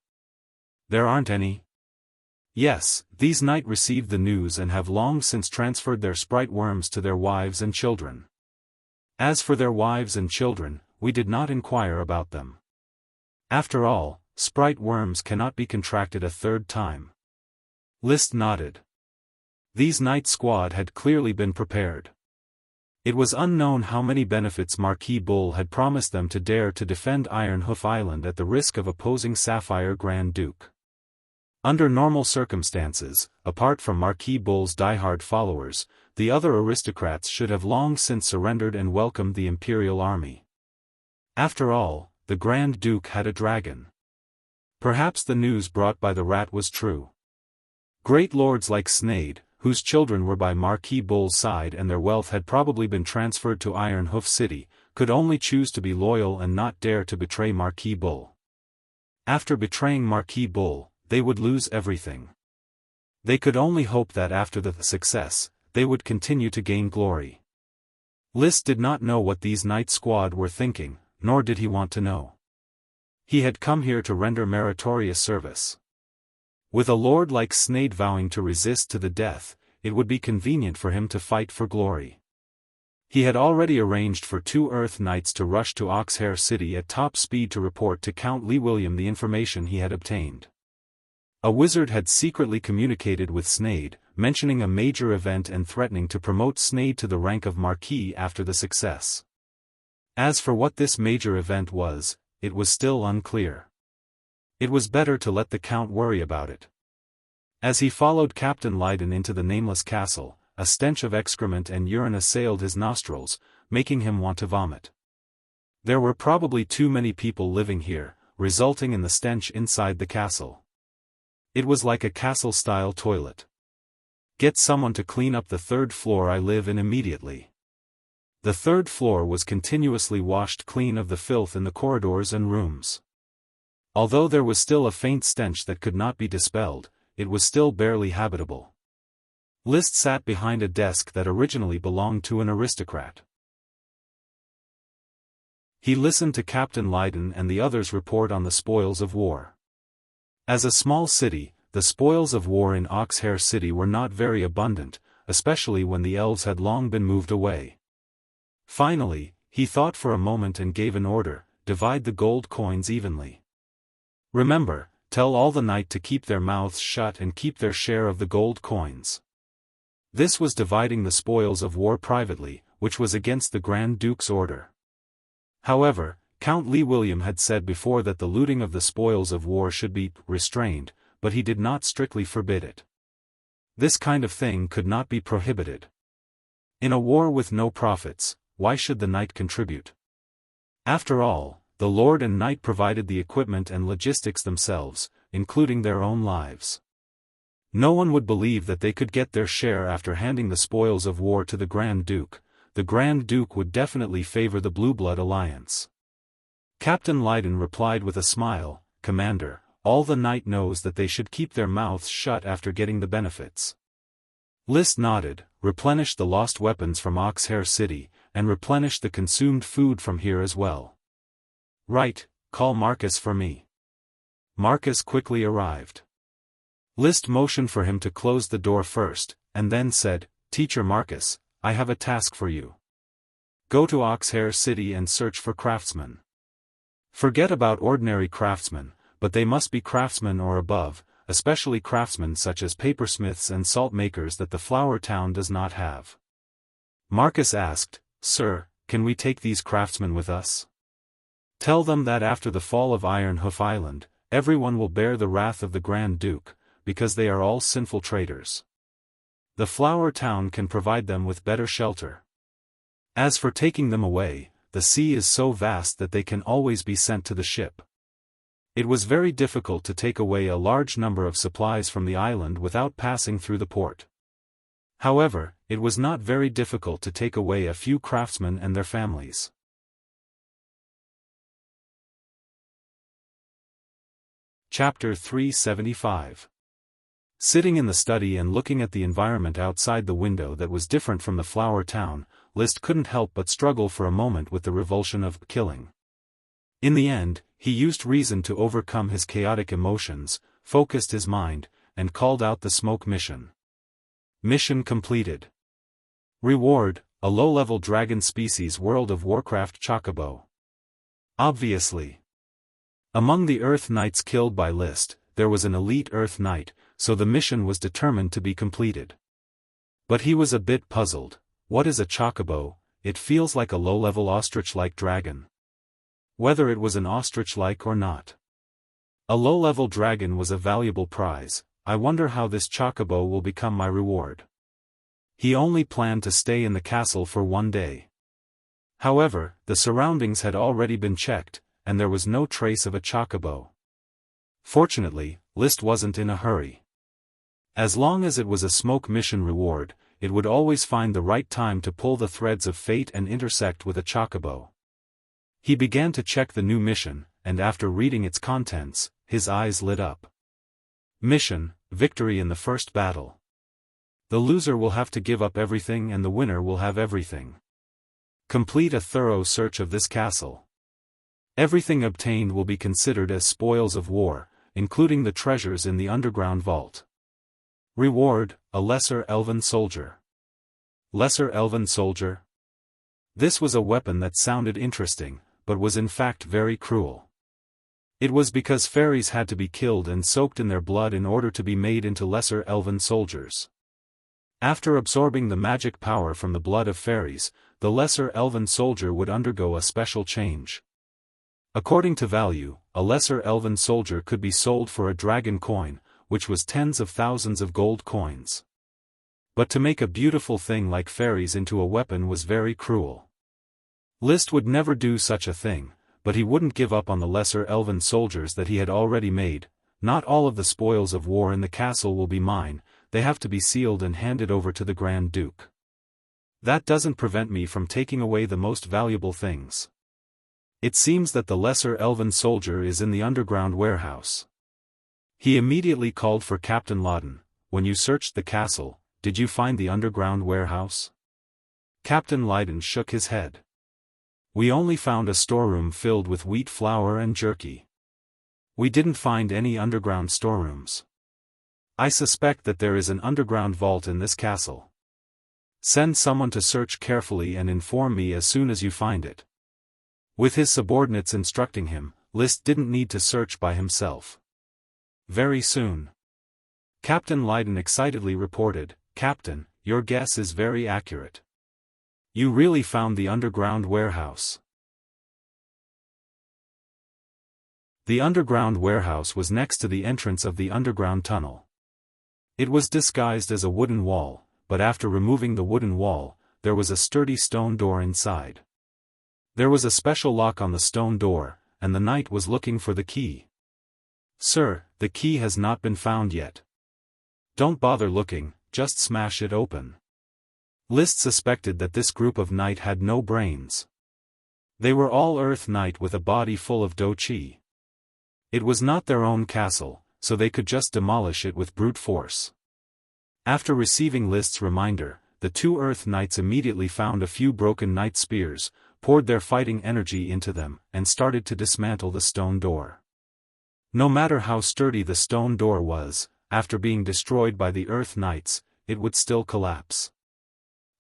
"There aren't any?" "Yes, these knight received the news and have long since transferred their sprite worms to their wives and children. As for their wives and children, we did not inquire about them. After all, sprite worms cannot be contracted a 3rd time." List nodded. These night squad had clearly been prepared. It was unknown how many benefits Marquis Bull had promised them to dare to defend Iron Hoof Island at the risk of opposing Sapphire Grand Duke. Under normal circumstances, apart from Marquis Bull's diehard followers, the other aristocrats should have long since surrendered and welcomed the imperial army. After all, the Grand Duke had a dragon. Perhaps the news brought by the rat was true. Great lords like Sneyd, whose children were by Marquis Bull's side and their wealth had probably been transferred to Iron Hoof City, could only choose to be loyal and not dare to betray Marquis Bull. After betraying Marquis Bull, they would lose everything. They could only hope that after the success, they would continue to gain glory. List did not know what these Knight Squad were thinking, nor did he want to know. He had come here to render meritorious service. With a lord like Sneyd vowing to resist to the death, it would be convenient for him to fight for glory. He had already arranged for 2 Earth Knights to rush to Oxhair City at top speed to report to Count Lee William the information he had obtained. A wizard had secretly communicated with Sneyd, mentioning a major event and threatening to promote Sneyd to the rank of Marquis after the success. As for what this major event was, it was still unclear. It was better to let the Count worry about it. As he followed Captain Lydon into the nameless castle, a stench of excrement and urine assailed his nostrils, making him want to vomit. There were probably too many people living here, resulting in the stench inside the castle. It was like a castle-style toilet. Get someone to clean up the 3rd floor I live in immediately. The 3rd floor was continuously washed clean of the filth in the corridors and rooms. Although there was still a faint stench that could not be dispelled, it was still barely habitable. List sat behind a desk that originally belonged to an aristocrat. He listened to Captain Lydon and the others report on the spoils of war. As a small city, the spoils of war in Oxhair City were not very abundant, especially when the elves had long been moved away. Finally, he thought for a moment and gave an order: divide the gold coins evenly. Remember, tell all the knight to keep their mouths shut and keep their share of the gold coins. This was dividing the spoils of war privately, which was against the Grand Duke's order. However, Count Lee William had said before that the looting of the spoils of war should be restrained, but he did not strictly forbid it. This kind of thing could not be prohibited. In a war with no profits, why should the knight contribute? After all, the lord and knight provided the equipment and logistics themselves, including their own lives. No one would believe that they could get their share after handing the spoils of war to the Grand Duke. The Grand Duke would definitely favor the Blue Blood alliance. Captain Lydon replied with a smile, "Commander, all the knight knows that they should keep their mouths shut after getting the benefits." List nodded, "Replenish the lost weapons from Oxhair City, and replenish the consumed food from here as well." "Right, call Marcus for me." Marcus quickly arrived. List motioned for him to close the door first, and then said, "Teacher Marcus, I have a task for you. Go to Oxhair City and search for craftsmen. Forget about ordinary craftsmen, but they must be craftsmen or above, especially craftsmen such as papersmiths and salt makers that the Flower Town does not have." Marcus asked, "Sir, can we take these craftsmen with us? Tell them that after the fall of Iron Hoof Island, everyone will bear the wrath of the Grand Duke, because they are all sinful traitors. The Flower Town can provide them with better shelter. As for taking them away, the sea is so vast that they can always be sent to the ship." It was very difficult to take away a large number of supplies from the island without passing through the port. However, it was not very difficult to take away a few craftsmen and their families. Chapter 375. Sitting in the study and looking at the environment outside the window that was different from the Flower Town, List couldn't help but struggle for a moment with the revulsion of killing. In the end, he used reason to overcome his chaotic emotions, focused his mind, and called out the smoke mission. Mission completed. Reward: a low-level dragon species World of Warcraft Chocobo. Obviously. Among the Earth Knights killed by List, there was an elite Earth Knight, so the mission was determined to be completed. But he was a bit puzzled. What is a chocobo? It feels like a low-level ostrich-like dragon. Whether it was an ostrich-like or not. A low-level dragon was a valuable prize. I wonder how this chocobo will become my reward. He only planned to stay in the castle for one day. However, the surroundings had already been checked, and there was no trace of a chocobo. Fortunately, List wasn't in a hurry. As long as it was a smoke mission reward, it would always find the right time to pull the threads of fate and intersect with a chocobo. He began to check the new mission, and after reading its contents, his eyes lit up. Mission: victory in the first battle. The loser will have to give up everything and the winner will have everything. Complete a thorough search of this castle. Everything obtained will be considered as spoils of war, including the treasures in the underground vault. Reward: a lesser elven soldier. Lesser elven soldier? This was a weapon that sounded interesting, but was in fact very cruel. It was because fairies had to be killed and soaked in their blood in order to be made into lesser elven soldiers. After absorbing the magic power from the blood of fairies, the lesser elven soldier would undergo a special change. According to value, a lesser elven soldier could be sold for a dragon coin, which was tens of thousands of gold coins. But to make a beautiful thing like fairies into a weapon was very cruel. List would never do such a thing, but he wouldn't give up on the lesser elven soldiers that he had already made. Not all of the spoils of war in the castle will be mine, they have to be sealed and handed over to the Grand Duke. That doesn't prevent me from taking away the most valuable things. It seems that the lesser elven soldier is in the underground warehouse. He immediately called for Captain Lawton. When you searched the castle, did you find the underground warehouse? Captain Lawton shook his head. We only found a storeroom filled with wheat flour and jerky. We didn't find any underground storerooms. I suspect that there is an underground vault in this castle. Send someone to search carefully and inform me as soon as you find it. With his subordinates instructing him, List didn't need to search by himself. Very soon. Captain Lawton excitedly reported, Captain, your guess is very accurate. You really found the underground warehouse. The underground warehouse was next to the entrance of the underground tunnel. It was disguised as a wooden wall, but after removing the wooden wall, there was a sturdy stone door inside. There was a special lock on the stone door, and the knight was looking for the key. Sir, the key has not been found yet. Don't bother looking, just smash it open. List suspected that this group of knight had no brains. They were all earth knight with a body full of do-chi. It was not their own castle, so they could just demolish it with brute force. After receiving List's reminder, the two earth knights immediately found a few broken knight spears, poured their fighting energy into them, and started to dismantle the stone door. No matter how sturdy the stone door was, after being destroyed by the earth knights, it would still collapse.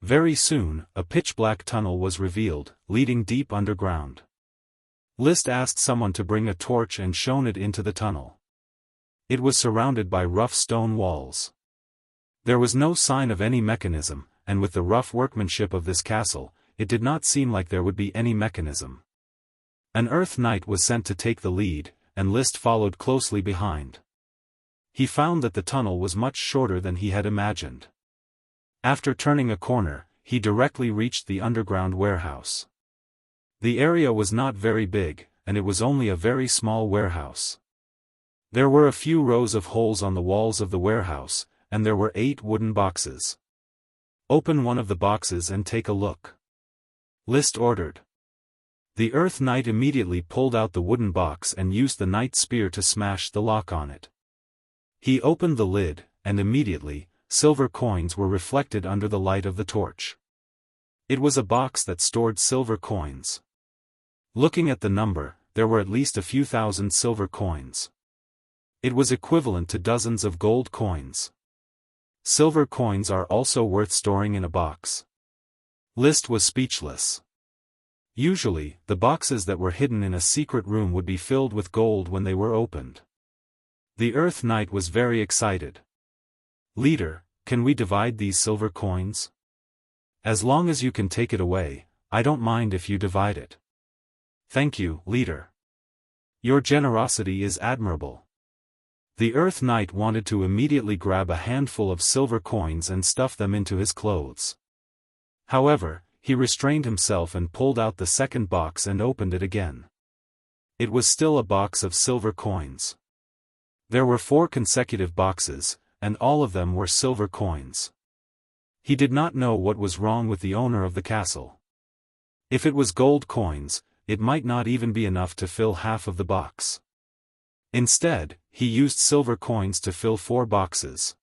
Very soon, a pitch-black tunnel was revealed, leading deep underground. List asked someone to bring a torch and shone it into the tunnel. It was surrounded by rough stone walls. There was no sign of any mechanism, and with the rough workmanship of this castle, it did not seem like there would be any mechanism. An earth knight was sent to take the lead, and List followed closely behind. He found that the tunnel was much shorter than he had imagined. After turning a corner, he directly reached the underground warehouse. The area was not very big, and it was only a very small warehouse. There were a few rows of holes on the walls of the warehouse, and there were 8 wooden boxes. Open one of the boxes and take a look. List ordered. The earth knight immediately pulled out the wooden box and used the knight spear to smash the lock on it. He opened the lid, and immediately, silver coins were reflected under the light of the torch. It was a box that stored silver coins. Looking at the number, there were at least a few thousand silver coins. It was equivalent to dozens of gold coins. Silver coins are also worth storing in a box. List was speechless. Usually, the boxes that were hidden in a secret room would be filled with gold when they were opened. The Earth Knight was very excited. Leader, can we divide these silver coins? As long as you can take it away, I don't mind if you divide it. Thank you, Leader. Your generosity is admirable. The Earth Knight wanted to immediately grab a handful of silver coins and stuff them into his clothes. However, he restrained himself and pulled out the second box and opened it again. It was still a box of silver coins. There were 4 consecutive boxes, and all of them were silver coins. He did not know what was wrong with the owner of the castle. If it was gold coins, it might not even be enough to fill half of the box. Instead, he used silver coins to fill 4 boxes.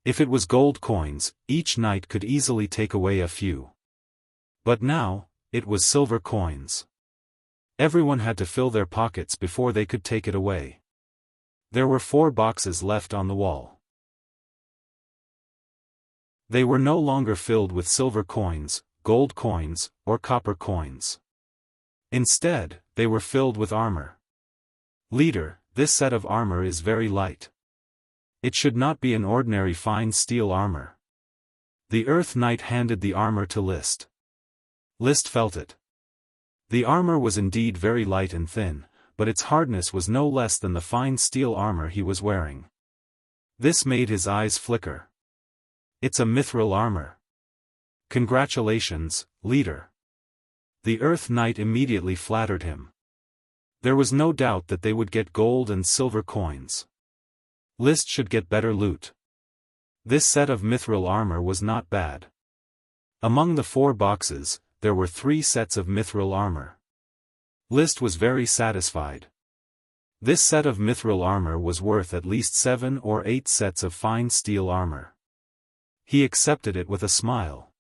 If it was gold coins, each knight could easily take away a few. But now, it was silver coins. Everyone had to fill their pockets before they could take it away. There were 4 boxes left on the wall. They were no longer filled with silver coins, gold coins, or copper coins. Instead, they were filled with armor. Leader, this set of armor is very light. It should not be an ordinary fine steel armor. The Earth Knight handed the armor to List. List felt it. The armor was indeed very light and thin, but its hardness was no less than the fine steel armor he was wearing. This made his eyes flicker. It's a mithril armor. Congratulations, leader. The Earth Knight immediately flattered him. There was no doubt that they would get gold and silver coins. List should get better loot. This set of mithril armor was not bad. Among the 4 boxes, there were 3 sets of mithril armor. List was very satisfied. This set of mithril armor was worth at least 7 or 8 sets of fine steel armor. He accepted it with a smile.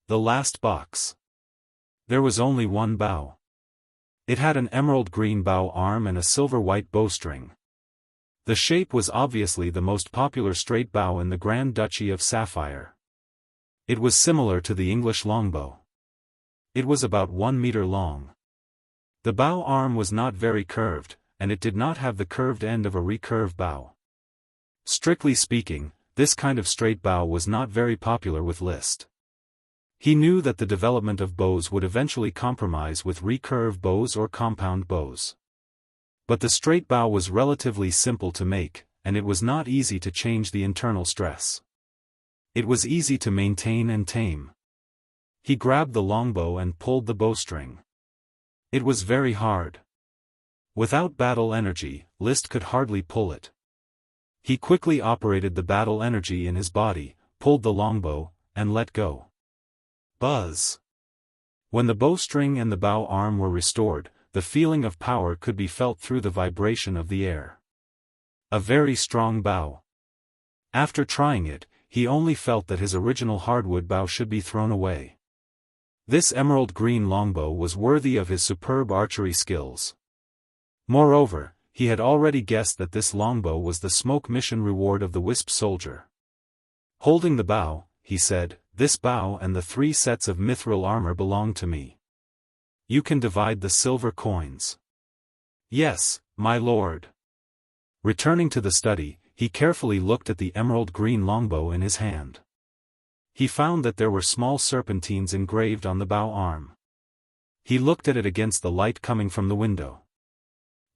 The last box. There was only 1 bow. It had an emerald green bow arm and a silver white bowstring. The shape was obviously the most popular straight bow in the Grand Duchy of Sapphire. It was similar to the English longbow. It was about 1 meter long. The bow arm was not very curved, and it did not have the curved end of a recurve bow. Strictly speaking, this kind of straight bow was not very popular with List. He knew that the development of bows would eventually compromise with recurve bows or compound bows. But the straight bow was relatively simple to make, and it was not easy to change the internal stress. It was easy to maintain and tame. He grabbed the longbow and pulled the bowstring. It was very hard. Without battle energy, List could hardly pull it. He quickly operated the battle energy in his body, pulled the longbow, and let go. Buzz! When the bowstring and the bow arm were restored, the feeling of power could be felt through the vibration of the air. A very strong bow. After trying it, he only felt that his original hardwood bow should be thrown away. This emerald green longbow was worthy of his superb archery skills. Moreover, he had already guessed that this longbow was the smoke mission reward of the Wisp soldier. Holding the bow, he said, "This bow and the 3 sets of mithril armor belong to me. You can divide the silver coins." "Yes, my lord." Returning to the study, he carefully looked at the emerald green longbow in his hand. He found that there were small serpentines engraved on the bow arm. He looked at it against the light coming from the window.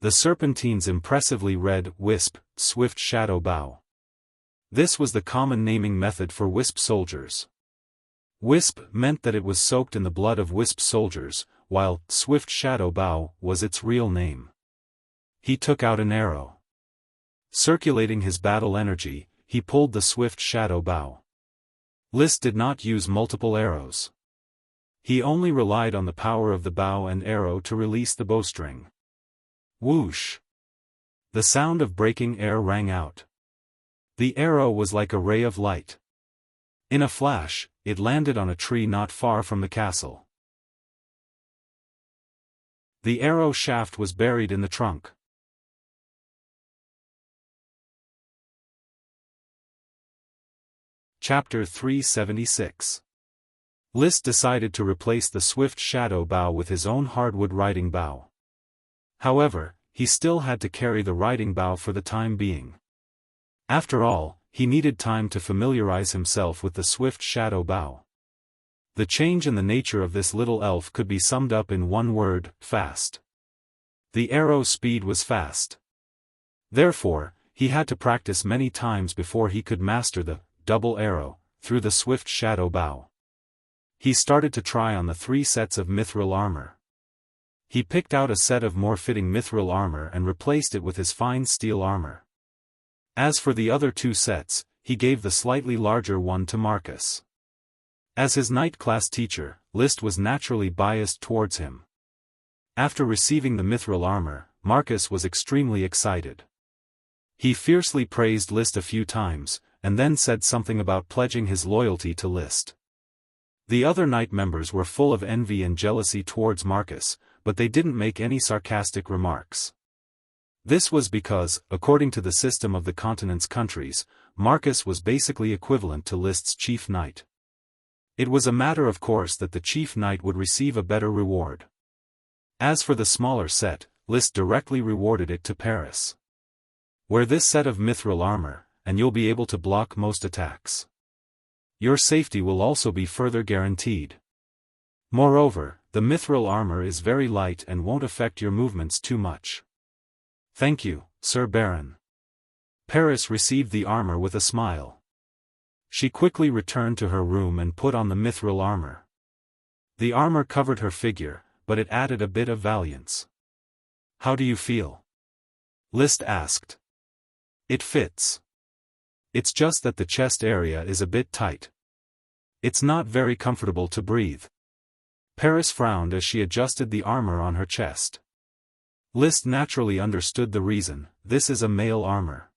The serpentines impressively read, "Wisp, Swift Shadow Bow." This was the common naming method for Wisp soldiers. Wisp meant that it was soaked in the blood of Wisp soldiers, while Swift Shadow Bow was its real name. He took out an arrow. Circulating his battle energy, he pulled the Swift Shadow Bow. List did not use multiple arrows. He only relied on the power of the bow and arrow to release the bowstring. Whoosh! The sound of breaking air rang out. The arrow was like a ray of light. In a flash, it landed on a tree not far from the castle. The arrow shaft was buried in the trunk. Chapter 376. List decided to replace the Swift Shadow Bow with his own hardwood riding bow. However, he still had to carry the riding bow for the time being. After all, he needed time to familiarize himself with the Swift Shadow Bow. The change in the nature of this little elf could be summed up in one word: fast. The arrow's speed was fast. Therefore, he had to practice many times before he could master the double arrow through the swift shadow bow. He started to try on the 3 sets of mithril armor. He picked out a set of more fitting mithril armor and replaced it with his fine steel armor. As for the other 2 sets, he gave the slightly larger one to Marcus. As his night class teacher, List was naturally biased towards him. After receiving the mithril armor, Marcus was extremely excited. He fiercely praised List a few times, and then said something about pledging his loyalty to List. The other night members were full of envy and jealousy towards Marcus, but they didn't make any sarcastic remarks. This was because, according to the system of the continent's countries, Marcus was basically equivalent to List's chief knight. It was a matter of course that the chief knight would receive a better reward. As for the smaller set, List directly rewarded it to Paris. Wear this set of mithril armor, and you'll be able to block most attacks. Your safety will also be further guaranteed. Moreover, the mithril armor is very light and won't affect your movements too much. Thank you, Sir Baron. Paris received the armor with a smile. She quickly returned to her room and put on the mithril armor. The armor covered her figure, but it added a bit of valiance. How do you feel? List asked. It fits. It's just that the chest area is a bit tight. It's not very comfortable to breathe. Paris frowned as she adjusted the armor on her chest. List naturally understood the reason. This is a male armor.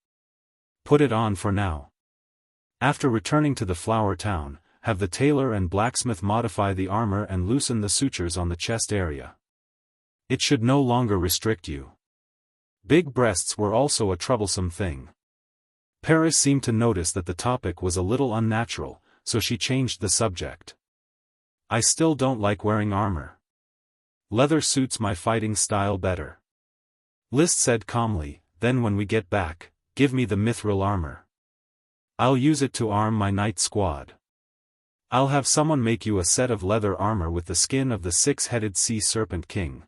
Put it on for now. After returning to the flower town, have the tailor and blacksmith modify the armor and loosen the sutures on the chest area. It should no longer restrict you. Big breasts were also a troublesome thing. Paris seemed to notice that the topic was a little unnatural, so she changed the subject. I still don't like wearing armor. Leather suits my fighting style better. List said calmly, then when we get back, give me the mithril armor. I'll use it to arm my night squad. I'll have someone make you a set of leather armor with the skin of the 6-headed sea serpent king.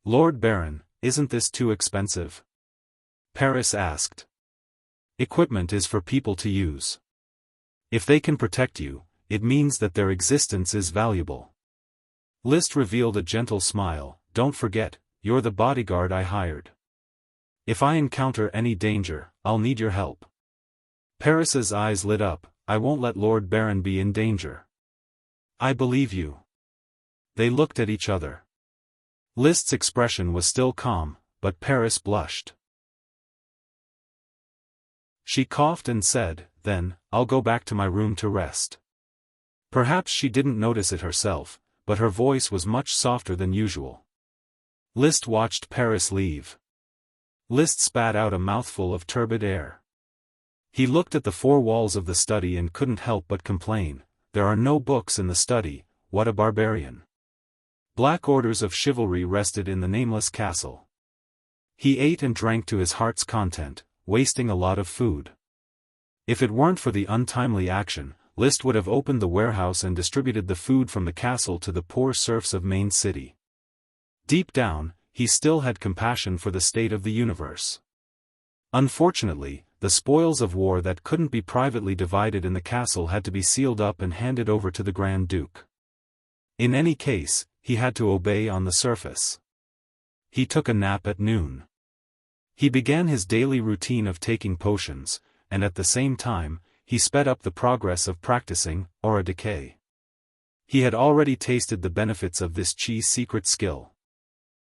Lord Baron, isn't this too expensive? Paris asked. Equipment is for people to use. If they can protect you, it means that their existence is valuable. List revealed a gentle smile. Don't forget, you're the bodyguard I hired. If I encounter any danger, I'll need your help. Paris's eyes lit up. I won't let Lord Baron be in danger. I believe you. They looked at each other. List's expression was still calm, but Paris blushed. She coughed and said, then, I'll go back to my room to rest. Perhaps she didn't notice it herself, but her voice was much softer than usual. List watched Paris leave. List spat out a mouthful of turbid air. He looked at the 4 walls of the study and couldn't help but complain, there are no books in the study, what a barbarian. Black orders of chivalry rested in the nameless castle. He ate and drank to his heart's content, wasting a lot of food. If it weren't for the untimely action, List would have opened the warehouse and distributed the food from the castle to the poor serfs of Main City. Deep down, he still had compassion for the state of the universe. Unfortunately, the spoils of war that couldn't be privately divided in the castle had to be sealed up and handed over to the Grand Duke. In any case, he had to obey on the surface. He took a nap at noon. He began his daily routine of taking potions, and at the same time, he sped up the progress of practicing aura decay. He had already tasted the benefits of this Chi's secret skill.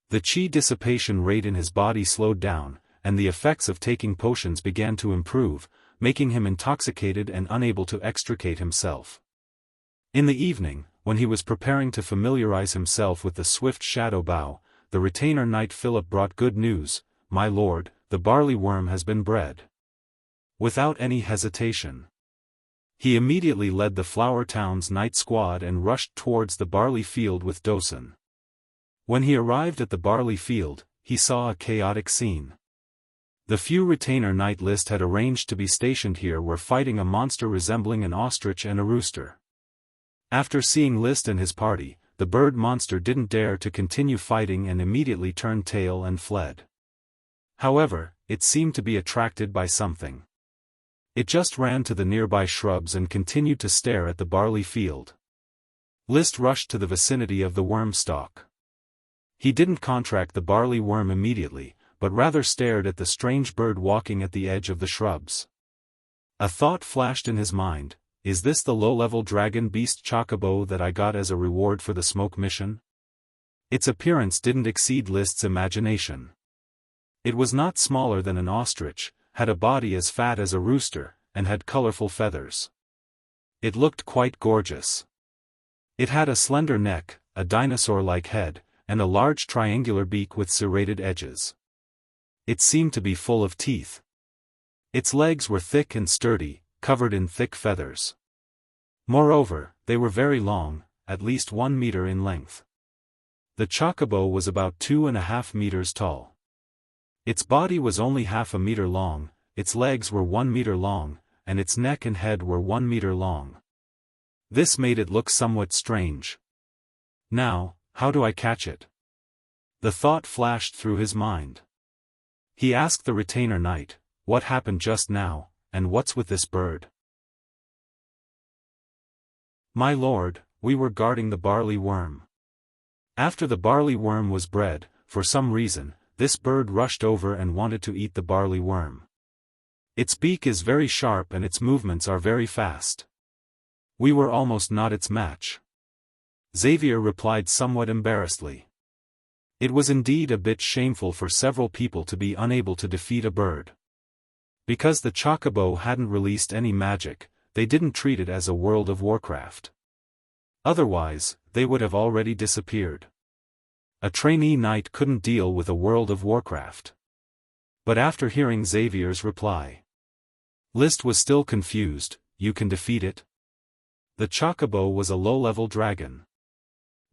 The Chi dissipation rate in his body slowed down, and the effects of taking potions began to improve, making him intoxicated and unable to extricate himself. In the evening, when he was preparing to familiarize himself with the swift shadow bow, the retainer knight Philip brought good news. My lord, the barley worm has been bred. Without any hesitation, he immediately led the Flower Town's night squad and rushed towards the barley field with Dosen. When he arrived at the barley field, he saw a chaotic scene. The few retainer knight List had arranged to be stationed here were fighting a monster resembling an ostrich and a rooster. After seeing List and his party, the bird monster didn't dare to continue fighting and immediately turned tail and fled. However, it seemed to be attracted by something. It just ran to the nearby shrubs and continued to stare at the barley field. List rushed to the vicinity of the worm stalk. He didn't contract the barley worm immediately, but rather stared at the strange bird walking at the edge of the shrubs. A thought flashed in his mind: is this the low-level dragon beast chocobo that I got as a reward for the smoke mission? Its appearance didn't exceed List's imagination. It was not smaller than an ostrich, had a body as fat as a rooster, and had colorful feathers. It looked quite gorgeous. It had a slender neck, a dinosaur-like head, and a large triangular beak with serrated edges. It seemed to be full of teeth. Its legs were thick and sturdy, covered in thick feathers. Moreover, they were very long, at least 1 meter in length. The chocobo was about 2.5 meters tall. Its body was only half a meter long, its legs were 1 meter long, and its neck and head were 1 meter long. This made it look somewhat strange. Now, how do I catch it? The thought flashed through his mind. He asked the retainer knight, "What happened just now, and what's with this bird?" "My lord, we were guarding the barley worm. After the barley worm was bred, for some reason, this bird rushed over and wanted to eat the barley worm. Its beak is very sharp and its movements are very fast. We were almost not its match." Xavier replied somewhat embarrassedly. It was indeed a bit shameful for several people to be unable to defeat a bird. Because the chocobo hadn't released any magic, they didn't treat it as a World of Warcraft. Otherwise, they would have already disappeared. A trainee knight couldn't deal with a World of Warcraft. But after hearing Xavier's reply, List was still confused. "You can defeat it?" The chocobo was a low-level dragon.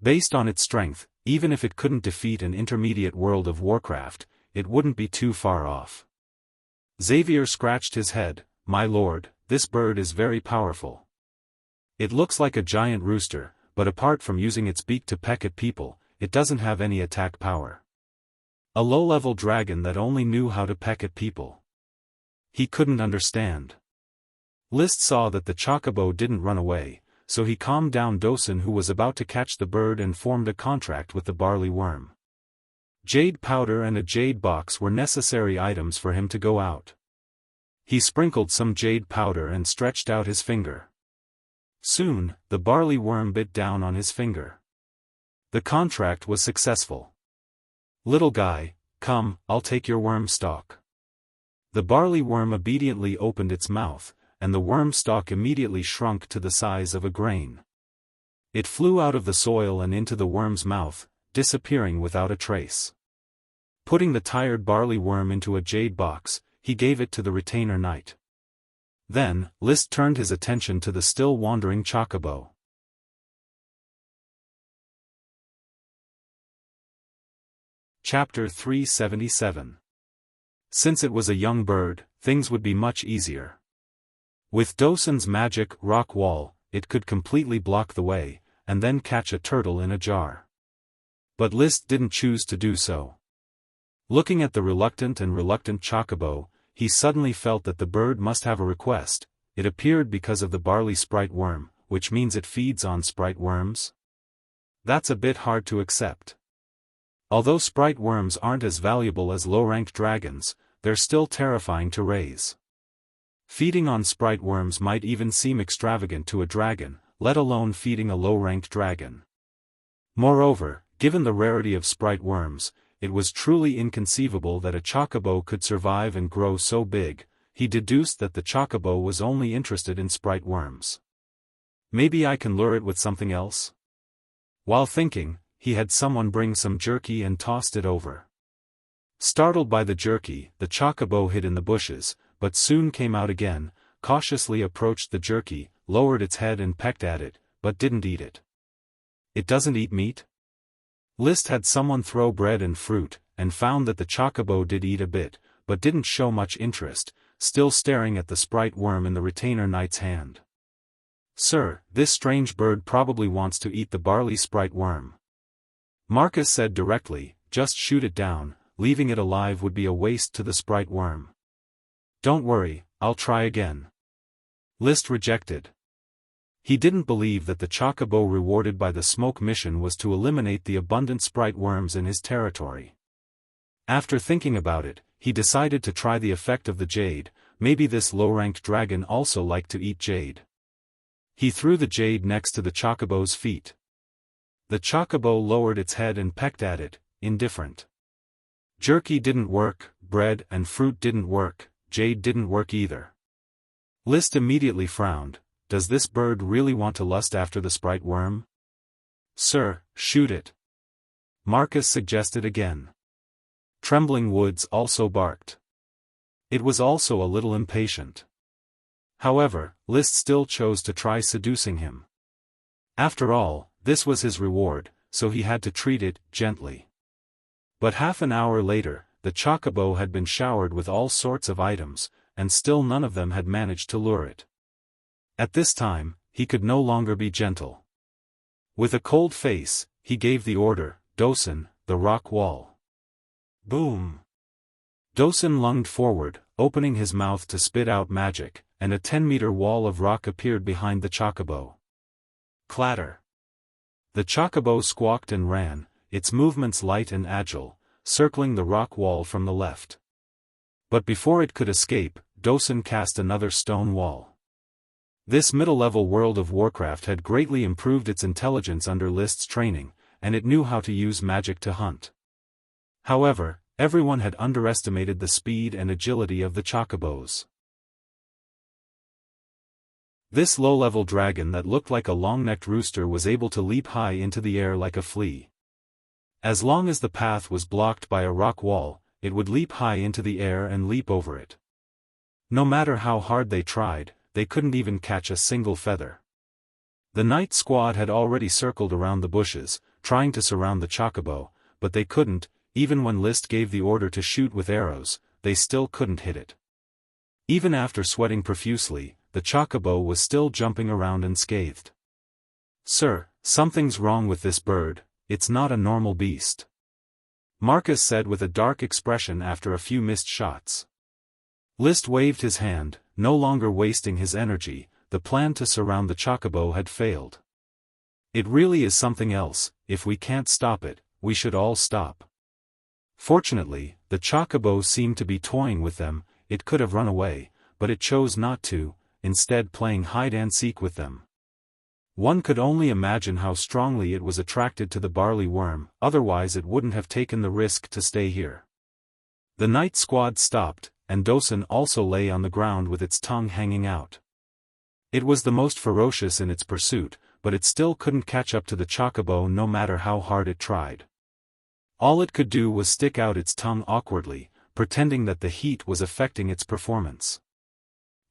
Based on its strength, even if it couldn't defeat an intermediate World of Warcraft, it wouldn't be too far off. Xavier scratched his head. "My lord, this bird is very powerful. It looks like a giant rooster, but apart from using its beak to peck at people, it doesn't have any attack power. A low-level dragon that only knew how to peck at people." He couldn't understand. List saw that the chocobo didn't run away, so he calmed down Dosen, who was about to catch the bird, and formed a contract with the barley worm. Jade powder and a jade box were necessary items for him to go out. He sprinkled some jade powder and stretched out his finger. Soon, the barley worm bit down on his finger. The contract was successful. "Little guy, come, I'll take your worm stalk." The barley worm obediently opened its mouth, and the worm stalk immediately shrunk to the size of a grain. It flew out of the soil and into the worm's mouth, disappearing without a trace. Putting the tired barley worm into a jade box, he gave it to the retainer knight. Then, List turned his attention to the still wandering chocobo. Chapter 377. Since it was a young bird, things would be much easier. With Dosen's magic rock wall, it could completely block the way, and then catch a turtle in a jar. But List didn't choose to do so. Looking at the reluctant chocobo, he suddenly felt that the bird must have a request. It appeared because of the barley sprite worm, which means it feeds on sprite worms? That's a bit hard to accept. Although sprite worms aren't as valuable as low-ranked dragons, they're still terrifying to raise. Feeding on sprite worms might even seem extravagant to a dragon, let alone feeding a low-ranked dragon. Moreover, given the rarity of sprite worms, it was truly inconceivable that a chocobo could survive and grow so big. He deduced that the chocobo was only interested in sprite worms. Maybe I can lure it with something else? While thinking, he had someone bring some jerky and tossed it over. Startled by the jerky, the chocobo hid in the bushes, but soon came out again, cautiously approached the jerky, lowered its head and pecked at it, but didn't eat it. It doesn't eat meat? List had someone throw bread and fruit, and found that the chocobo did eat a bit, but didn't show much interest, still staring at the sprite worm in the retainer knight's hand. "Sir, this strange bird probably wants to eat the barley sprite worm." Marcus said directly, "Just shoot it down, leaving it alive would be a waste to the sprite worm." "Don't worry, I'll try again." List rejected. He didn't believe that the chocobo rewarded by the smoke mission was to eliminate the abundant sprite worms in his territory. After thinking about it, he decided to try the effect of the jade. Maybe this low-ranked dragon also liked to eat jade. He threw the jade next to the chocobo's feet. The chocobo lowered its head and pecked at it, indifferent. Jerky didn't work, bread and fruit didn't work, jade didn't work either. List immediately frowned. Does this bird really want to lust after the sprite worm? "Sir, shoot it," Marcus suggested again. Trembling Woods also barked. It was also a little impatient. However, List still chose to try seducing him. After all, this was his reward, so he had to treat it gently. But half an hour later, the chocobo had been showered with all sorts of items, and still none of them had managed to lure it. At this time, he could no longer be gentle. With a cold face, he gave the order, "Dosen, the rock wall." Boom! Dosen lunged forward, opening his mouth to spit out magic, and a 10-meter wall of rock appeared behind the chocobo. Clatter! The chocobo squawked and ran, its movements light and agile, circling the rock wall from the left. But before it could escape, Dosen cast another stone wall. This middle-level World of Warcraft had greatly improved its intelligence under List's training, and it knew how to use magic to hunt. However, everyone had underestimated the speed and agility of the chocobos. This low-level dragon that looked like a long-necked rooster was able to leap high into the air like a flea. As long as the path was blocked by a rock wall, it would leap high into the air and leap over it. No matter how hard they tried, they couldn't even catch a single feather. The night squad had already circled around the bushes, trying to surround the chocobo, but they couldn't. Even when List gave the order to shoot with arrows, they still couldn't hit it. Even after sweating profusely, the chocobo was still jumping around unscathed. "Sir, something's wrong with this bird, it's not a normal beast," Marcus said with a dark expression after a few missed shots. List waved his hand, no longer wasting his energy. The plan to surround the chocobo had failed. "It really is something else. If we can't stop it, we should all stop." Fortunately, the chocobo seemed to be toying with them. It could have run away, but it chose not to, instead playing hide-and-seek with them. One could only imagine how strongly it was attracted to the barley worm, otherwise it wouldn't have taken the risk to stay here. The night squad stopped, and Dosen also lay on the ground with its tongue hanging out. It was the most ferocious in its pursuit, but it still couldn't catch up to the chocobo no matter how hard it tried. All it could do was stick out its tongue awkwardly, pretending that the heat was affecting its performance.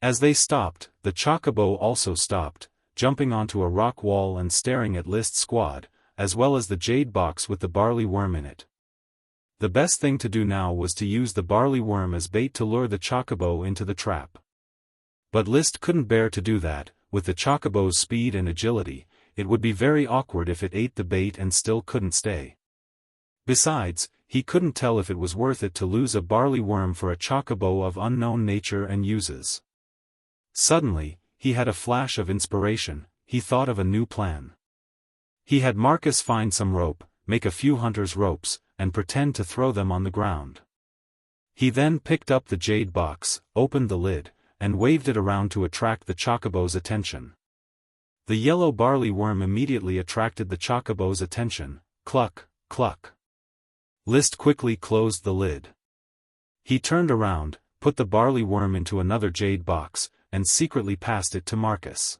As they stopped, the chocobo also stopped, jumping onto a rock wall and staring at List's squad, as well as the jade box with the barley worm in it. The best thing to do now was to use the barley worm as bait to lure the chocobo into the trap. But List couldn't bear to do that. With the chocobo's speed and agility, it would be very awkward if it ate the bait and still couldn't stay. Besides, he couldn't tell if it was worth it to lose a barley worm for a chocobo of unknown nature and uses. Suddenly, he had a flash of inspiration. He thought of a new plan. He had Marcus find some rope, make a few hunter's ropes, and pretend to throw them on the ground. He then picked up the jade box, opened the lid, and waved it around to attract the chocobo's attention. The yellow barley worm immediately attracted the chocobo's attention. Cluck, cluck. List quickly closed the lid. He turned around, put the barley worm into another jade box, and secretly passed it to Marcus.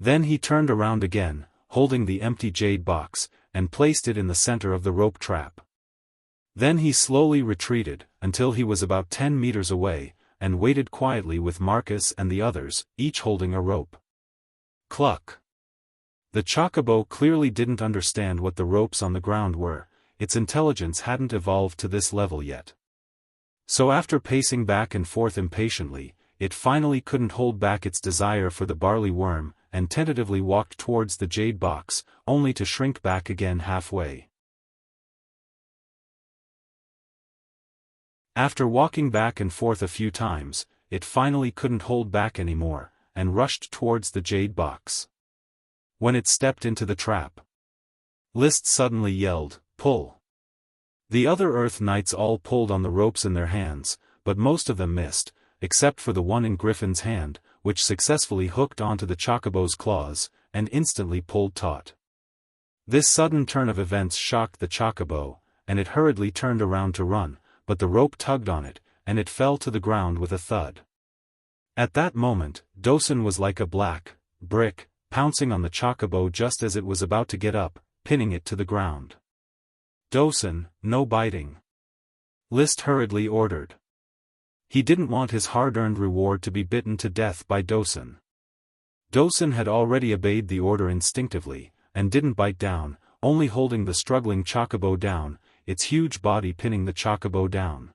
Then he turned around again, holding the empty jade box, and placed it in the center of the rope trap. Then he slowly retreated, until he was about 10 meters away, and waited quietly with Marcus and the others, each holding a rope. Cluck. The chocobo clearly didn't understand what the ropes on the ground were. Its intelligence hadn't evolved to this level yet. So after pacing back and forth impatiently, it finally couldn't hold back its desire for the barley worm, and tentatively walked towards the jade box, only to shrink back again halfway. After walking back and forth a few times, it finally couldn't hold back anymore, and rushed towards the jade box. When it stepped into the trap, List suddenly yelled, "Pull!" The other Earth Knights all pulled on the ropes in their hands, but most of them missed, except for the one in Griffin's hand, which successfully hooked onto the chocobo's claws, and instantly pulled taut. This sudden turn of events shocked the chocobo, and it hurriedly turned around to run, but the rope tugged on it, and it fell to the ground with a thud. At that moment, Dosen was like a black brick, pouncing on the chocobo just as it was about to get up, pinning it to the ground. "Dosen, no biting," List hurriedly ordered. He didn't want his hard-earned reward to be bitten to death by Dosen. Dosen had already obeyed the order instinctively, and didn't bite down, only holding the struggling chocobo down, its huge body pinning the chocobo down.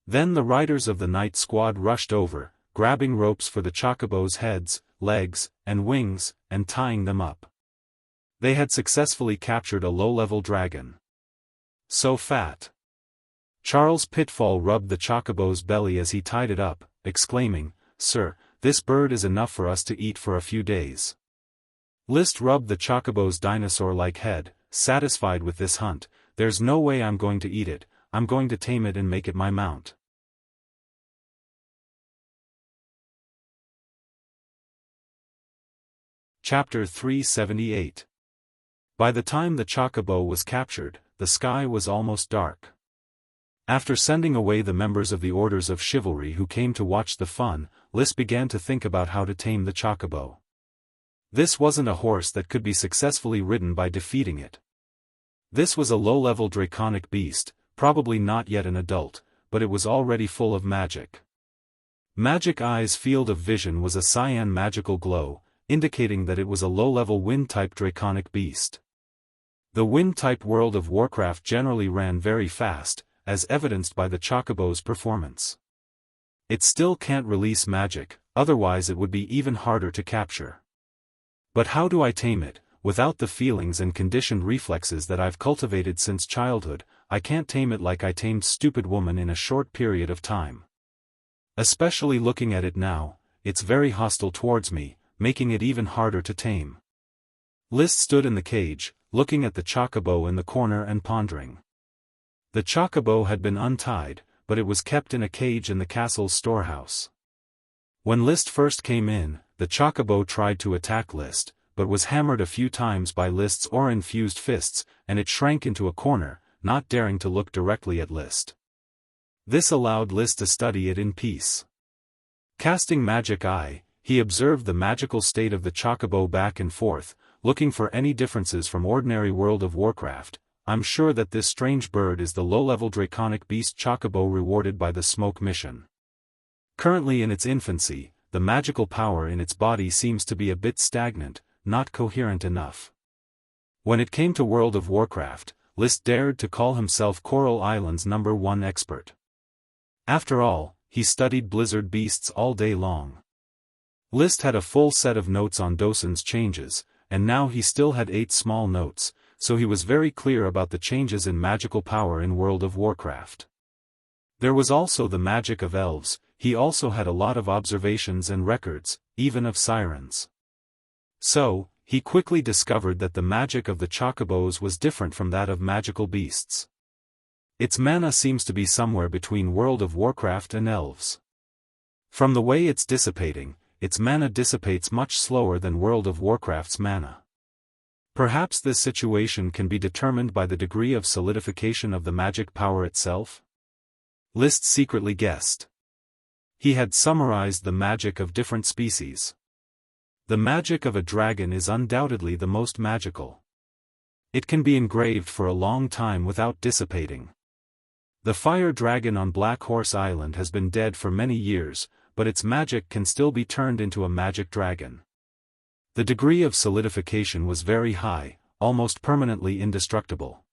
Then the riders of the night squad rushed over, grabbing ropes for the chocobo's heads, legs, and wings, and tying them up. They had successfully captured a low-level dragon. So fat. Charles Pitfall rubbed the chocobo's belly as he tied it up, exclaiming, "Sir, this bird is enough for us to eat for a few days." List rubbed the chocobo's dinosaur-like head, satisfied with this hunt. "There's no way I'm going to eat it, I'm going to tame it and make it my mount." Chapter 378. By the time the chocobo was captured, the sky was almost dark. After sending away the members of the Orders of Chivalry who came to watch the fun, List began to think about how to tame the chocobo. This wasn't a horse that could be successfully ridden by defeating it. This was a low-level draconic beast, probably not yet an adult, but it was already full of magic. Magic Eye's field of vision was a cyan magical glow, indicating that it was a low-level wind-type draconic beast. The wind-type World of Warcraft generally ran very fast, as evidenced by the chocobo's performance. It still can't release magic, otherwise it would be even harder to capture. But how do I tame it? Without the feelings and conditioned reflexes that I've cultivated since childhood, I can't tame it like I tamed Stupid Woman in a short period of time. Especially looking at it now, it's very hostile towards me, making it even harder to tame. List stood in the cage, looking at the chocobo in the corner and pondering. The chocobo had been untied, but it was kept in a cage in the castle's storehouse. When List first came in, the chocobo tried to attack List, but was hammered a few times by List's aura-infused fists, and it shrank into a corner, not daring to look directly at List. This allowed List to study it in peace. Casting Magic Eye, he observed the magical state of the chocobo back and forth, looking for any differences from ordinary World of Warcraft. "I'm sure that this strange bird is the low-level draconic beast chocobo rewarded by the smoke mission. Currently in its infancy, the magical power in its body seems to be a bit stagnant, not coherent enough." When it came to World of Warcraft, List dared to call himself Coral Island's #1 expert. After all, he studied blizzard beasts all day long. List had a full set of notes on Dosen's changes, and now he still had 8 small notes, so he was very clear about the changes in magical power in World of Warcraft. There was also the magic of elves. He also had a lot of observations and records, even of sirens. So, he quickly discovered that the magic of the chocobos was different from that of magical beasts. Its mana seems to be somewhere between World of Warcraft and elves. From the way it's dissipating, its mana dissipates much slower than World of Warcraft's mana. Perhaps this situation can be determined by the degree of solidification of the magic power itself? List secretly guessed. He had summarized the magic of different species. The magic of a dragon is undoubtedly the most magical. It can be engraved for a long time without dissipating. The fire dragon on Black Horse Island has been dead for many years, but its magic can still be turned into a magic dragon. The degree of solidification was very high, almost permanently indestructible.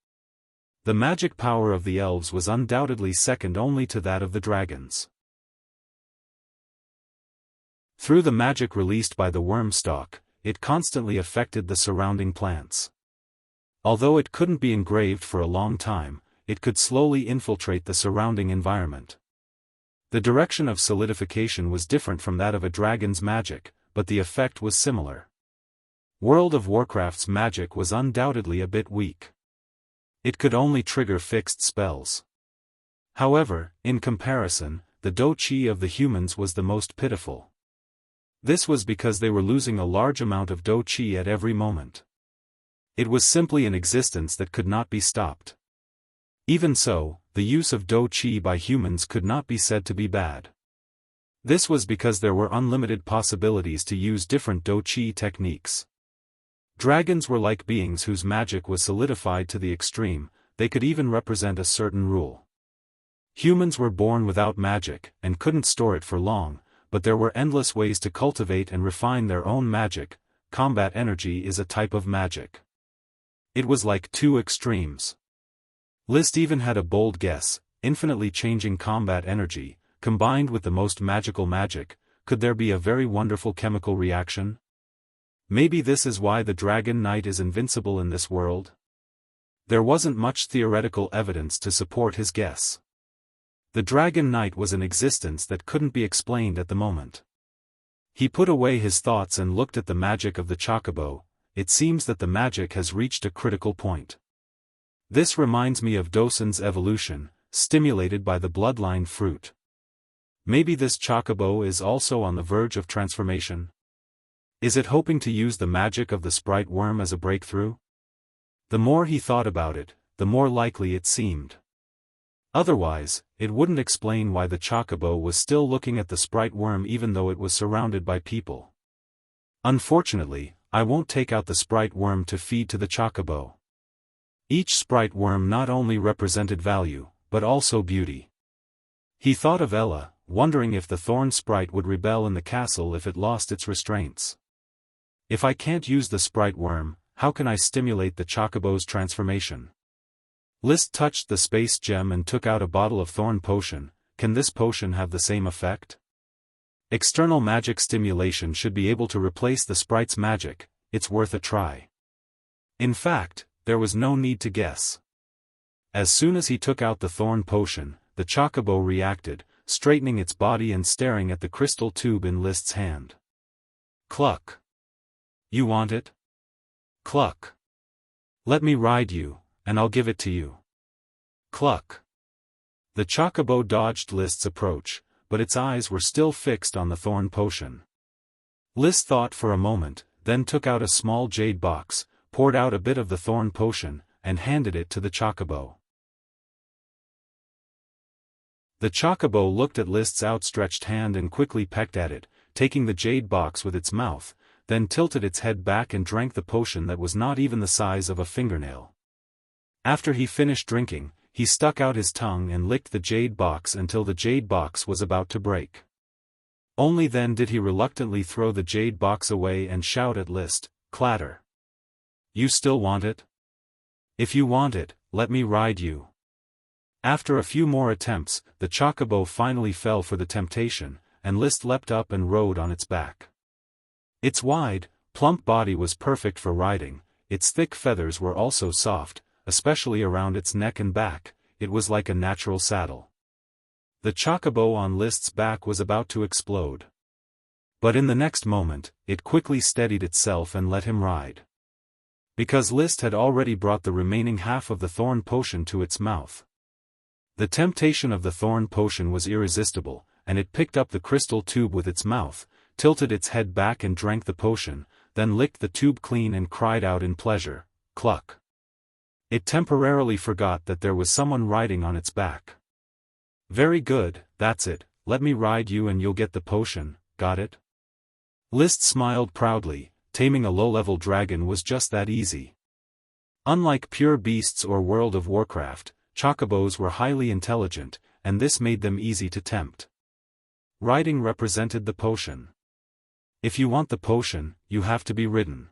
The magic power of the elves was undoubtedly second only to that of the dragons. Through the magic released by the worm stalk, it constantly affected the surrounding plants. Although it couldn't be engraved for a long time, it could slowly infiltrate the surrounding environment. The direction of solidification was different from that of a dragon's magic, but the effect was similar. World of Warcraft's magic was undoubtedly a bit weak. It could only trigger fixed spells. However, in comparison, the Do-Chi of the humans was the most pitiful. This was because they were losing a large amount of Do-Chi at every moment. It was simply an existence that could not be stopped. Even so, the use of Do-Chi by humans could not be said to be bad. This was because there were unlimited possibilities to use different Do-Chi techniques. Dragons were like beings whose magic was solidified to the extreme, they could even represent a certain rule. Humans were born without magic, and couldn't store it for long, but there were endless ways to cultivate and refine their own magic. Combat energy is a type of magic. It was like two extremes. List even had a bold guess: infinitely changing combat energy, combined with the most magical magic, could there be a very wonderful chemical reaction? Maybe this is why the Dragon Knight is invincible in this world? There wasn't much theoretical evidence to support his guess. The Dragon Knight was an existence that couldn't be explained at the moment. He put away his thoughts and looked at the magic of the Chocobo. It seems that the magic has reached a critical point. This reminds me of Dosun's evolution, stimulated by the bloodline fruit. Maybe this Chocobo is also on the verge of transformation? Is it hoping to use the magic of the sprite worm as a breakthrough? The more he thought about it, the more likely it seemed. Otherwise, it wouldn't explain why the Chocobo was still looking at the sprite worm even though it was surrounded by people. Unfortunately, I won't take out the sprite worm to feed to the Chocobo. Each sprite worm not only represented value, but also beauty. He thought of Ella, wondering if the thorn sprite would rebel in the castle if it lost its restraints. If I can't use the sprite worm, how can I stimulate the Chocobo's transformation? List touched the space gem and took out a bottle of thorn potion. Can this potion have the same effect? External magic stimulation should be able to replace the sprite's magic. It's worth a try. In fact, there was no need to guess. As soon as he took out the thorn potion, the Chocobo reacted, straightening its body and staring at the crystal tube in List's hand. Cluck. You want it? Cluck. Let me ride you, and I'll give it to you. Cluck. The Chocobo dodged List's approach, but its eyes were still fixed on the thorn potion. List thought for a moment, then took out a small jade box, poured out a bit of the thorn potion, and handed it to the Chocobo. The Chocobo looked at List's outstretched hand and quickly pecked at it, taking the jade box with its mouth, then tilted its head back and drank the potion that was not even the size of a fingernail. After he finished drinking, he stuck out his tongue and licked the jade box until the jade box was about to break. Only then did he reluctantly throw the jade box away and shout at List, clatter. You still want it? If you want it, let me ride you. After a few more attempts, the Chocobo finally fell for the temptation, and List leapt up and rode on its back. Its wide, plump body was perfect for riding, its thick feathers were also soft, especially around its neck and back. It was like a natural saddle. The Chocobo on List's back was about to explode. But in the next moment, it quickly steadied itself and let him ride. Because List had already brought the remaining half of the thorn potion to its mouth. The temptation of the thorn potion was irresistible, and it picked up the crystal tube with its mouth, tilted its head back and drank the potion, then licked the tube clean and cried out in pleasure, cluck. It temporarily forgot that there was someone riding on its back. Very good, that's it, let me ride you and you'll get the potion, got it? List smiled proudly. Taming a low-level dragon was just that easy. Unlike pure beasts or World of Warcraft, Chocobos were highly intelligent, and this made them easy to tempt. Riding represented the potion. If you want the potion, you have to be ridden.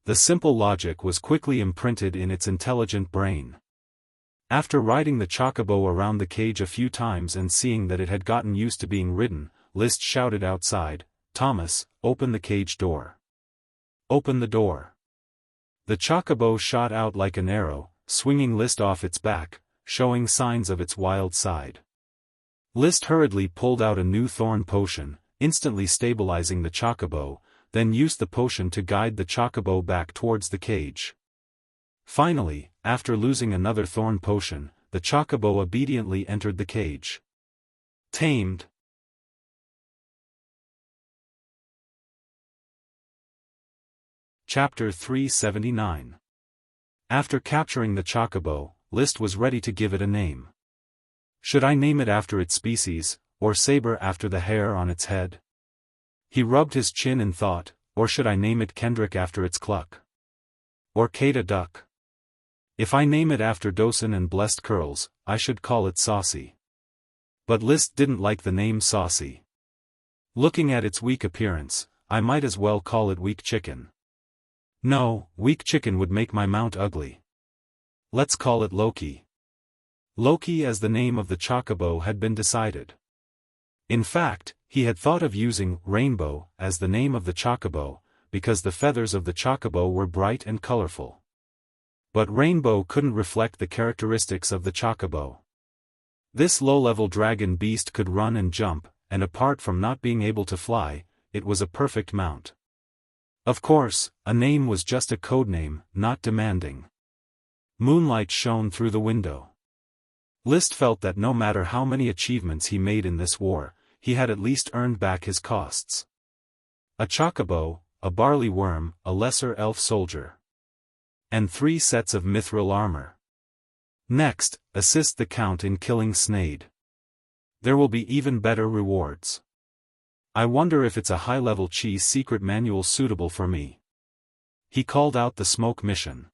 The simple logic was quickly imprinted in its intelligent brain. After riding the Chocobo around the cage a few times and seeing that it had gotten used to being ridden, List shouted outside, Thomas, open the cage door. open the door. The chocobo shot out like an arrow, swinging List off its back, showing signs of its wild side. List hurriedly pulled out a new thorn potion, instantly stabilizing the chocobo, then used the potion to guide the chocobo back towards the cage. Finally, after losing another thorn potion, the chocobo obediently entered the cage. Tamed. Chapter 379. After capturing the chocobo, List was ready to give it a name. Should I name it after its species, or Saber after the hair on its head? He rubbed his chin in thought, or should I name it Kendrick after its cluck? Or Kata Duck? If I name it after Dosen and Blessed Curls, I should call it Saucy. But List didn't like the name Saucy. Looking at its weak appearance, I might as well call it Weak Chicken. No, Weak Chicken would make my mount ugly. Let's call it Loki. Loki as the name of the chocobo had been decided. In fact, he had thought of using Rainbow as the name of the chocobo, because the feathers of the chocobo were bright and colorful. But Rainbow couldn't reflect the characteristics of the chocobo. This low-level dragon beast could run and jump, and apart from not being able to fly, it was a perfect mount. Of course, a name was just a codename, not demanding. Moonlight shone through the window. List felt that no matter how many achievements he made in this war, he had at least earned back his costs. A chocobo, a barley worm, a lesser elf soldier. And 3 sets of mithril armor. Next, assist the Count in killing Snade. There will be even better rewards. I wonder if it's a high-level cheese secret manual suitable for me. He called out the smoke mission.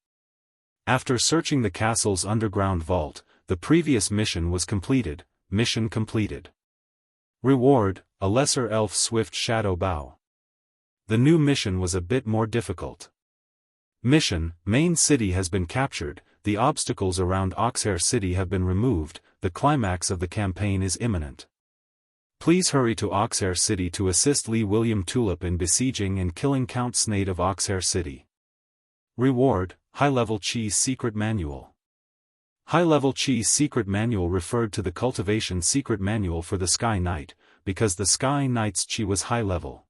After searching the castle's underground vault, the previous mission was completed. Mission completed. Reward, a lesser elf swift shadow bow. The new mission was a bit more difficult. Mission, main city has been captured, the obstacles around Oxhair city have been removed, the climax of the campaign is imminent. Please hurry to Oxhair city to assist Lee William Tulip in besieging and killing Count Snade of Oxhair city. Reward, high-level cheese secret manual. High-level cheese secret manual referred to the cultivation secret manual for the Sky Knight, because the Sky Knight's chi was high-level.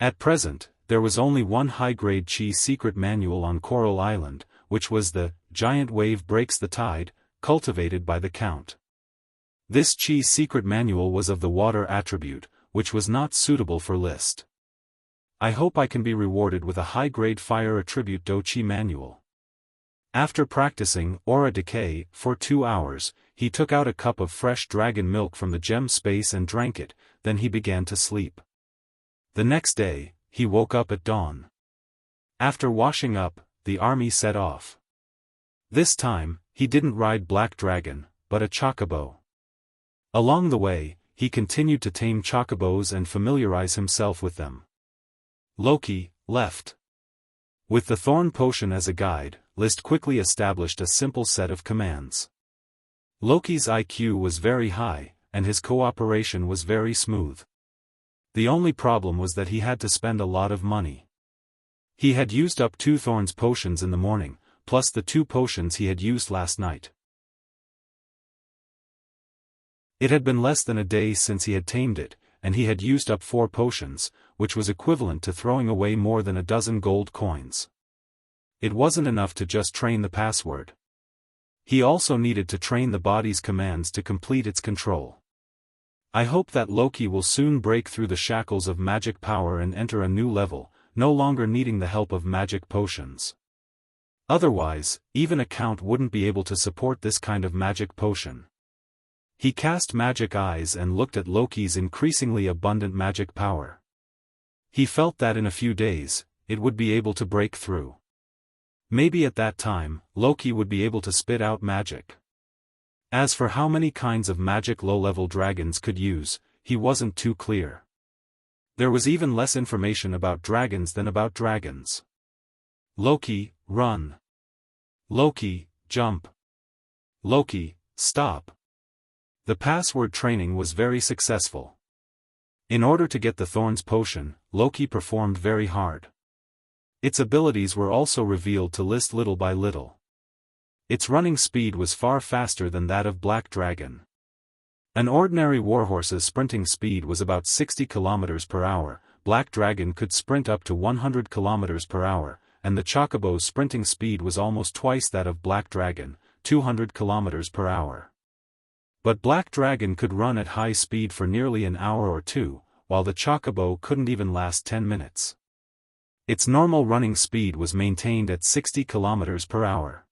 At present, there was only one high-grade chi secret manual on Coral Island, which was the Giant Wave Breaks the Tide, cultivated by the Count. This chi secret manual was of the water attribute, which was not suitable for List. I hope I can be rewarded with a high-grade fire attribute do chi manual. After practicing Aura Decay for 2 hours, he took out a cup of fresh dragon milk from the gem space and drank it, then he began to sleep. The next day, he woke up at dawn. After washing up, the army set off. This time, he didn't ride Black Dragon, but a chocobo. Along the way, he continued to tame chocobos and familiarize himself with them. Loki left. With the thorn potion as a guide, List quickly established a simple set of commands. Loki's IQ was very high, and his cooperation was very smooth. The only problem was that he had to spend a lot of money. He had used up 2 thorns potions in the morning, plus the 2 potions he had used last night. It had been less than a day since he had tamed it, and he had used up 4 potions, which was equivalent to throwing away more than a dozen gold coins. It wasn't enough to just train the password. He also needed to train the body's commands to complete its control. I hope that Loki will soon break through the shackles of magic power and enter a new level, no longer needing the help of magic potions. Otherwise, even a count wouldn't be able to support this kind of magic potion. He cast magic eyes and looked at Loki's increasingly abundant magic power. He felt that in a few days, it would be able to break through. Maybe at that time, Loki would be able to spit out magic. As for how many kinds of magic low-level dragons could use, he wasn't too clear. There was even less information about dragons than about dragons. Loki, run. Loki, jump. Loki, stop. The password training was very successful. In order to get the Thorns potion, Loki performed very hard. Its abilities were also revealed to List little by little. Its running speed was far faster than that of Black Dragon. An ordinary warhorse's sprinting speed was about 60 km per hour, Black Dragon could sprint up to 100 km per hour, and the Chocobo's sprinting speed was almost twice that of Black Dragon, 200 km per hour. But Black Dragon could run at high speed for nearly an hour or two, while the Chocobo couldn't even last 10 minutes. Its normal running speed was maintained at 60 km per hour.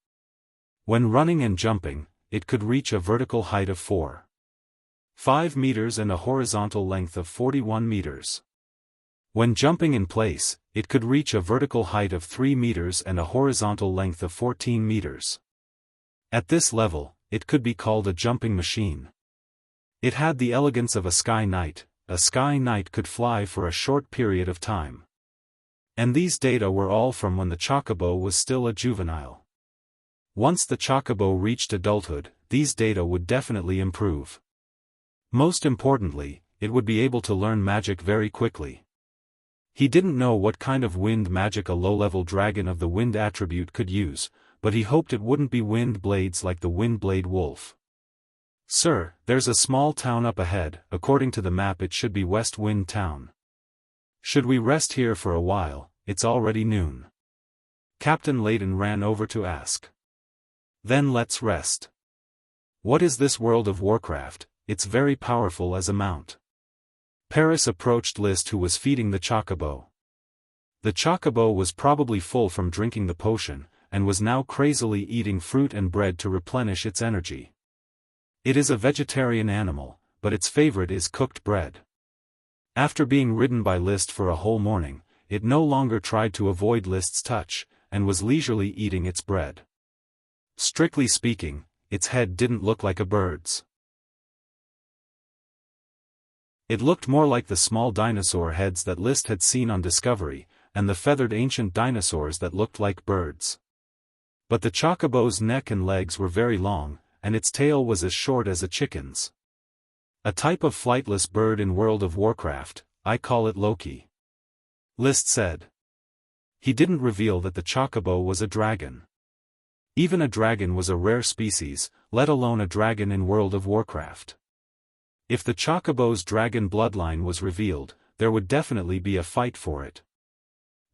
When running and jumping, it could reach a vertical height of 4.5 meters and a horizontal length of 41 meters. When jumping in place, it could reach a vertical height of 3 meters and a horizontal length of 14 meters. At this level, it could be called a jumping machine. It had the elegance of a sky knight. A sky knight could fly for a short period of time. And these data were all from when the Chocobo was still a juvenile. Once the Chocobo reached adulthood, these data would definitely improve. Most importantly, it would be able to learn magic very quickly. He didn't know what kind of wind magic a low-level dragon of the wind attribute could use, but he hoped it wouldn't be wind blades like the wind blade wolf. "Sir, there's a small town up ahead. According to the map it should be West Wind Town. Should we rest here for a while? It's already noon." Captain Layton ran over to ask. "Then let's rest. What is this World of Warcraft? It's very powerful as a mount." Paris approached List, who was feeding the Chocobo. The Chocobo was probably full from drinking the potion, and was now crazily eating fruit and bread to replenish its energy. It is a vegetarian animal, but its favorite is cooked bread. After being ridden by List for a whole morning, it no longer tried to avoid List's touch, and was leisurely eating its bread. Strictly speaking, its head didn't look like a bird's. It looked more like the small dinosaur heads that List had seen on Discovery, and the feathered ancient dinosaurs that looked like birds. But the Chocobo's neck and legs were very long, and its tail was as short as a chicken's. A type of flightless bird in World of Warcraft. I call it Loki. List said. He didn't reveal that the Chocobo was a dragon. Even a dragon was a rare species, let alone a dragon in World of Warcraft. If the Chocobo's dragon bloodline was revealed, there would definitely be a fight for it.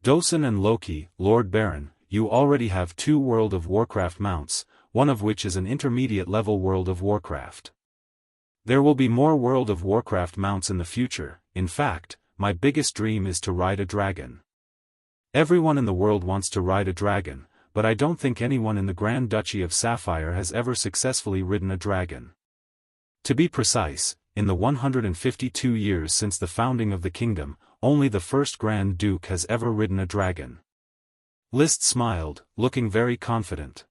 Dosen and Loki, Lord Baron, you already have 2 World of Warcraft mounts, one of which is an intermediate-level World of Warcraft. There will be more World of Warcraft mounts in the future. In fact, my biggest dream is to ride a dragon. Everyone in the world wants to ride a dragon, but I don't think anyone in the Grand Duchy of Sapphire has ever successfully ridden a dragon. To be precise, in the 152 years since the founding of the kingdom, only the first Grand Duke has ever ridden a dragon. List smiled, looking very confident.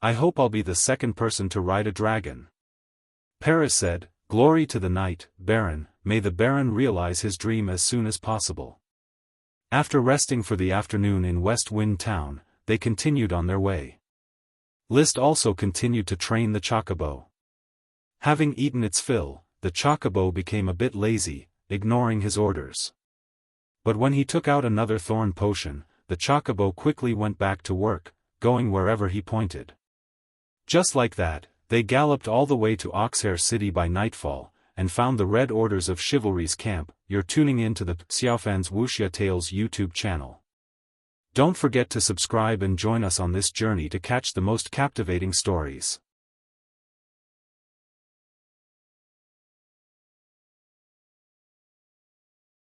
I hope I'll be the second person to ride a dragon. Paris said, "Glory to the knight, Baron, may the Baron realize his dream as soon as possible." After resting for the afternoon in West Wind Town, they continued on their way. List also continued to train the Chocobo. Having eaten its fill, the Chocobo became a bit lazy, ignoring his orders. But when he took out another thorn potion, the Chocobo quickly went back to work, going wherever he pointed. Just like that, they galloped all the way to Oxhair City by nightfall, and found the Red Orders of Chivalry's camp. You're tuning in to the Xiaofan's Wuxia Tales YouTube channel. Don't forget to subscribe and join us on this journey to catch the most captivating stories.